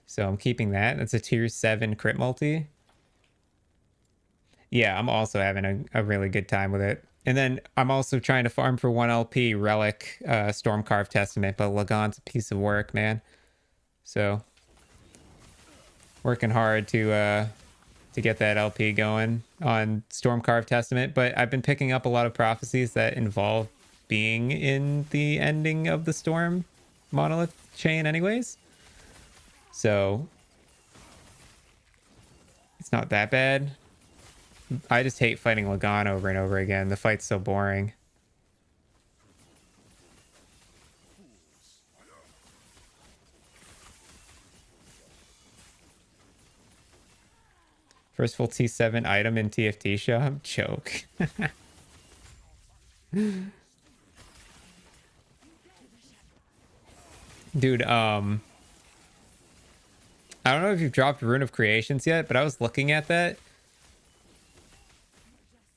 So I'm keeping that. That's a tier 7 crit multi. Yeah, I'm also having a really good time with it. And then I'm also trying to farm for 1 LP Relic Stormcarved Testament, but Lagon's a piece of work, man. So working hard to get that LP going on Stormcarved Testament, but I've been picking up a lot of prophecies that involve being in the ending of the Storm Monolith chain anyways. So it's not that bad. I just hate fighting Lagon over and over again. The fight's so boring. First full T7 item in TFT shop? Choke. Dude, I don't know if you've dropped Rune of Creations yet, but I was looking at that.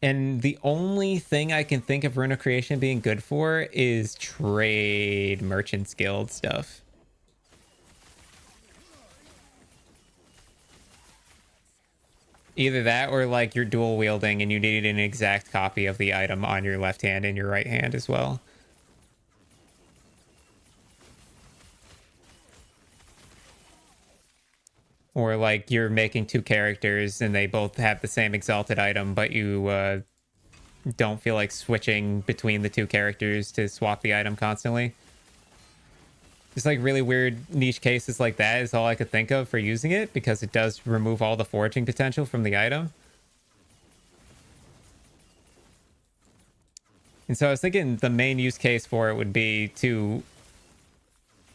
And the only thing I can think of Rune of Creation being good for is trade Merchant's Guild stuff. Either that or like you're dual wielding and you need an exact copy of the item on your left hand and your right hand as well. Or like you're making two characters and they both have the same exalted item, but you don't feel like switching between the two characters to swap the item constantly. Just like really weird niche cases like that is all I could think of for using it, because it does remove all the foraging potential from the item. And so I was thinking the main use case for it would be to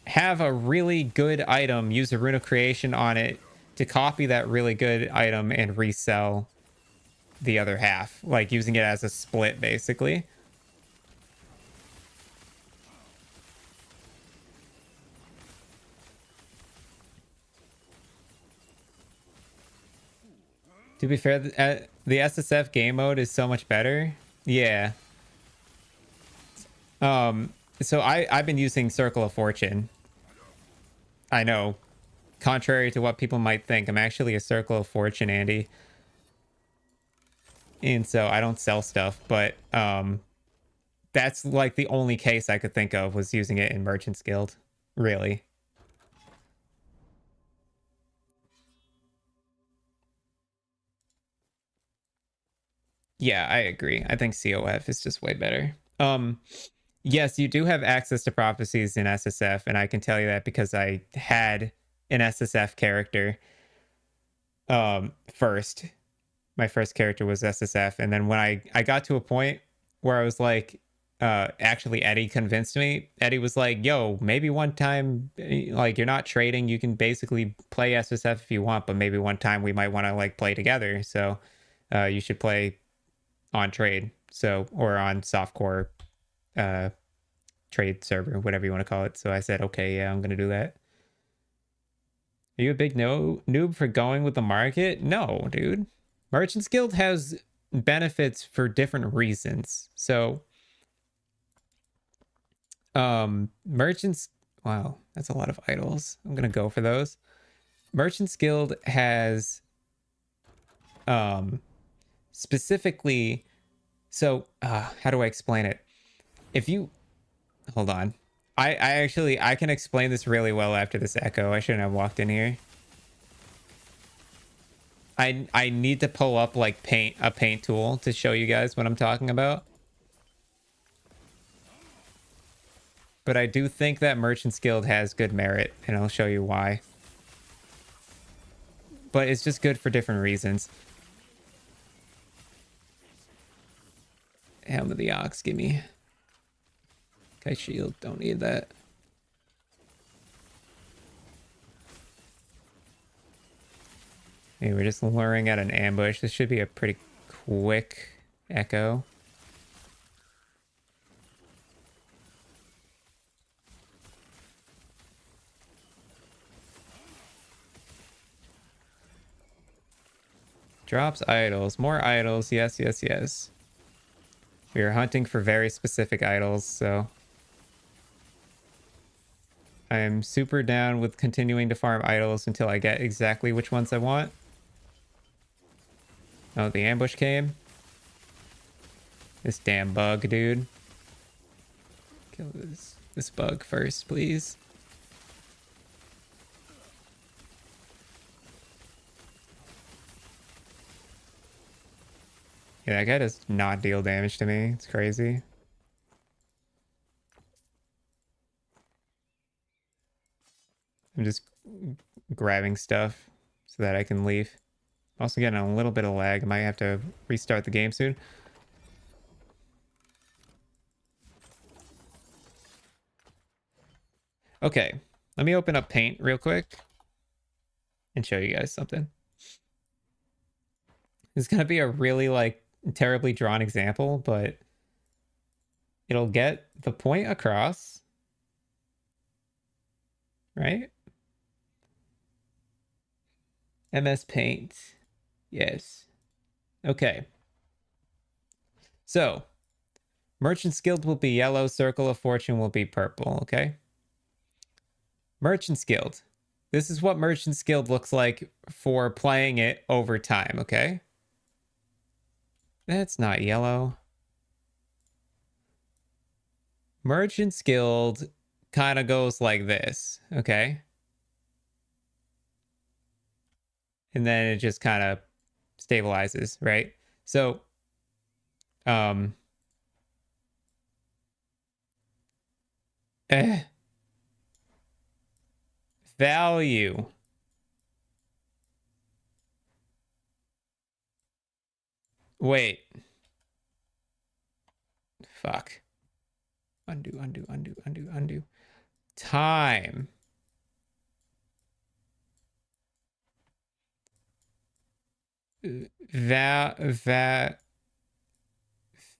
have a really good item, use a rune of creation on it to copy that really good item and resell the other half, like using it as a split basically. To be fair, the SSF game mode is so much better. Yeah. So I've been using Circle of Fortune. I know, contrary to what people might think, I'm actually a Circle of Fortune Andy. And so I don't sell stuff, but that's like the only case I could think of was using it in Merchant's Guild, really. Yeah, I agree. I think COF is just way better. Yes, you do have access to prophecies in SSF, and I can tell you that because I had an SSF character first. My first character was SSF, and then when I got to a point where I was like, actually Eddie convinced me. Eddie was like, yo, maybe one time, like, you're not trading, you can basically play SSF if you want, but maybe one time we might want to like play together, so you should play on trade, so, or on softcore trade server, whatever you want to call it. So I said, okay, yeah, I'm gonna do that. Are you a big noob for going with the market? No, dude. Merchant's Guild has benefits for different reasons. So merchants, wow, that's a lot of idols. I'm gonna go for those. Merchant's Guild has specifically, so how do I explain it? If you hold on, I actually I can explain this really well after this echo. I shouldn't have walked in here. I need to pull up like a paint tool to show you guys what I'm talking about. But I do think that Merchant's Guild has good merit, and I'll show you why. But it's just good for different reasons. Helm of the Ox, give me. Okay, shield, don't need that. Okay, we're just luring at an ambush. This should be a pretty quick echo. Drops idols. More idols. Yes, yes, yes. We are hunting for very specific idols, so I am super down with continuing to farm idols until I get exactly which ones I want. Oh, the ambush came. This damn bug, dude. Kill this bug first, please. Yeah, that guy does not deal damage to me. It's crazy. I'm just grabbing stuff so that I can leave. Also getting a little bit of lag. I might have to restart the game soon. Okay, let me open up Paint real quick and show you guys something. It's gonna be a really like terribly drawn example, but it'll get the point across, right? MS Paint, yes. Okay. So, Merchant's Guild will be yellow, Circle of Fortune will be purple, okay? Merchant's Guild. This is what Merchant's Guild looks like for playing it over time, okay? That's not yellow. Merchant's Guild kind of goes like this, okay? and then it just kind of stabilizes, right? So eh, value. Wait. Fuck. Undo, undo, undo, undo, undo. Time.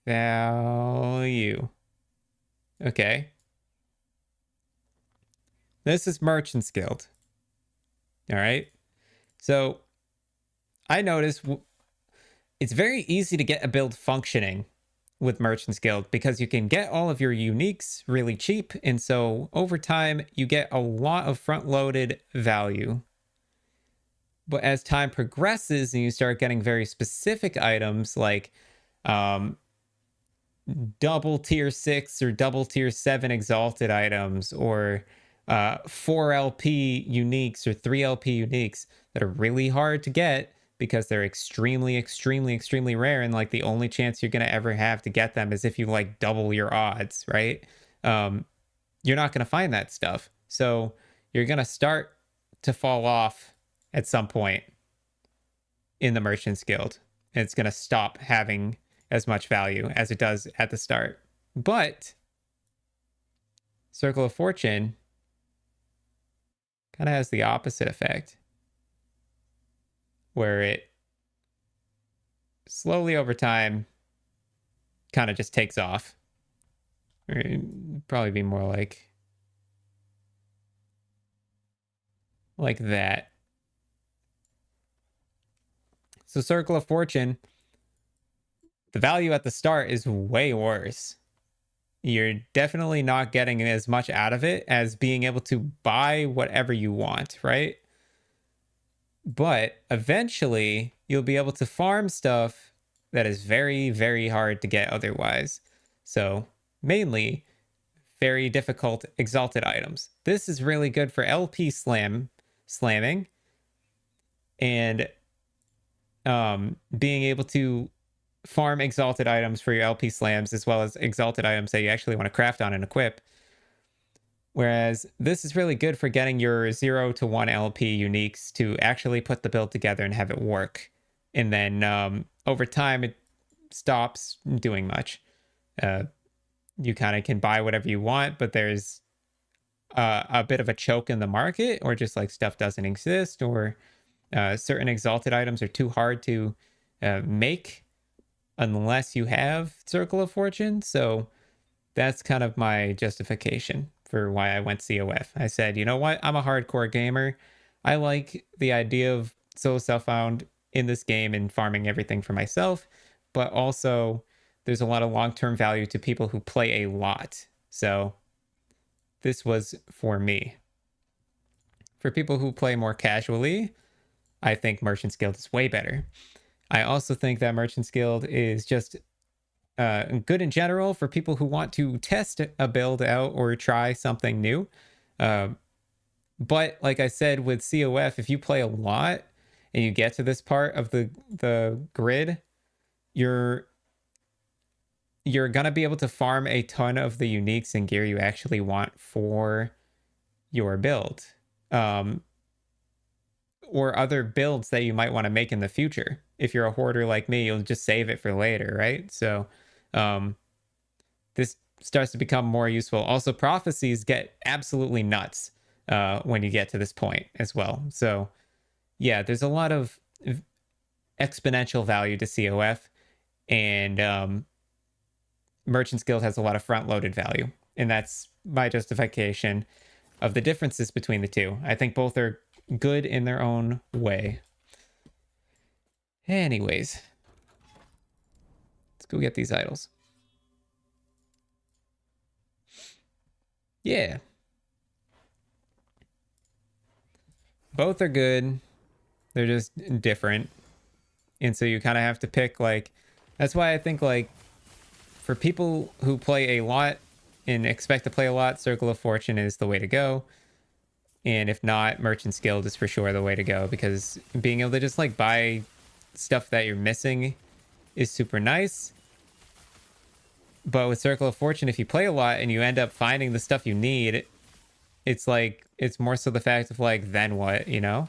Value. Okay. This is Merchant's Guild. All right. So I noticed it's very easy to get a build functioning with Merchant's Guild because you can get all of your uniques really cheap. And so over time, you get a lot of front-loaded value. But as time progresses and you start getting very specific items like double tier 6 or double tier 7 exalted items, or 4 LP uniques or 3 LP uniques that are really hard to get because they're extremely, extremely, extremely rare, and like the only chance you're going to ever have to get them is if you like double your odds, right? You're not going to find that stuff. So you're going to start to fall off at some point in the Merchant's Guild. And it's going to stop having as much value as it does at the start. But Circle of Fortune kind of has the opposite effect, where it slowly over time kind of just takes off. Or it'd probably be more like that. So Circle of Fortune, the value at the start is way worse. You're definitely not getting as much out of it as being able to buy whatever you want, right? But eventually, you'll be able to farm stuff that is very, very hard to get otherwise. So mainly, very difficult exalted items. This is really good for LP slamming and being able to farm exalted items for your LP slams, as well as exalted items that you actually want to craft on and equip. Whereas this is really good for getting your 0 to 1 LP uniques to actually put the build together and have it work. And then over time, it stops doing much. You kind of can buy whatever you want, but there's a bit of a choke in the market, or just like stuff doesn't exist, or certain exalted items are too hard to make unless you have Circle of Fortune. So that's kind of my justification for why I went COF. I said, you know what? I'm a hardcore gamer. I like the idea of solo self-found in this game and farming everything for myself, but also there's a lot of long-term value to people who play a lot. So this was for me. For people who play more casually, I think Merchant's Guild is way better. I also think that Merchant's Guild is just good in general for people who want to test a build out or try something new. But like I said, with COF, if you play a lot and you get to this part of the grid, you're gonna be able to farm a ton of the uniques and gear you actually want for your build. Or other builds that you might want to make in the future. If you're a hoarder like me, you'll just save it for later, right? So this starts to become more useful. Also, prophecies get absolutely nuts when you get to this point as well. So yeah, there's a lot of exponential value to COF, and Merchant's Guild has a lot of front-loaded value. And that's my justification of the differences between the two. I think both are good in their own way. Anyways, let's go get these idols. Yeah. Both are good. They're just different. And so you kind of have to pick, like, that's why I think, like, for people who play a lot and expect to play a lot, Circle of Fortune is the way to go. And if not, Merchant's Guild is for sure the way to go, because being able to just like buy stuff that you're missing is super nice. But with Circle of Fortune, if you play a lot and you end up finding the stuff you need, it's like, it's more so the fact of like, then what, you know?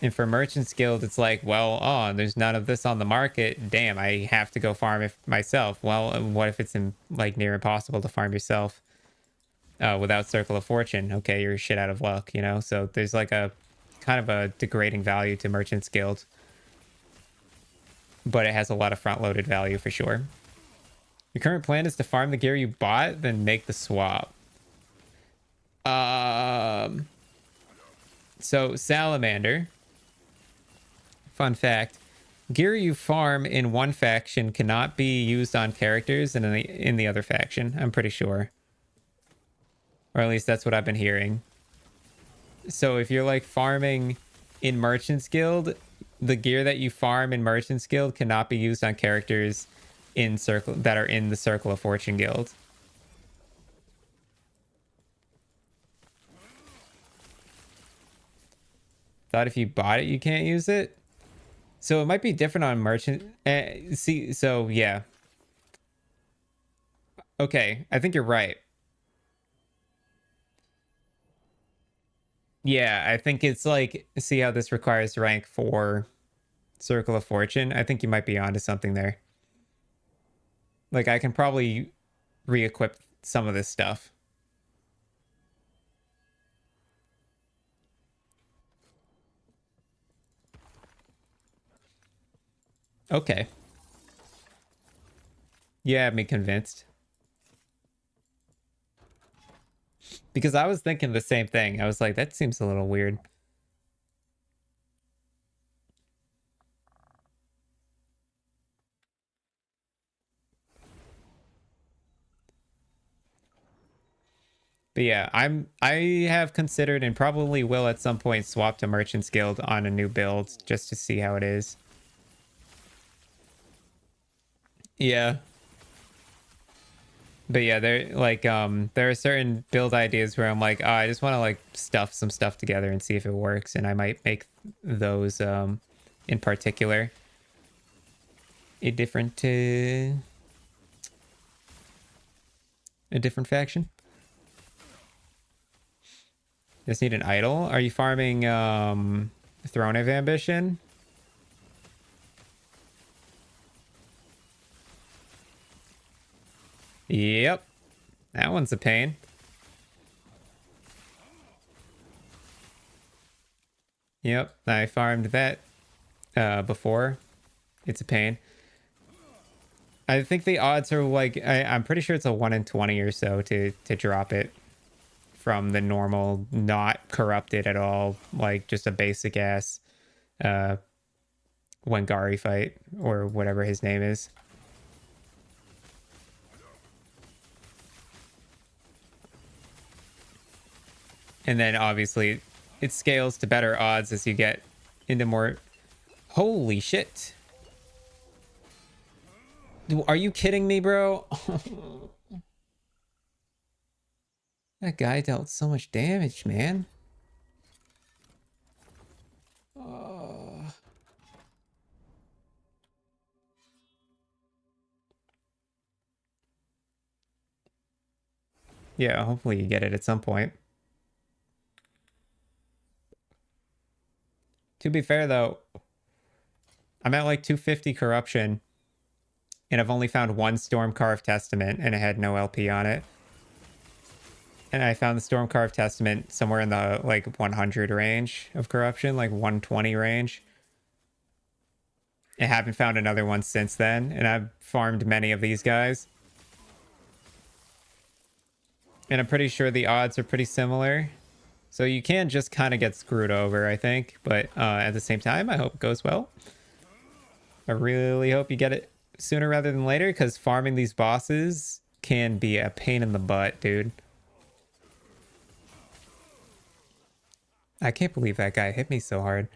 And for Merchant's Guild, it's like, well, oh, there's none of this on the market. Damn, I have to go farm it myself. Well, what if it's like near impossible to farm yourself without Circle of Fortune? Okay, you're shit out of luck, you know? So there's like a kind of a degrading value to Merchant's Guild. But it has a lot of front-loaded value for sure. Your current plan is to farm the gear you bought, then make the swap. So Salamander. Fun fact. Gear you farm in one faction cannot be used on characters in the other faction. I'm pretty sure. Or at least that's what I've been hearing. So if you're like farming in Merchant's Guild, the gear that you farm in Merchant's Guild cannot be used on characters that are in the Circle of Fortune Guild. Thought if you bought it, you can't use it. So it might be different on Merchant. So yeah. Okay, I think you're right. Yeah, I think it's like, see how this requires rank 4 Circle of Fortune. I think you might be onto something there. Like, I can probably re-equip some of this stuff. Okay. You have me convinced. Because I was thinking the same thing. I was like, that seems a little weird. But yeah, I have considered and probably will at some point swap to Merchant's Guild on a new build just to see how it is. Yeah. But yeah, there are certain build ideas where I'm like, oh, I just want to like stuff some stuff together and see if it works, and I might make those in particular a different faction. Just need an idol. Are you farming Throne of Ambition? Yep. That one's a pain. Yep, I farmed that before. It's a pain. I think the odds are like, I'm pretty sure it's a 1 in 20 or so to drop it from the normal, not corrupted at all, like just a basic ass Wengari fight or whatever his name is. And then obviously it scales to better odds as you get into more... Holy shit. Are you kidding me, bro? That guy dealt so much damage, man. Yeah, hopefully you get it at some point. To be fair, though, I'm at like 250 corruption, and I've only found one Stormcarved Testament, and it had no LP on it. And I found the Stormcarved Testament somewhere in the like 100 range of corruption, like 120 range. I haven't found another one since then, and I've farmed many of these guys. And I'm pretty sure the odds are pretty similar. So you can just kind of get screwed over, I think. But at the same time, I hope it goes well. I really hope you get it sooner rather than later, because farming these bosses can be a pain in the butt, dude. I can't believe that guy hit me so hard.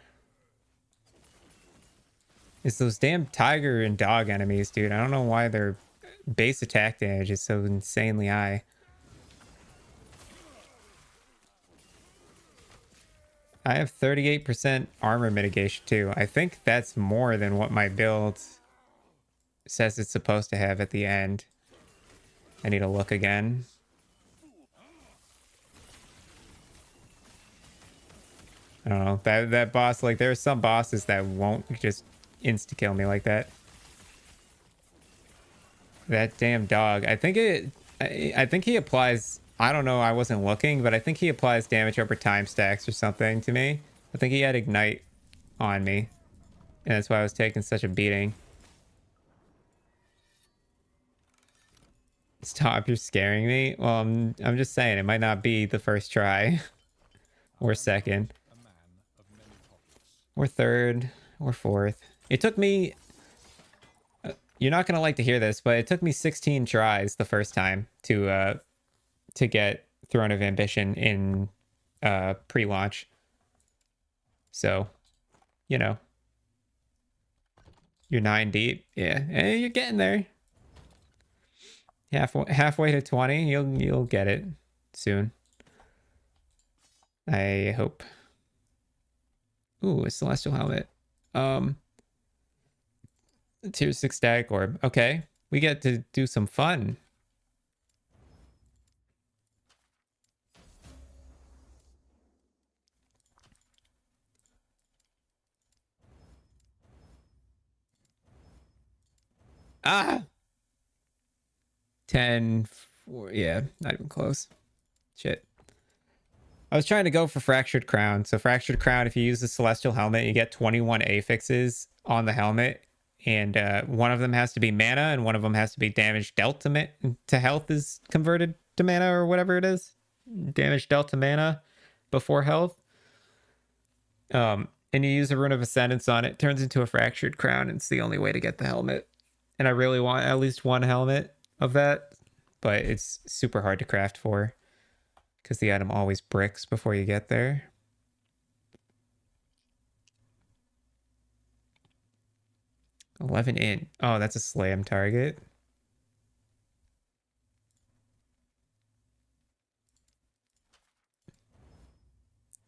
It's those damn tiger and dog enemies, dude. I don't know why their base attack damage is so insanely high. I have 38% armor mitigation too. I think that's more than what my build says it's supposed to have at the end. I need to look again. I don't know. That boss, like, there are some bosses that won't just insta-kill me like that. That damn dog. I think he applies, I don't know, I wasn't looking, but I think he applies damage over time stacks or something to me. I think he had Ignite on me. And that's why I was taking such a beating. Stop, you're scaring me. Well, I'm just saying, it might not be the first try. Or second. A man of many topics. Or third. Or fourth. It took me... you're not going to like to hear this, but it took me 16 tries the first time to get Throne of Ambition in pre-launch. So, you know. You're 9 deep. Yeah, you're getting there. Halfway to 20, you'll get it soon. I hope. Ooh, a Celestial Helmet. Tier 6 static orb. Okay, we get to do some fun. Ah! 10, 4, yeah, not even close. Shit. I was trying to go for Fractured Crown. So Fractured Crown, if you use the Celestial Helmet, you get 21 affixes on the helmet. And one of them has to be mana, and one of them has to be damage dealt to health is converted to mana, or whatever it is. Damage dealt to mana before health. And you use a Rune of Ascendance on it. Turns into a Fractured Crown, and it's the only way to get the helmet. And I really want at least one helmet of that. But it's super hard to craft for. Because the item always bricks before you get there. $11 in. Oh, that's a slam target.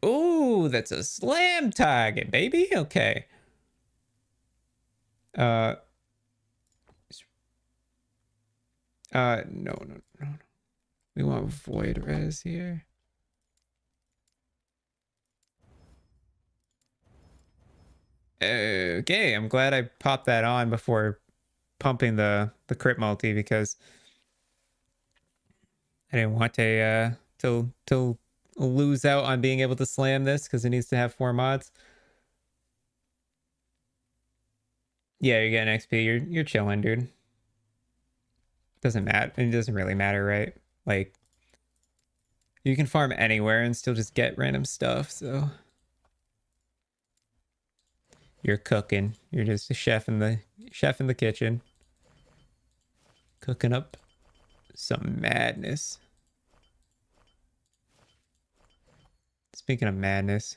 Ooh, that's a slam target, baby. Okay. No. We want void res here. Okay, I'm glad I popped that on before pumping the crit multi, because I didn't want to lose out on being able to slam this, because it needs to have 4 mods. Yeah, you're getting XP. You're chilling, dude. Doesn't matter. It doesn't really matter, right? Like, you can farm anywhere and still just get random stuff, so you're cooking. You're just a chef in the kitchen. Cooking up some madness. Speaking of madness,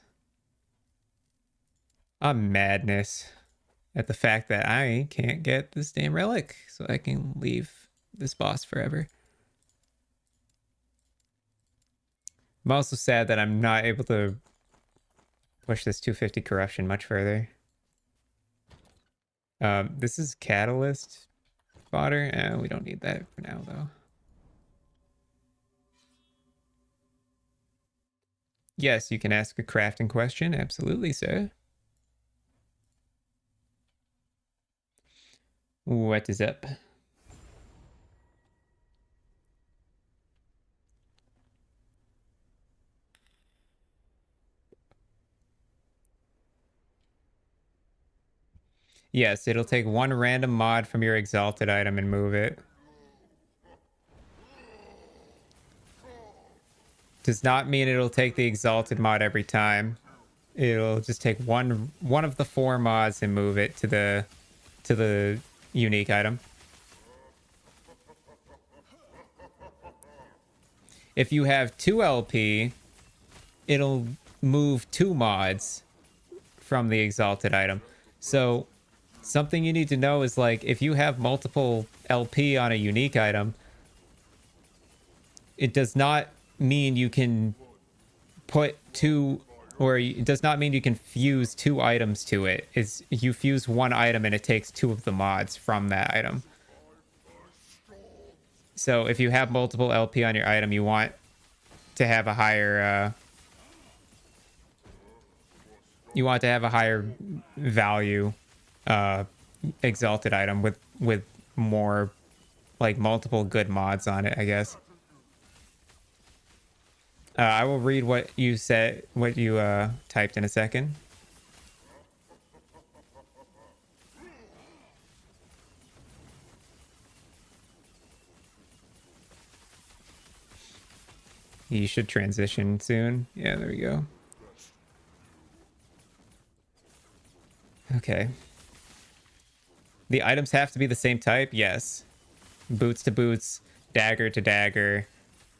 I'm madness at the fact that I can't get this damn relic, so I can leave this boss forever. I'm also sad that I'm not able to push this 250 corruption much further. This is catalyst fodder. We don't need that for now, though. Yes, you can ask a crafting question. Absolutely, sir. What is up? Yes, it'll take one random mod from your exalted item and move it. Does not mean it'll take the exalted mod every time. It'll just take one of the 4 mods and move it to the unique item. If you have 2 LP, it'll move 2 mods from the exalted item. So something you need to know is, like, if you have multiple LP on a unique item, it does not mean you can put 2 or it does not mean you can fuse 2 items to it. Is you fuse 1 item and it takes 2 of the mods from that item. So if you have multiple LP on your item, you want to have a higher value exalted item with more like multiple good mods on it, I guess. I will read what you said, what you typed in a second. You should transition soon. Yeah, there we go. Okay. The items have to be the same type? Yes. Boots to boots, dagger to dagger,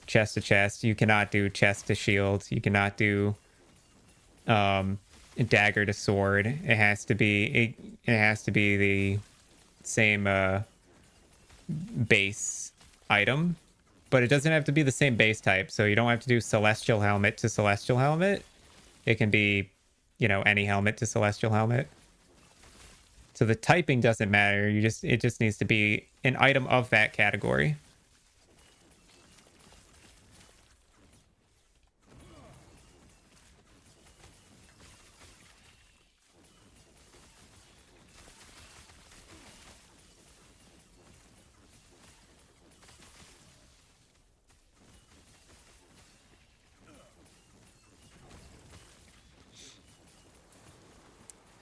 chest to chest. You cannot do chest to shield. You cannot do dagger to sword. It has to be the same base item, but it doesn't have to be the same base type. So you don't have to do celestial helmet to celestial helmet. It can be, you know, any helmet to celestial helmet. So the typing doesn't matter. It just needs to be an item of that category.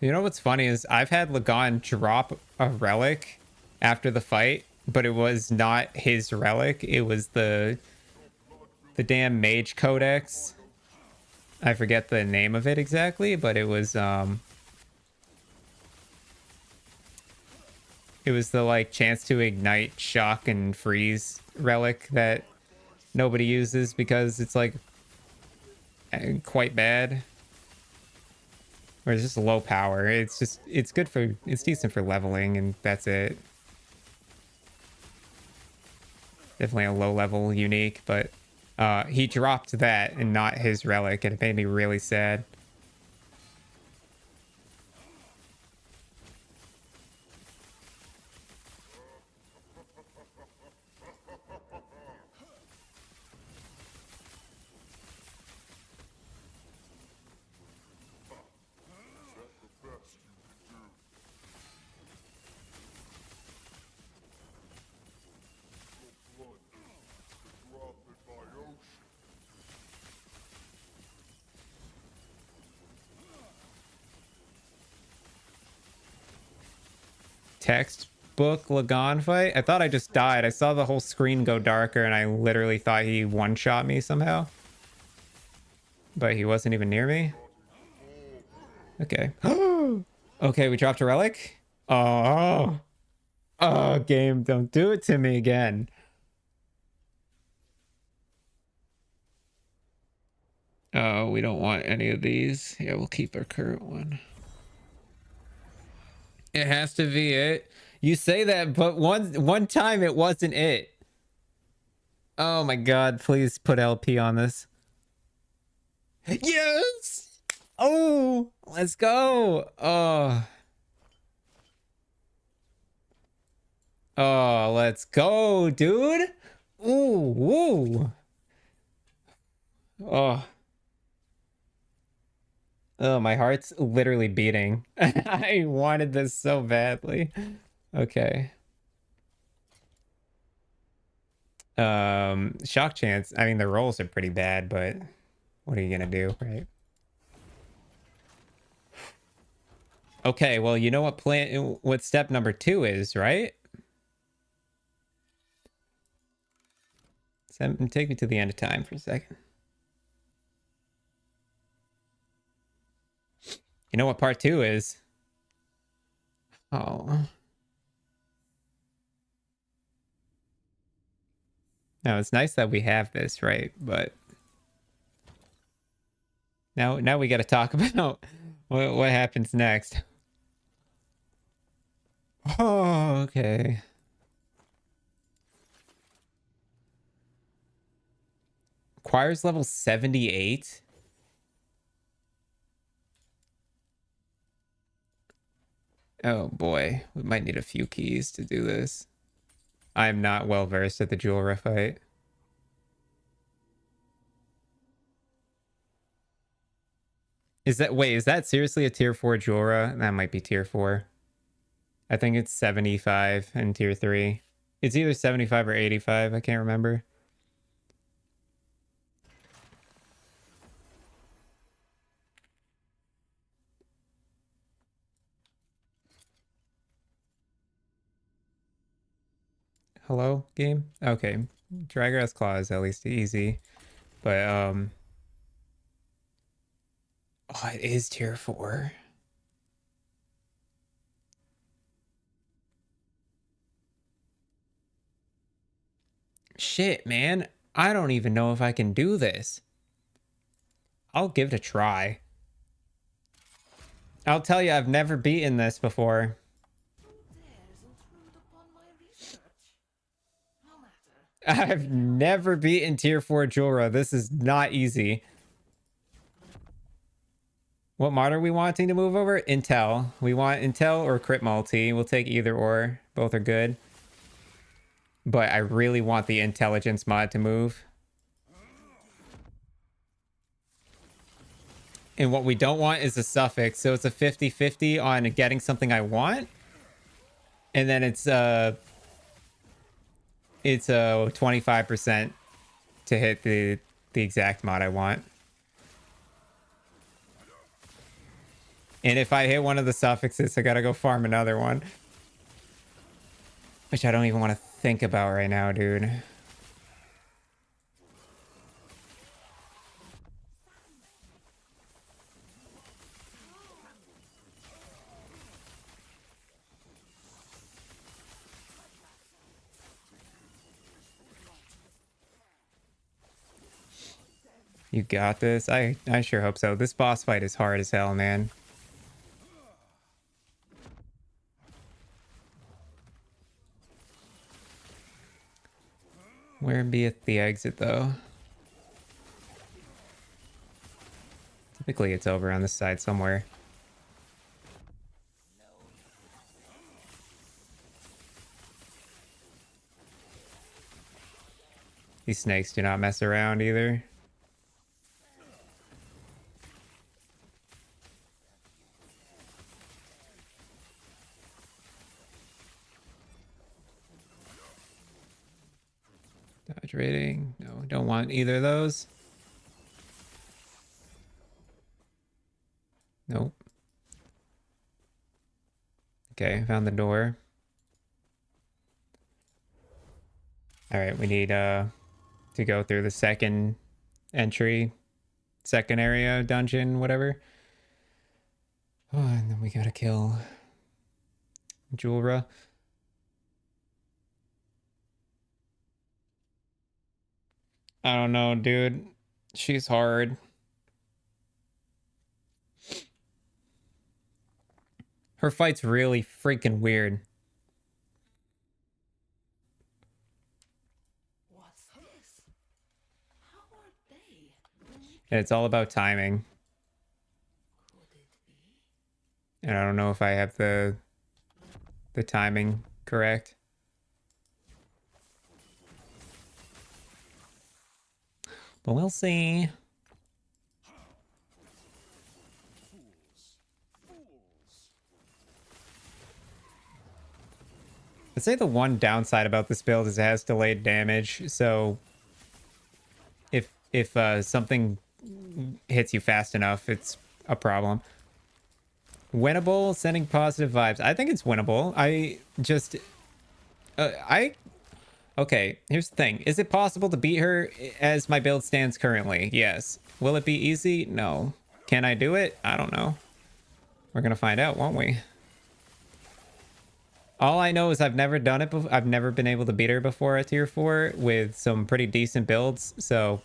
You know what's funny is I've had Lagon drop a relic after the fight, but it was not his relic. It was the damn mage codex. I forget the name of it exactly, but it was the like chance to ignite, shock, and freeze relic that nobody uses because it's like quite bad. Or it's just low power. It's decent for leveling, and that's it. Definitely a low level unique, but he dropped that and not his relic, and it made me really sad. Textbook Lagon fight? I thought I just died. I saw the whole screen go darker and I literally thought he one-shot me somehow. But he wasn't even near me. Okay. Okay, we dropped a relic. Oh. Oh, game, don't do it to me again. Oh, we don't want any of these. Yeah, we'll keep our current one. It has to be it. You say that, but one time it wasn't it. Oh my god, please put LP on this. Yes! Oh, let's go. Oh. Oh, let's go, dude. Ooh, woo. Oh. Oh, my heart's literally beating. I wanted this so badly. Okay. Shock chance. I mean, the rolls are pretty bad, but what are you gonna do, right? Okay, well, you know what step number 2 is, right? So, take me to the end of time for a second. You know what part 2 is? Oh. Now, it's nice that we have this, right? But now we got to talk about what happens next. Oh, okay. Requires level 78. Oh boy, we might need a few keys to do this. I'm not well versed at the Jewelra fight. Is that seriously a tier 4 Jewelra? That might be tier 4. I think it's 75 in tier 3. It's either 75 or 85, I can't remember. Hello, game? Okay. Draggrass Claw is at least easy. But, oh, it is tier 4. Shit, man. I don't even know if I can do this. I'll give it a try. I'll tell you, I've never beaten this before. I've never beaten tier 4 Jewelra. This is not easy. What mod are we wanting to move over? Intel. We want Intel or Crit Multi. We'll take either or. Both are good. But I really want the Intelligence mod to move. And what we don't want is a suffix. So it's a 50-50 on getting something I want. And then it's a 25% to hit the exact mod I want. And if I hit one of the suffixes, I gotta go farm another one. Which I don't even want to think about right now, dude. You got this? I sure hope so. This boss fight is hard as hell, man. Where beeth the exit, though? Typically, it's over on this side somewhere. These snakes do not mess around either. Dodge rating. No, don't want either of those. Nope. Okay, found the door. All right, we need to go through the second entry, second area, dungeon, whatever. Oh, and then we gotta kill Jewelra. I don't know, dude. She's hard. Her fight's really freaking weird. What's this? How are they? And it's all about timing. Could it be? And I don't know if I have the timing correct. But we'll see. I'd say the one downside about this build is it has delayed damage. So if something hits you fast enough, it's a problem. Winnable, sending positive vibes. I think it's winnable. Okay, here's the thing. Is it possible to beat her as my build stands currently? Yes. Will it be easy? No. Can I do it? I don't know. We're gonna find out, won't we? All I know is I've never done it before. I've never been able to beat her before at tier 4 with some pretty decent builds, so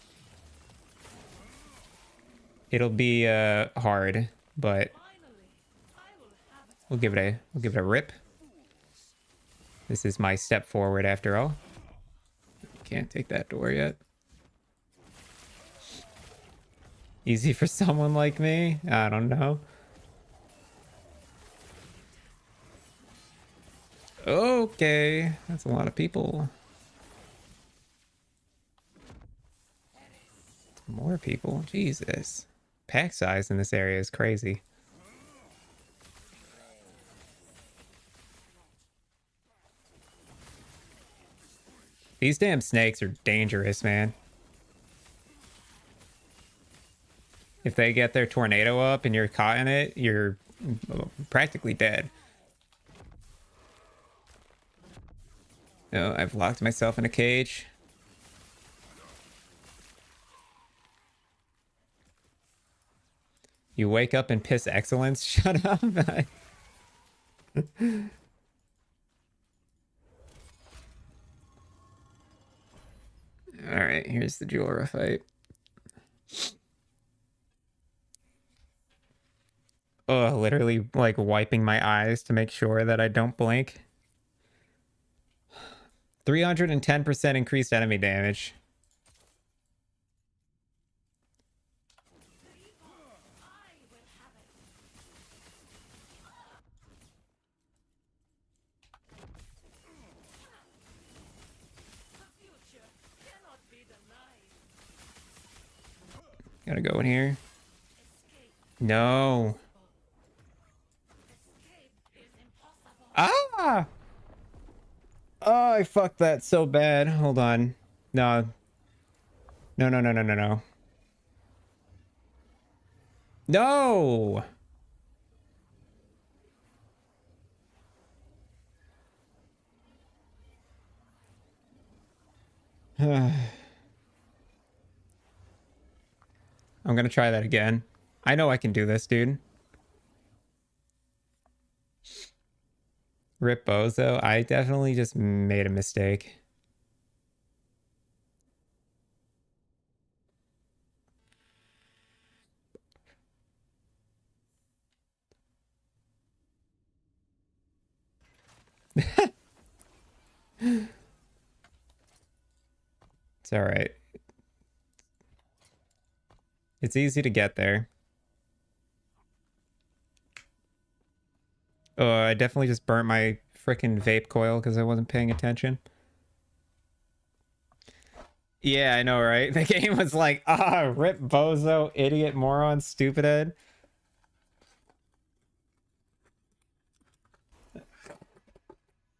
it'll be hard, but we'll give it a rip. This is my step forward after all. Can't take that door yet. Easy for someone like me? I don't know. Okay, that's a lot of people. More people, Jesus. Pack size in this area is crazy. These damn snakes are dangerous, man. If they get their tornado up and you're caught in it, you're practically dead. Oh, I've locked myself in a cage. You wake up and piss excellence? Shut up. Alright, here's the Jewelra fight. Oh, literally like wiping my eyes to make sure that I don't blink. 310% increased enemy damage. Gotta go in here. No. Ah! Oh, I fucked that so bad. Hold on. No. No, no, no, no, no, no. No! I'm gonna try that again. I know I can do this, dude. Rip Bozo. I definitely just made a mistake. It's all right. It's easy to get there. Oh, I definitely just burnt my freaking vape coil because I wasn't paying attention. Yeah, I know, right? The game was like, rip bozo, idiot, moron, stupid head.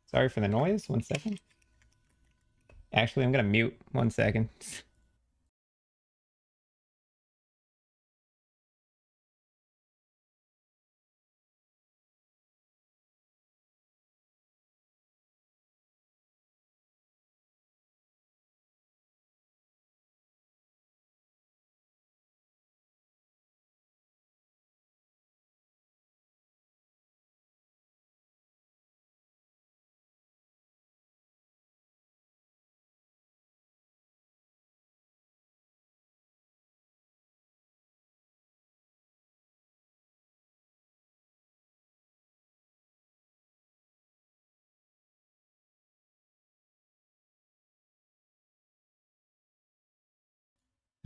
Sorry for the noise. 1 second. Actually, I'm gonna mute. 1 second.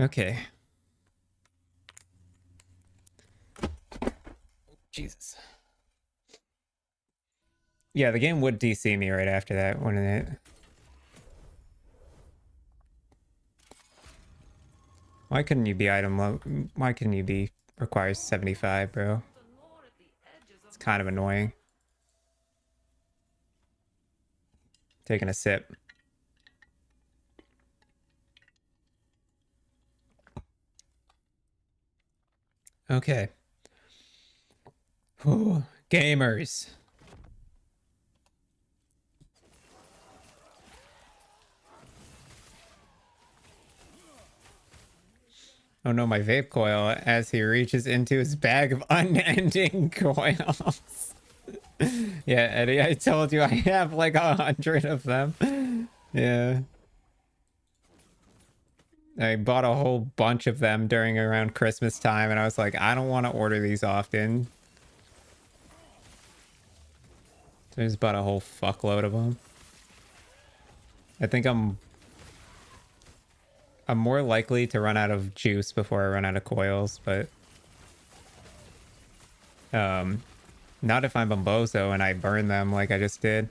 Okay. Jesus. Yeah, the game would DC me right after that, wouldn't it? Why couldn't you be item low? Why couldn't you be requires 75, bro? It's kind of annoying. Taking a sip. Okay. Ooh, gamers. Oh no, my vape coil as he reaches into his bag of unending coils. Yeah, Eddie, I told you I have like 100 of them. Yeah. I bought a whole bunch of them during around Christmas time, and I was like, I don't want to order these often. So I just bought a whole fuckload of them. I think I'm more likely to run out of juice before I run out of coils, but not if I'm a bozo and I burn them like I just did.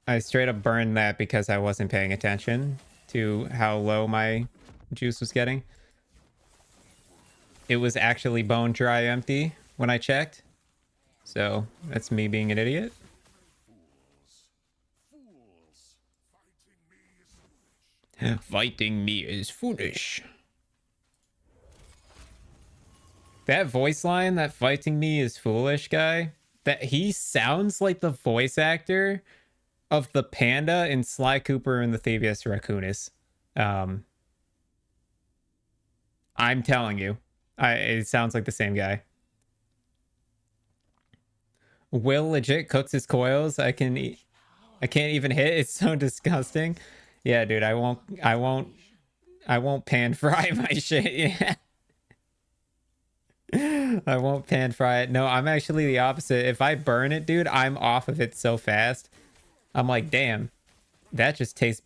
I straight up burned that because I wasn't paying attention to how low my juice was getting. It was actually bone dry empty when I checked. So that's me being an idiot. Fighting me is foolish. That voice line, that fighting me is foolish guy, that he sounds like the voice actor of the panda in Sly Cooper and the Thievius Raccoonus. I'm telling you, it sounds like the same guy. Will legit cooks his coils. I can't even hit. It's so disgusting. Yeah, dude, I won't pan fry my shit. Yeah. I won't pan fry it. No, I'm actually the opposite. If I burn it, dude, I'm off of it so fast. I'm like, damn, that just tastes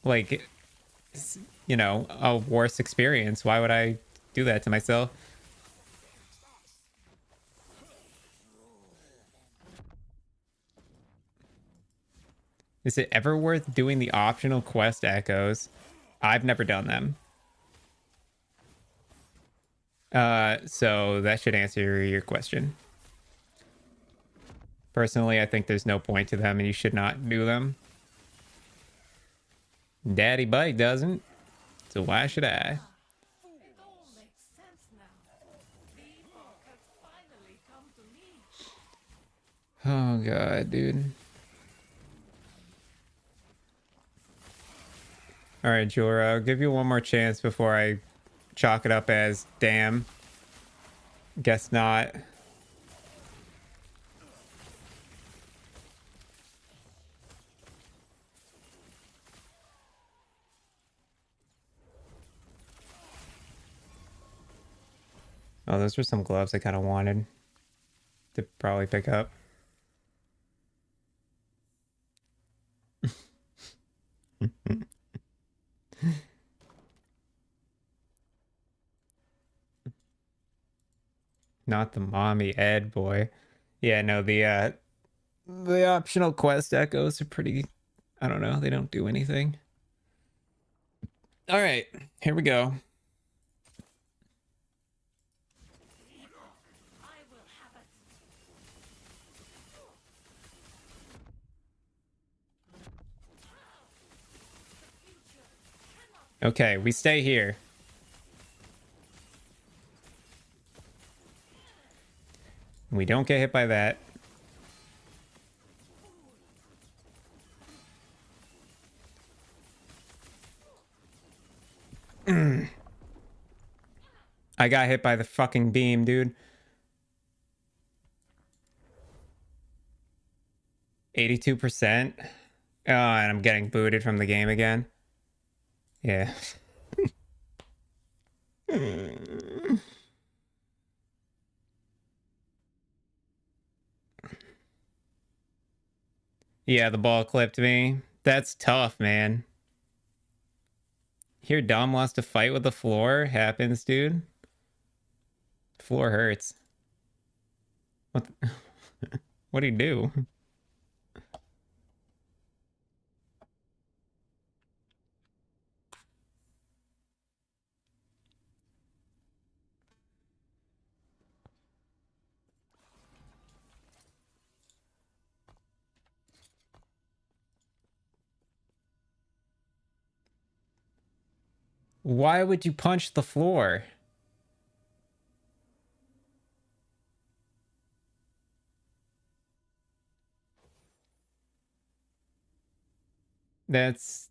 like, you know, a worse experience. Why would I do that to myself? Is it ever worth doing the optional quest echoes? I've never done them. So that should answer your question. Personally, I think there's no point to them and you should not do them. Daddy Bike doesn't, so why should I? It all makes sense now. The Epoch has finally come to me. Oh god, dude. All right, Jura, I'll give you one more chance before I chalk it up as damn. Guess not. Oh, those were some gloves I kind of wanted to probably pick up. Not the mommy Ed boy. Yeah, no, the optional quest echoes are pretty, I don't know, they don't do anything. All right, here we go. I will have it. Okay, we stay here. We don't get hit by that. I got hit by the fucking beam, dude. 82%. Oh, and I'm getting booted from the game again. Yeah. Yeah, the ball clipped me. That's tough, man. Here, Dom lost a fight with the floor. Happens, dude. Floor hurts. What? What'd he do? Why would you punch the floor? That's...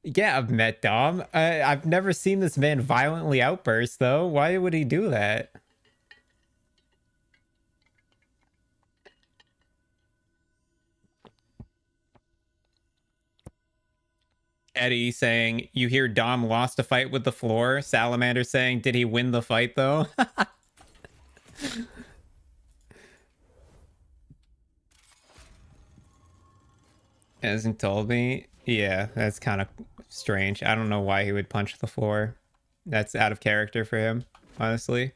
Yeah, I've met Dom. I've never seen this man violently outburst, though. Why would he do that? Eddie saying, you hear Dom lost a fight with the floor. Salamander saying, did he win the fight, though? Hasn't told me. Yeah, that's kind of strange. I don't know why he would punch the floor. That's out of character for him, honestly.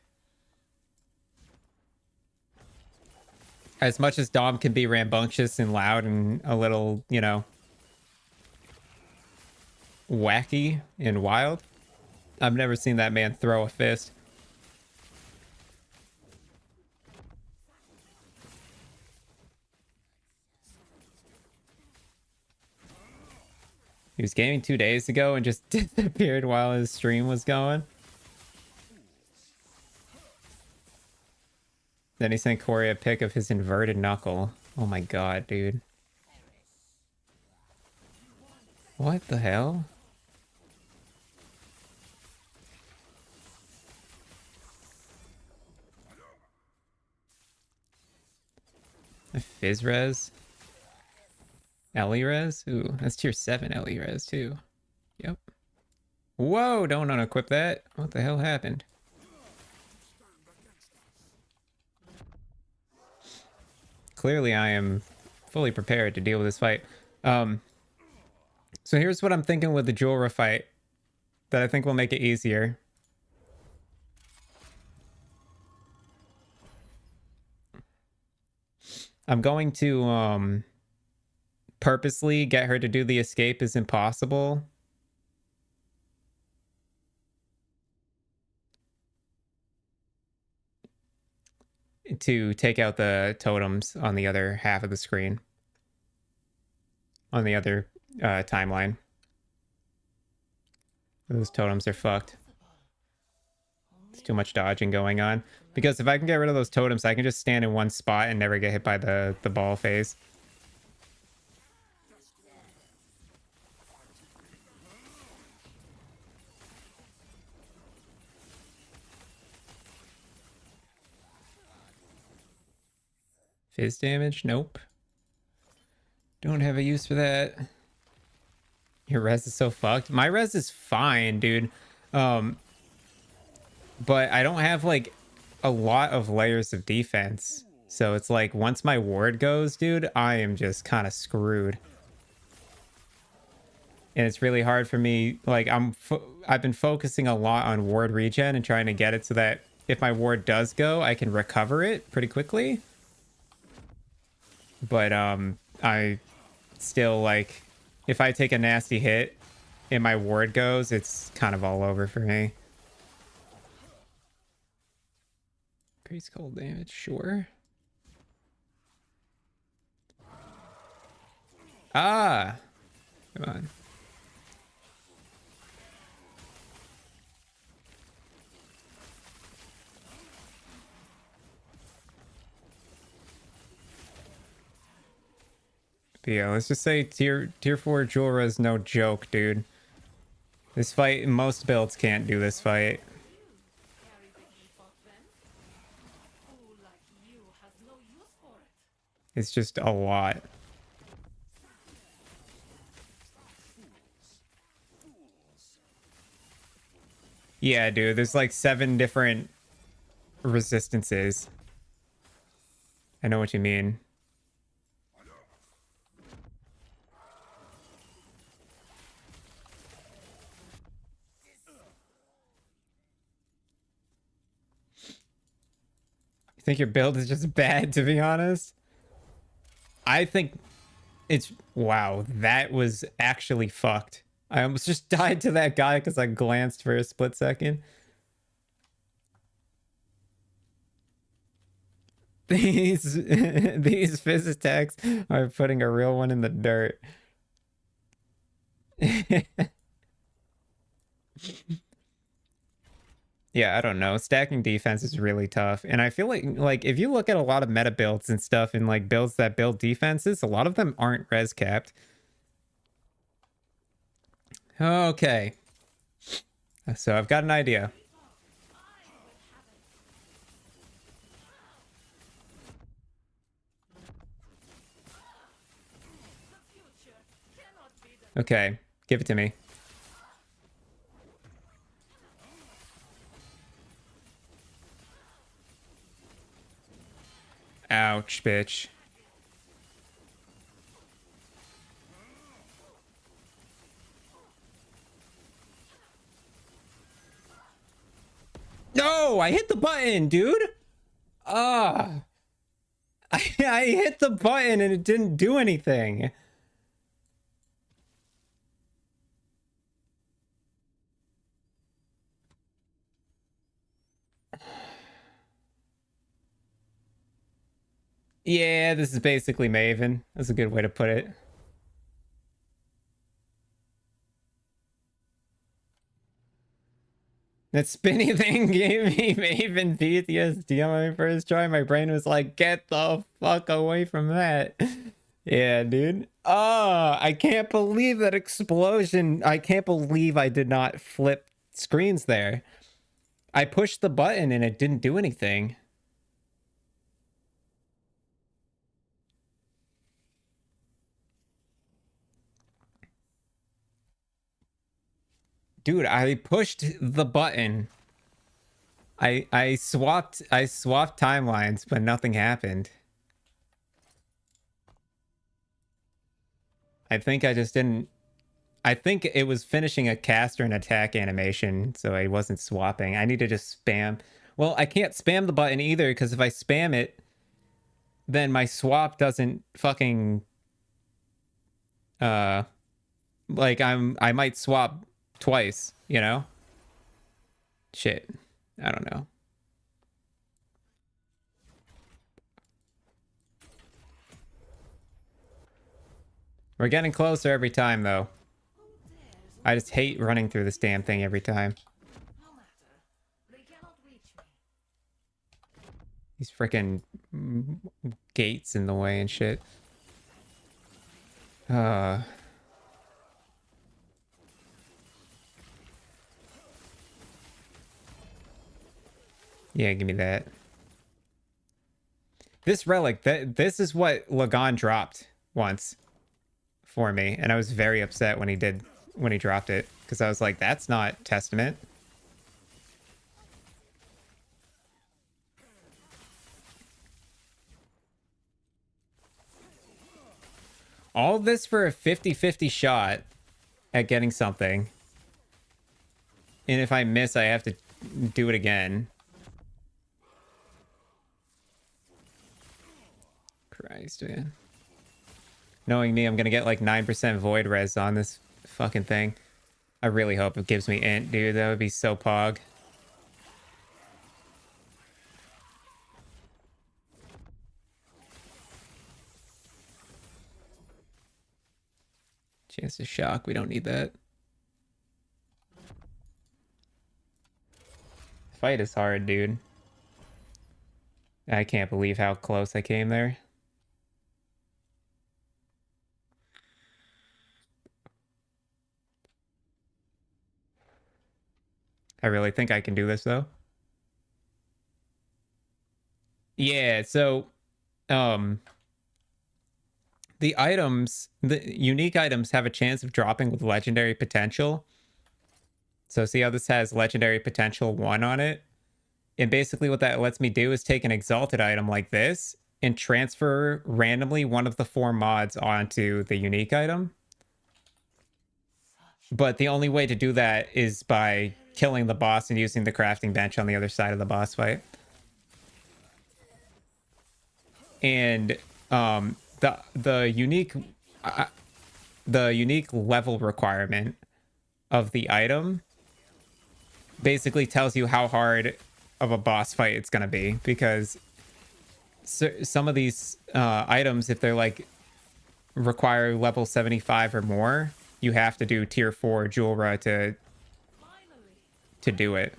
As much as Dom can be rambunctious and loud and a little, you know, wacky and wild, I've never seen that man throw a fist. He was gaming 2 days ago and just disappeared while his stream was going. Then he sent Corey a pic of his inverted knuckle. Oh my god, dude. What the hell? A Fizz res? Ellie res? Ooh, that's tier 7 Ellie res too. Yep. Whoa, don't unequip that. What the hell happened? Clearly I am fully prepared to deal with this fight. So here's what I'm thinking with the Jorah fight that I think will make it easier. I'm going to purposely get her to do the escape is impossible. To take out the totems on the other half of the screen. On the other timeline. Those totems are fucked. It's too much dodging going on. Because if I can get rid of those totems, I can just stand in one spot and never get hit by the ball phase. Fizz damage? Nope. Don't have a use for that. Your res is so fucked. My res is fine, dude. But I don't have like a lot of layers of defense. So it's like once my ward goes, dude, I am just kind of screwed. And it's really hard for me. Like I've been focusing a lot on ward regen and trying to get it so that if my ward does go, I can recover it pretty quickly. But I still, like, if I take a nasty hit and my ward goes, it's kind of all over for me. Increase cold damage, sure. Ah! Come on. But yeah, let's just say tier 4 Jorah is no joke, dude. This fight, most builds can't do this fight. Carry the Epoch then? Who like you has no use for it? It's just a lot. Yeah, dude, there's like 7 different resistances. I know what you mean. You think your build is just bad, to be honest? I think it's... Wow, that was actually fucked. I almost just died to that guy because I glanced for a split second. These fizz attacks are putting a real one in the dirt. Yeah, I don't know. Stacking defense is really tough. And I feel like if you look at a lot of meta builds and stuff and like builds that build defenses, a lot of them aren't res capped. Okay. So I've got an idea. Okay, give it to me. Ouch, bitch. No, I hit the button, dude. Ah. I hit the button and it didn't do anything. Yeah, this is basically Maven. That's a good way to put it. That spinny thing gave me Maven PTSD on my first try. My brain was like, get the fuck away from that. Yeah, dude. Oh, I can't believe that explosion. I can't believe I did not flip screens there. I pushed the button and it didn't do anything. Dude, I pushed the button. I swapped timelines, but nothing happened. I think I just didn't. I think it was finishing a cast or an attack animation, so I wasn't swapping. I need to just spam. Well, I can't spam the button either, because if I spam it, then my swap doesn't fucking like I might swap twice, you know? Shit. I don't know. We're getting closer every time though. I just hate running through this damn thing every time. No matter. They cannot reach me. These freaking gates in the way and shit. Yeah, give me that. This relic, this is what Lagon dropped once for me, and I was very upset when he dropped it, because I was like, that's not Testament. All this for a 50-50 shot at getting something. And if I miss, I have to do it again. Christ, man. Knowing me, I'm gonna get like 9% void res on this fucking thing. I really hope it gives me int, dude. That would be so pog. Chance to shock. We don't need that. Fight is hard, dude. I can't believe how close I came there. I really think I can do this though. Yeah, so the unique items have a chance of dropping with legendary potential. So see how this has legendary potential 1 on it? And basically what that lets me do is take an exalted item like this and transfer randomly one of the 4 mods onto the unique item. But the only way to do that is by killing the boss and using the crafting bench on the other side of the boss fight. And the unique level requirement of the item basically tells you how hard of a boss fight it's going to be, because some of these items, if they're like require level 75 or more, you have to do tier 4 Julra to do it.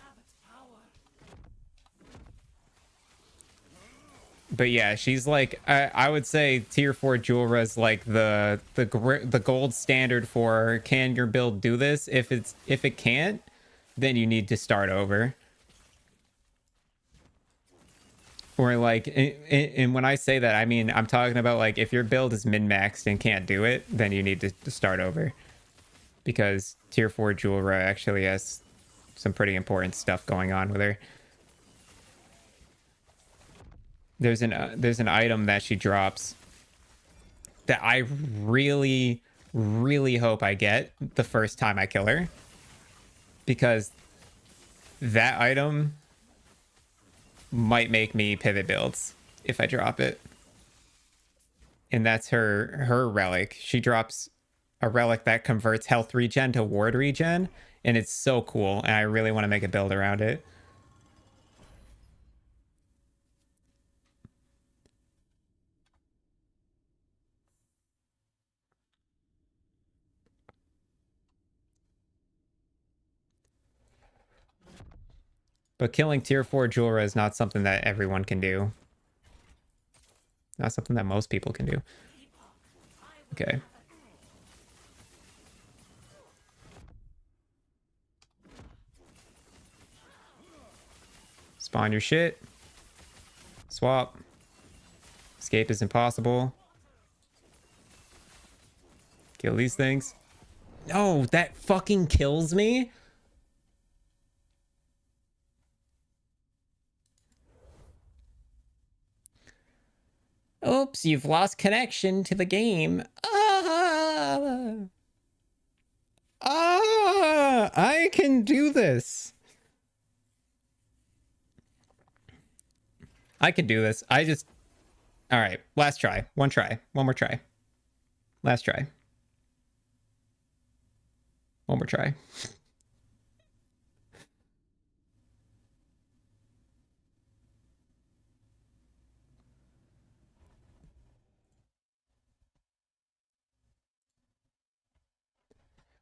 But yeah, she's like, I would say tier 4 Julra is like the gold standard for, can your build do this? If it can't, then you need to start over. Or like, and when I say that, I mean, I'm talking about like, if your build is min-maxed and can't do it, then you need to start over. Because tier 4 Julra actually has some pretty important stuff going on with her. There's an item that she drops that I really, really hope I get the first time I kill her. Because that item might make me pivot builds if I drop it. and that's her relic. She drops a relic that converts health regen to ward regen, and it's so cool, and I really want to make a build around it. But killing tier 4 Julra is not something that everyone can do. Not something that most people can do. Okay. Spawn your shit. Swap. Escape is impossible. Kill these things. No, that fucking kills me. Oops, you've lost connection to the game. I can do this. I can do this. I just... All right, last try. One try. One more try. Last try. One more try.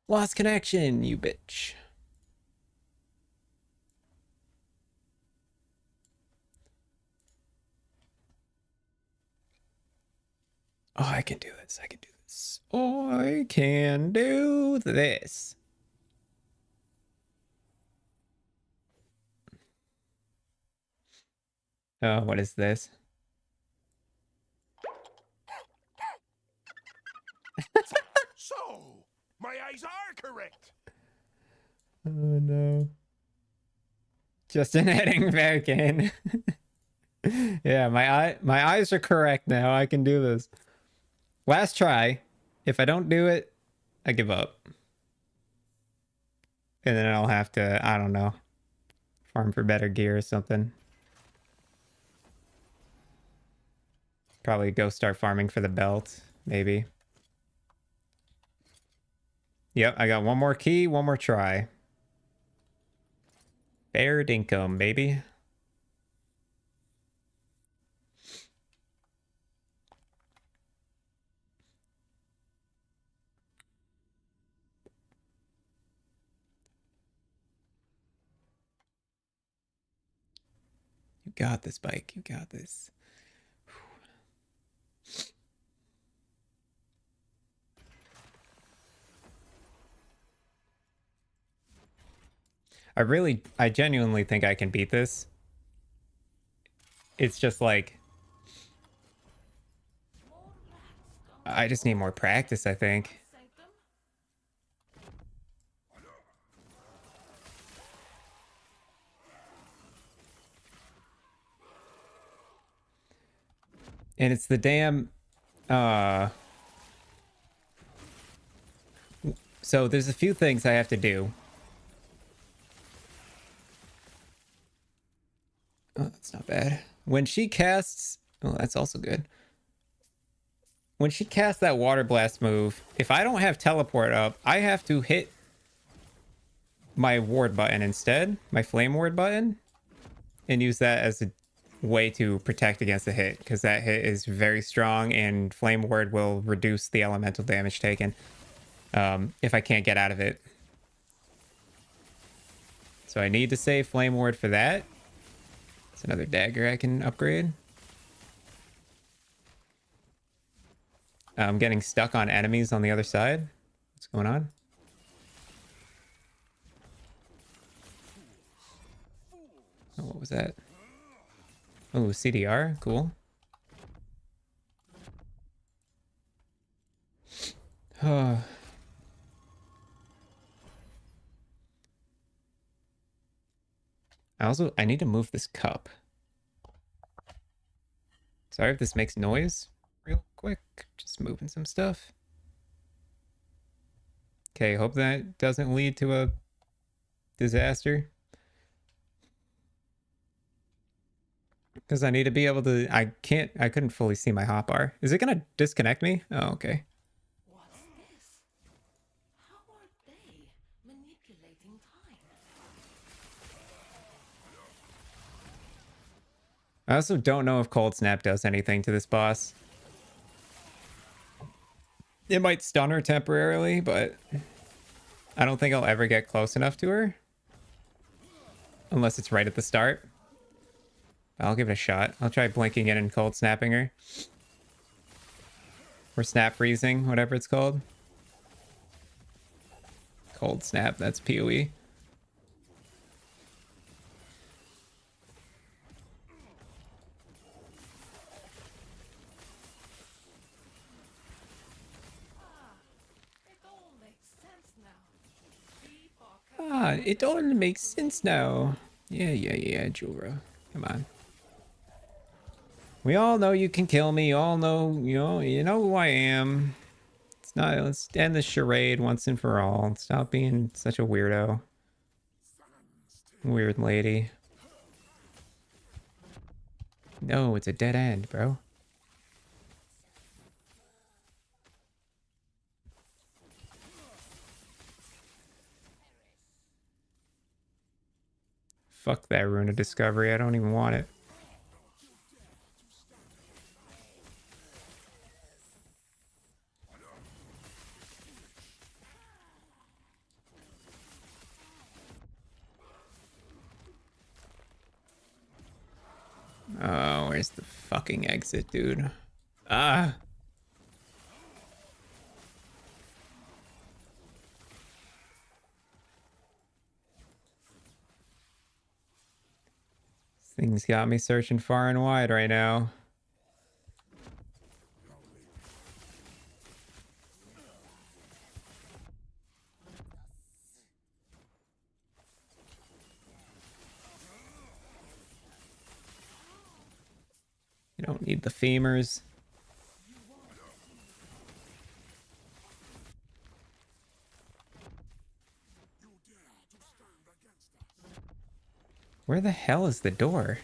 Lost connection, you bitch. Oh, I can do this. I can do this. I can do this. Oh, what is this? So, my eyes are correct. Oh no. Justin heading back in. Yeah, my eyes are correct now. I can do this. Last try. If I don't do it, I give up. And then I'll have to, I don't know, farm for better gear or something. Probably go start farming for the belt, maybe. Yep, I got one more key, one more try. Fair dinkum, baby. You got this, bike. You got this. I genuinely think I can beat this. It's just like, I just need more practice, I think. And it's the damn, so there's a few things I have to do. Oh, that's not bad. When she casts... Oh, that's also good. When she casts that water blast move, if I don't have teleport up, I have to hit my ward button instead. My flame ward button. And use that as a way to protect against the hit. Because that hit is very strong and flame ward will reduce the elemental damage taken. If I can't get out of it. So I need to save flame ward for that. It's another dagger I can upgrade. I'm getting stuck on enemies on the other side. What's going on? Oh, what was that? Oh, CDR. Cool. Oh. I need to move this cup. Sorry if this makes noise real quick. Just moving some stuff. Okay, hope that doesn't lead to a disaster. Because I need to be able to... I couldn't fully see my hotbar. Is it going to disconnect me? Oh, okay. What's this? How are they manipulating time? I also don't know if Cold Snap does anything to this boss. It might stun her temporarily, but I don't think I'll ever get close enough to her. Unless it's right at the start. I'll give it a shot. I'll try blinking in and cold snapping her. Or snap freezing, whatever it's called. Cold snap, that's PoE. It all makes sense now. Epoch Ah, it all makes sense now. Yeah, Jura. Come on. We all know you can kill me. You all know, you know who I am. Let's end the charade once and for all. Stop being such a weirdo. Weird lady. No, it's a dead end, bro. Fuck that rune of discovery. I don't even want it. Oh, where's the fucking exit, dude? Ah. This thing's got me searching far and wide right now. You don't need the femurs. Where the hell is the door?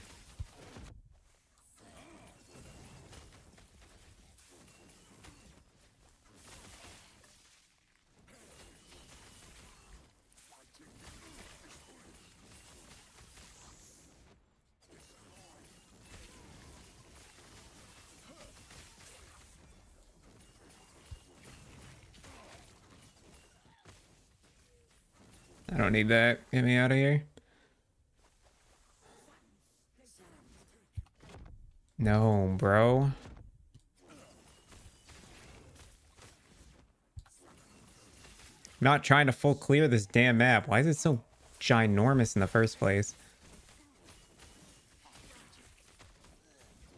I don't need that. Get me out of here. No, bro. I'm not trying to full clear this damn map. Why is it so ginormous in the first place?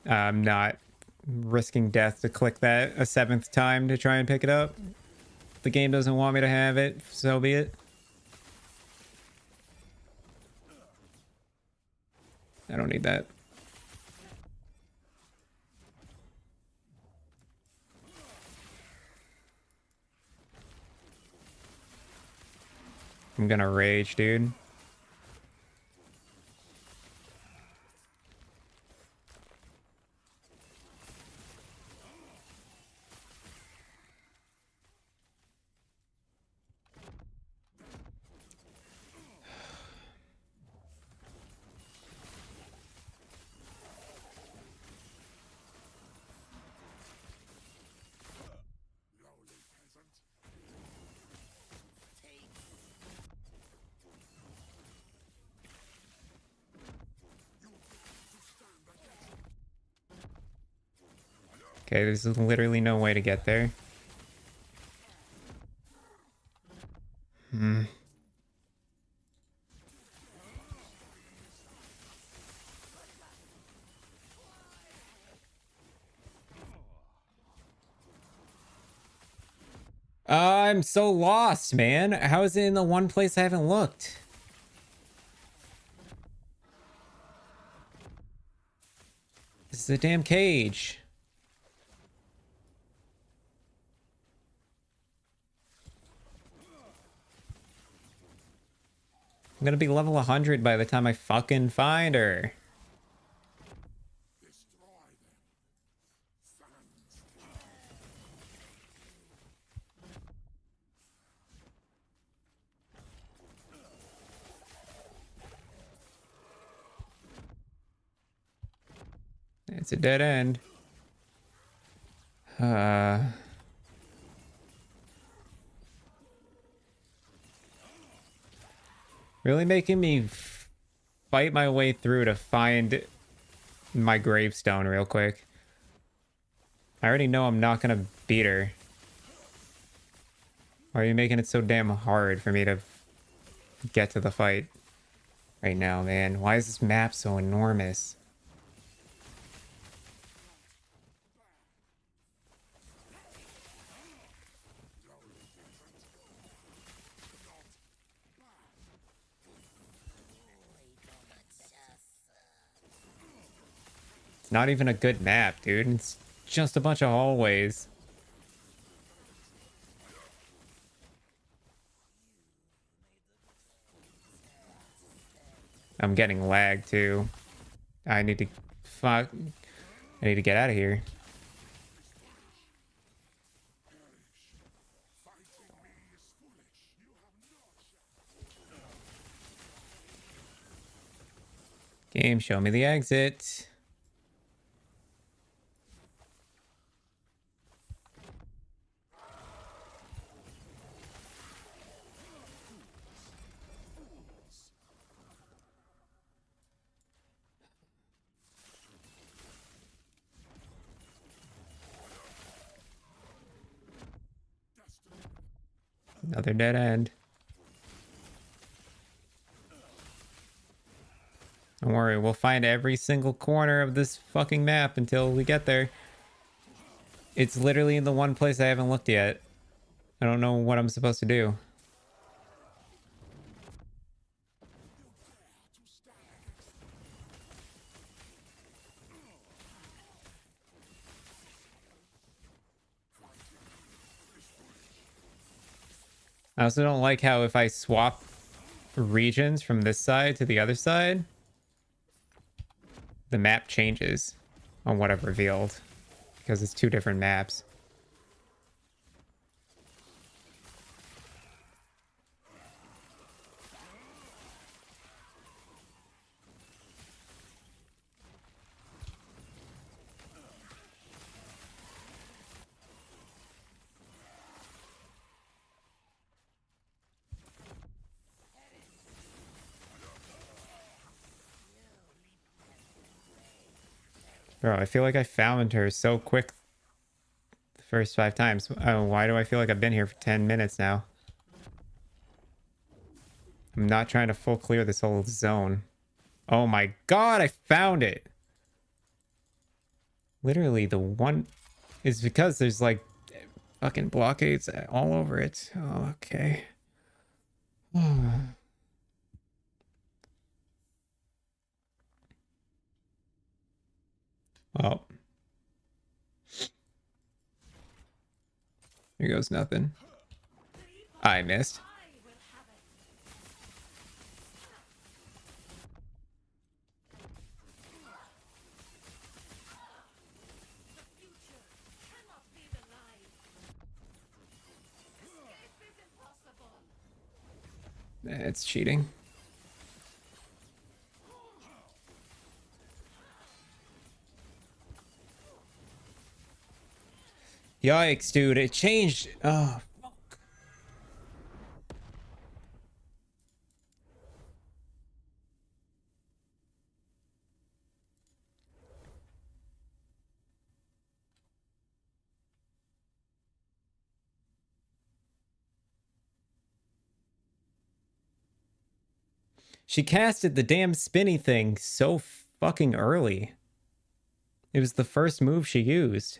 I'm not risking death to click that a 7th time to try and pick it up. If the game doesn't want me to have it, so be it. I don't need that. I'm gonna rage, dude. Okay, there's literally no way to get there. I'm so lost, man. How is it in the one place I haven't looked? This is a damn cage. I'm gonna be level 100 by the time I fucking find her. It's a dead end. Really making me fight my way through to find my gravestone real quick. I already know I'm not gonna beat her. Why are you making it so damn hard for me to get to the fight right now, man? Why is this map so enormous? It's not even a good map, dude. It's just a bunch of hallways. I'm getting lag too. I need to fuck. I need to get out of here. Game, show me the exit. Another dead end. Don't worry, we'll find every single corner of this fucking map until we get there. It's literally in the one place I haven't looked yet. I don't know what I'm supposed to do. I also don't like how if I swap regions from this side to the other side, the map changes on what I've revealed because it's two different maps. Bro, I feel like I found her so quick the first 5 times. Oh, why do I feel like I've been here for 10 minutes now? I'm not trying to full clear this whole zone. Oh my god, I found it! Literally, the one is because there's like fucking blockades all over it. Oh, okay. Well, here goes nothing. I missed. I will have it. The future cannot be denied. Escape is impossible. It's cheating. Yikes, dude. It changed. Oh, fuck. She casted the damn spinny thing so fucking early. It was the first move she used.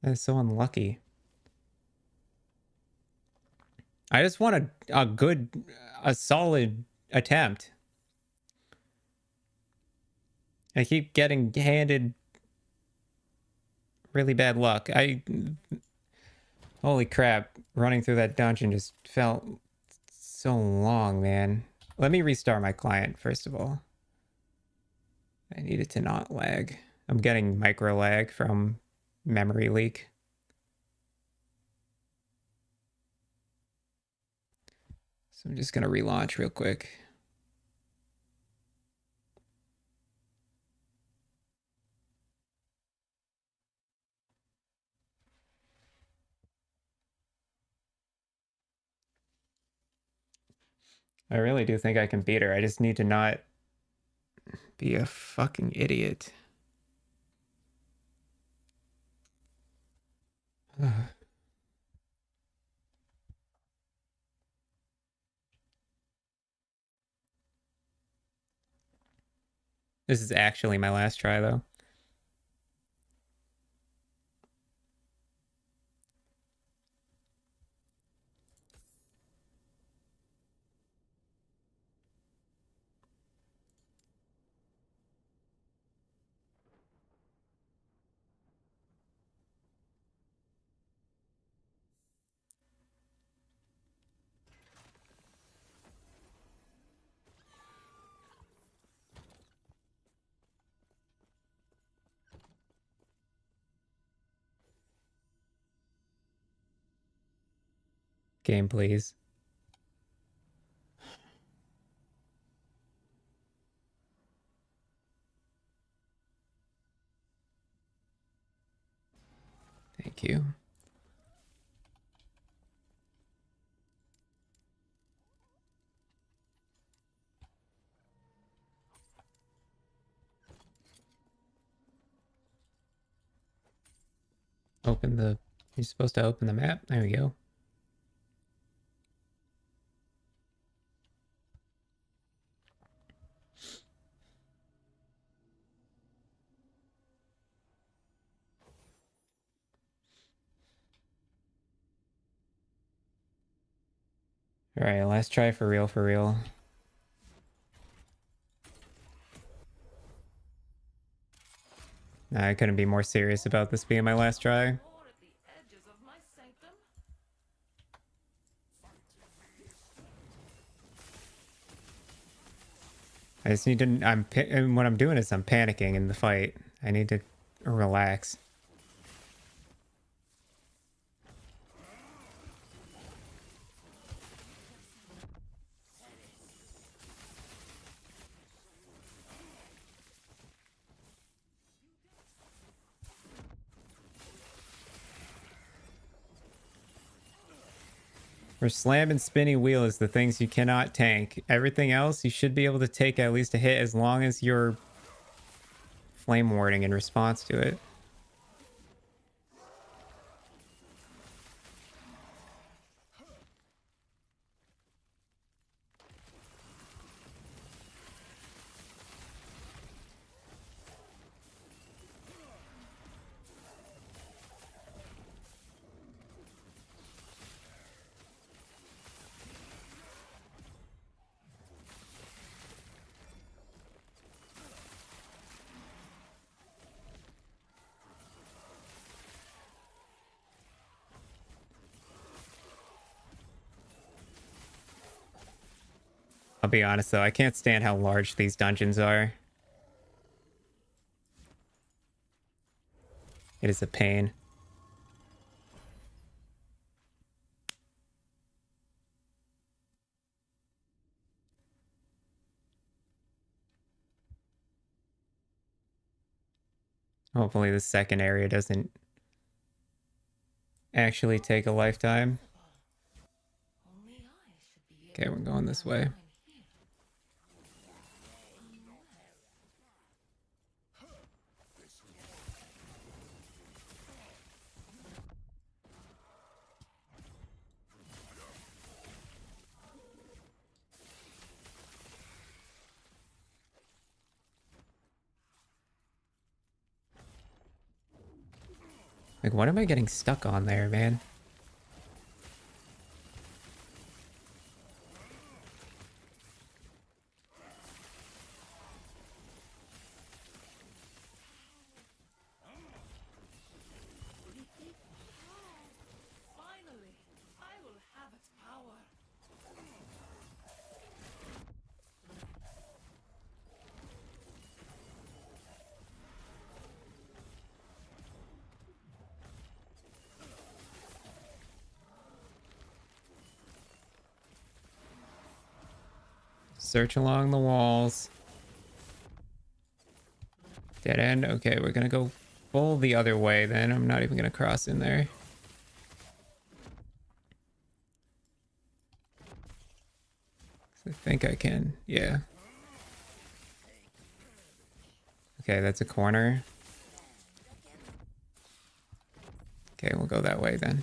That is so unlucky. I just want a solid attempt. I keep getting handed really bad luck. Holy crap. Running through that dungeon just felt so long, man. Let me restart my client, first of all. I need it to not lag. I'm getting micro lag from memory leak. So I'm just gonna relaunch real quick. I really do think I can beat her. I just need to not be a fucking idiot. This is actually my last try, though. Game, please. Thank you. Open the... You're supposed to open the map. There we go. All right, last try for real, for real. I couldn't be more serious about this being my last try. More at the edges of my sanctum. I just need to... and what I'm doing is I'm panicking in the fight. I need to relax. For slam and spinny wheel is the things you cannot tank. Everything else you should be able to take at least a hit as long as you're flame warding in response to it. I'll be honest though, I can't stand how large these dungeons are. It is a pain. Hopefully the second area doesn't actually take a lifetime. Only I should be Okay, able we're to going this find way. mine here. Like, what am I getting stuck on there, man? Finally, I will have its power. Search along the walls. Dead end. Okay, we're gonna go full the other way then. I'm not even gonna cross in there. I think I can. Yeah. Okay, that's a corner. Okay, we'll go that way then.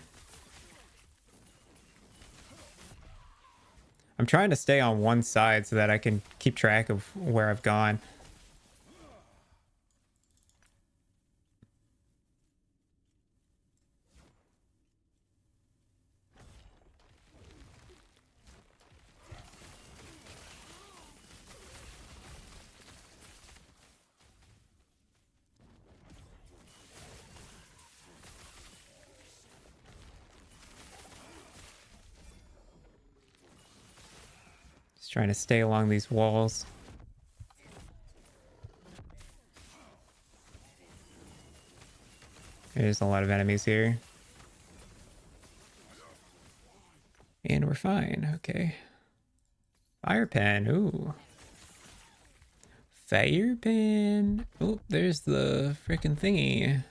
I'm trying to stay on one side so that I can keep track of where I've gone. Just trying to stay along these walls. There's a lot of enemies here. And we're fine. Okay. Fire pen. Ooh. Fire pen. Oh, there's the freaking thingy.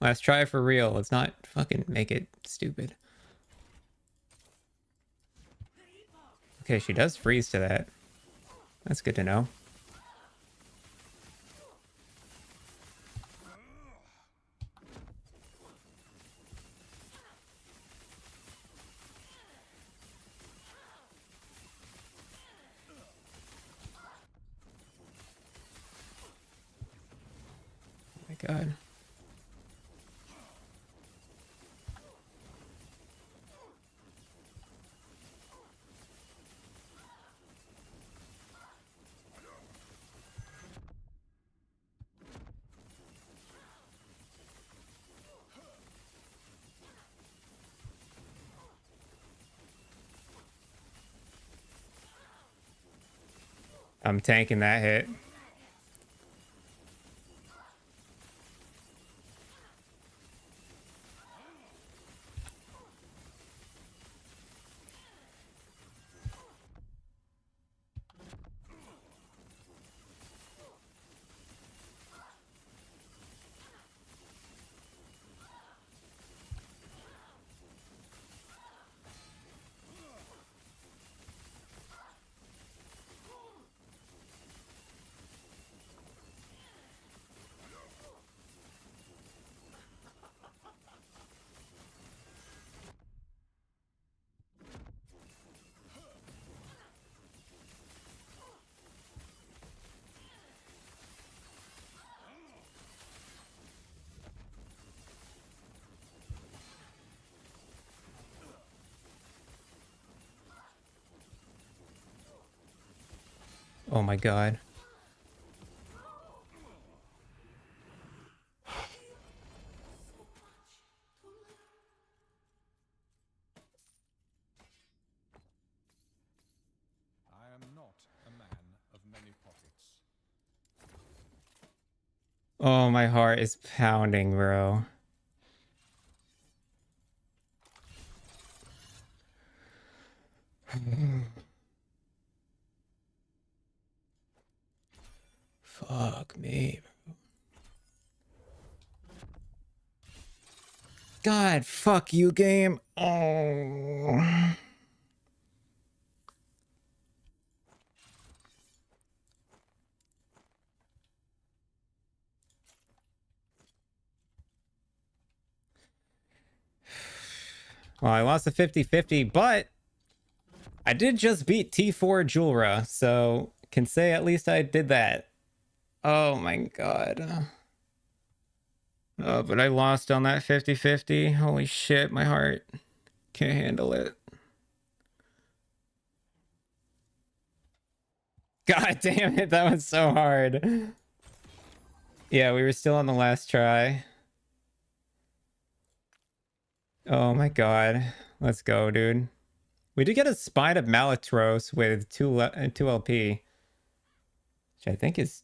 Let's try for real. Let's not fucking make it stupid. Okay, she does freeze to that. That's good to know. Oh my god. I'm tanking that hit. Oh my god. I am not a man of many pockets. Oh, my heart is pounding, bro. Fuck me, bro. God, fuck you, game. Oh. Well, I lost a 50-50, but I did just beat T4 Julra, so can say at least I did that. Oh my god. Oh, but I lost on that 50-50. Holy shit, my heart can't handle it. God damn it, that was so hard. Yeah, we were still on the last try. Oh my god. Let's go, dude. We did get a Spine of Malatros with 2 LP. Which I think is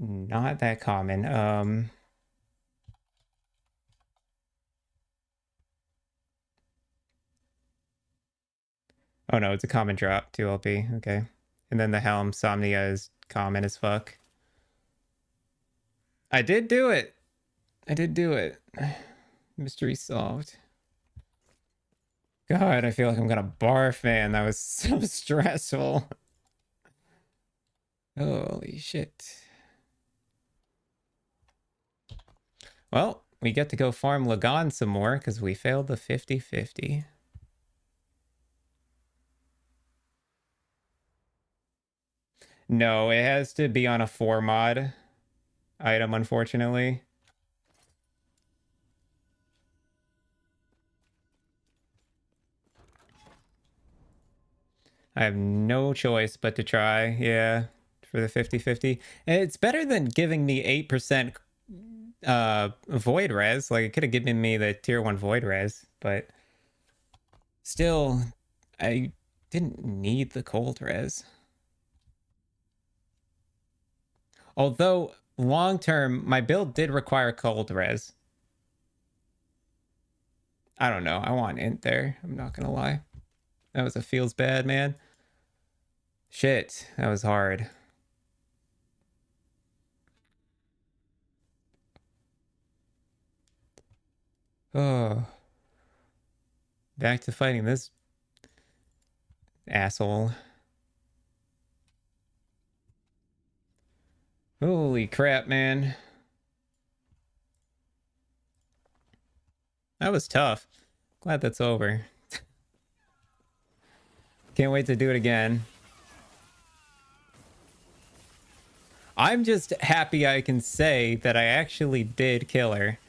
not that common. Oh no, it's a common drop, 2 LP. Okay. And then the Helm Somnia is common as fuck. I did do it. I did do it. Mystery solved. God, I feel like I'm gonna barf, man. That was so stressful. Holy shit. Well, we get to go farm Lagon some more because we failed the 50-50. No, it has to be on a 4 mod item, unfortunately. I have no choice but to try, yeah, for the 50-50. And it's better than giving me 8% void res. Like, it could have given me the tier 1 void res, but still, I didn't need the cold res. Although, long term, my build did require cold res. I don't know. I want int there. I'm not gonna lie. That was a feels bad, man. Shit, that was hard. Oh. Back to fighting this asshole. Holy crap, man. That was tough. Glad that's over. Can't wait to do it again. I'm just happy I can say that I actually did kill her.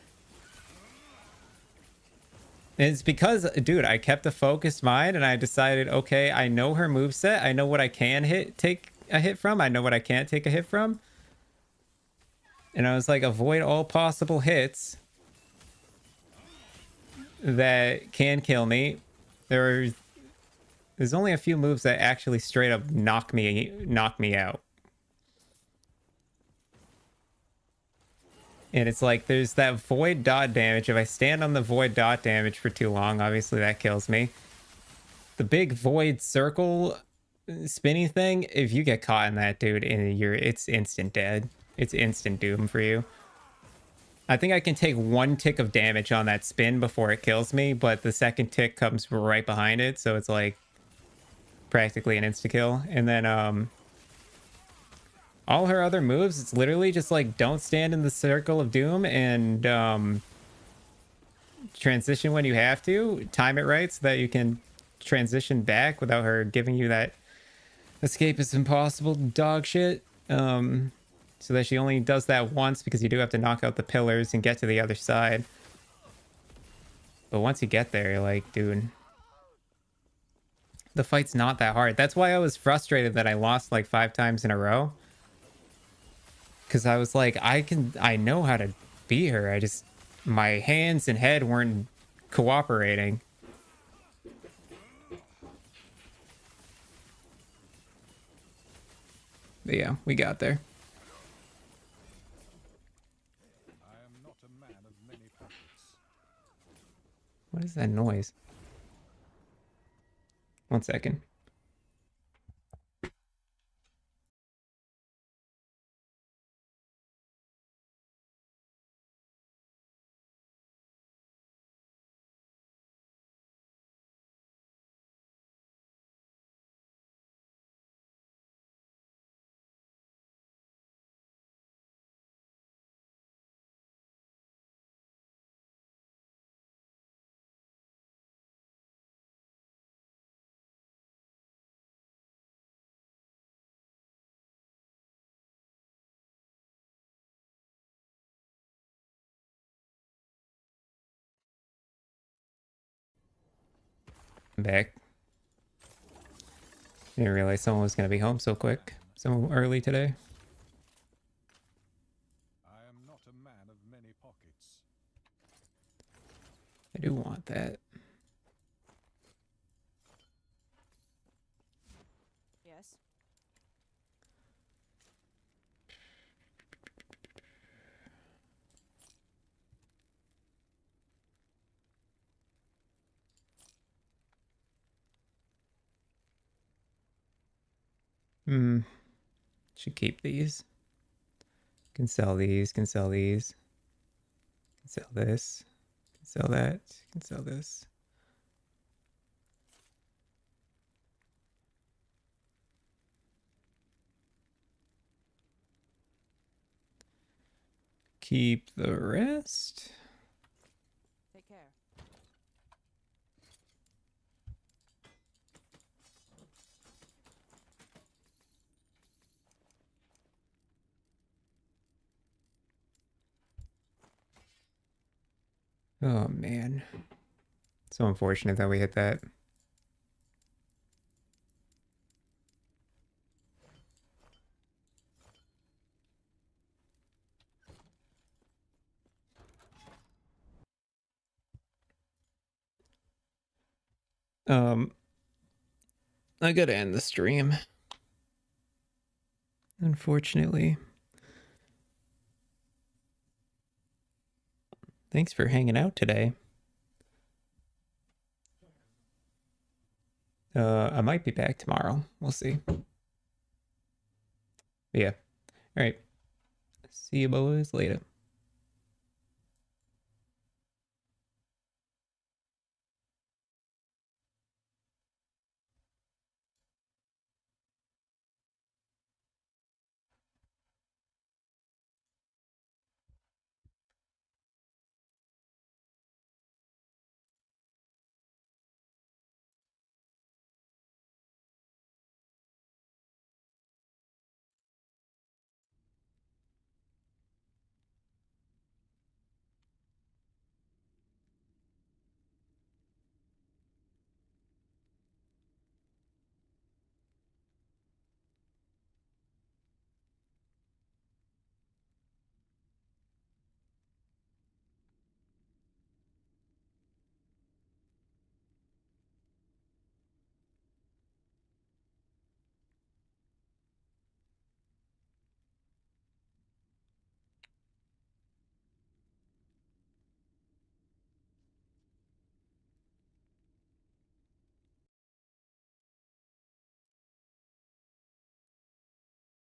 And it's because, dude, I kept a focused mind and I decided, okay, I know her moveset. I know what I can take a hit from. I know what I can't take a hit from. And I was like, avoid all possible hits that can kill me. There's only a few moves that actually straight up knock me out. And it's like there's that void dot damage. If I stand on the void dot damage for too long, obviously that kills me. The big void circle spinny thing, if you get caught in that, dude, it's instant dead. It's instant doom for you. I think I can take 1 tick of damage on that spin before it kills me, but the second tick comes right behind it, so it's like practically an insta-kill. And then all her other moves, it's literally just like don't stand in the circle of doom and transition when you have to. Time it right so that you can transition back without her giving you that escape is impossible dog shit. So that she only does that once because you do have to knock out the pillars and get to the other side. But once you get there, you're like, dude, the fight's not that hard. That's why I was frustrated that I lost like 5 times in a row. Because I was like, I know how to beat her. My hands and head weren't cooperating. But yeah, we got there. I am not a man of many pockets. What is that noise? 1 second. I'm back. Didn't realize someone was going to be home so quick. So early today. I am not a man of many pockets. I do want that. Yes. Hmm. Should keep these. Can sell these. Can sell these. Can sell this. Can sell that. Can sell this. Keep the rest. Take care. Oh man. So unfortunate that we hit that. I gotta end the stream. Unfortunately. Thanks for hanging out today. I might be back tomorrow. We'll see. Yeah. All right. See you boys later.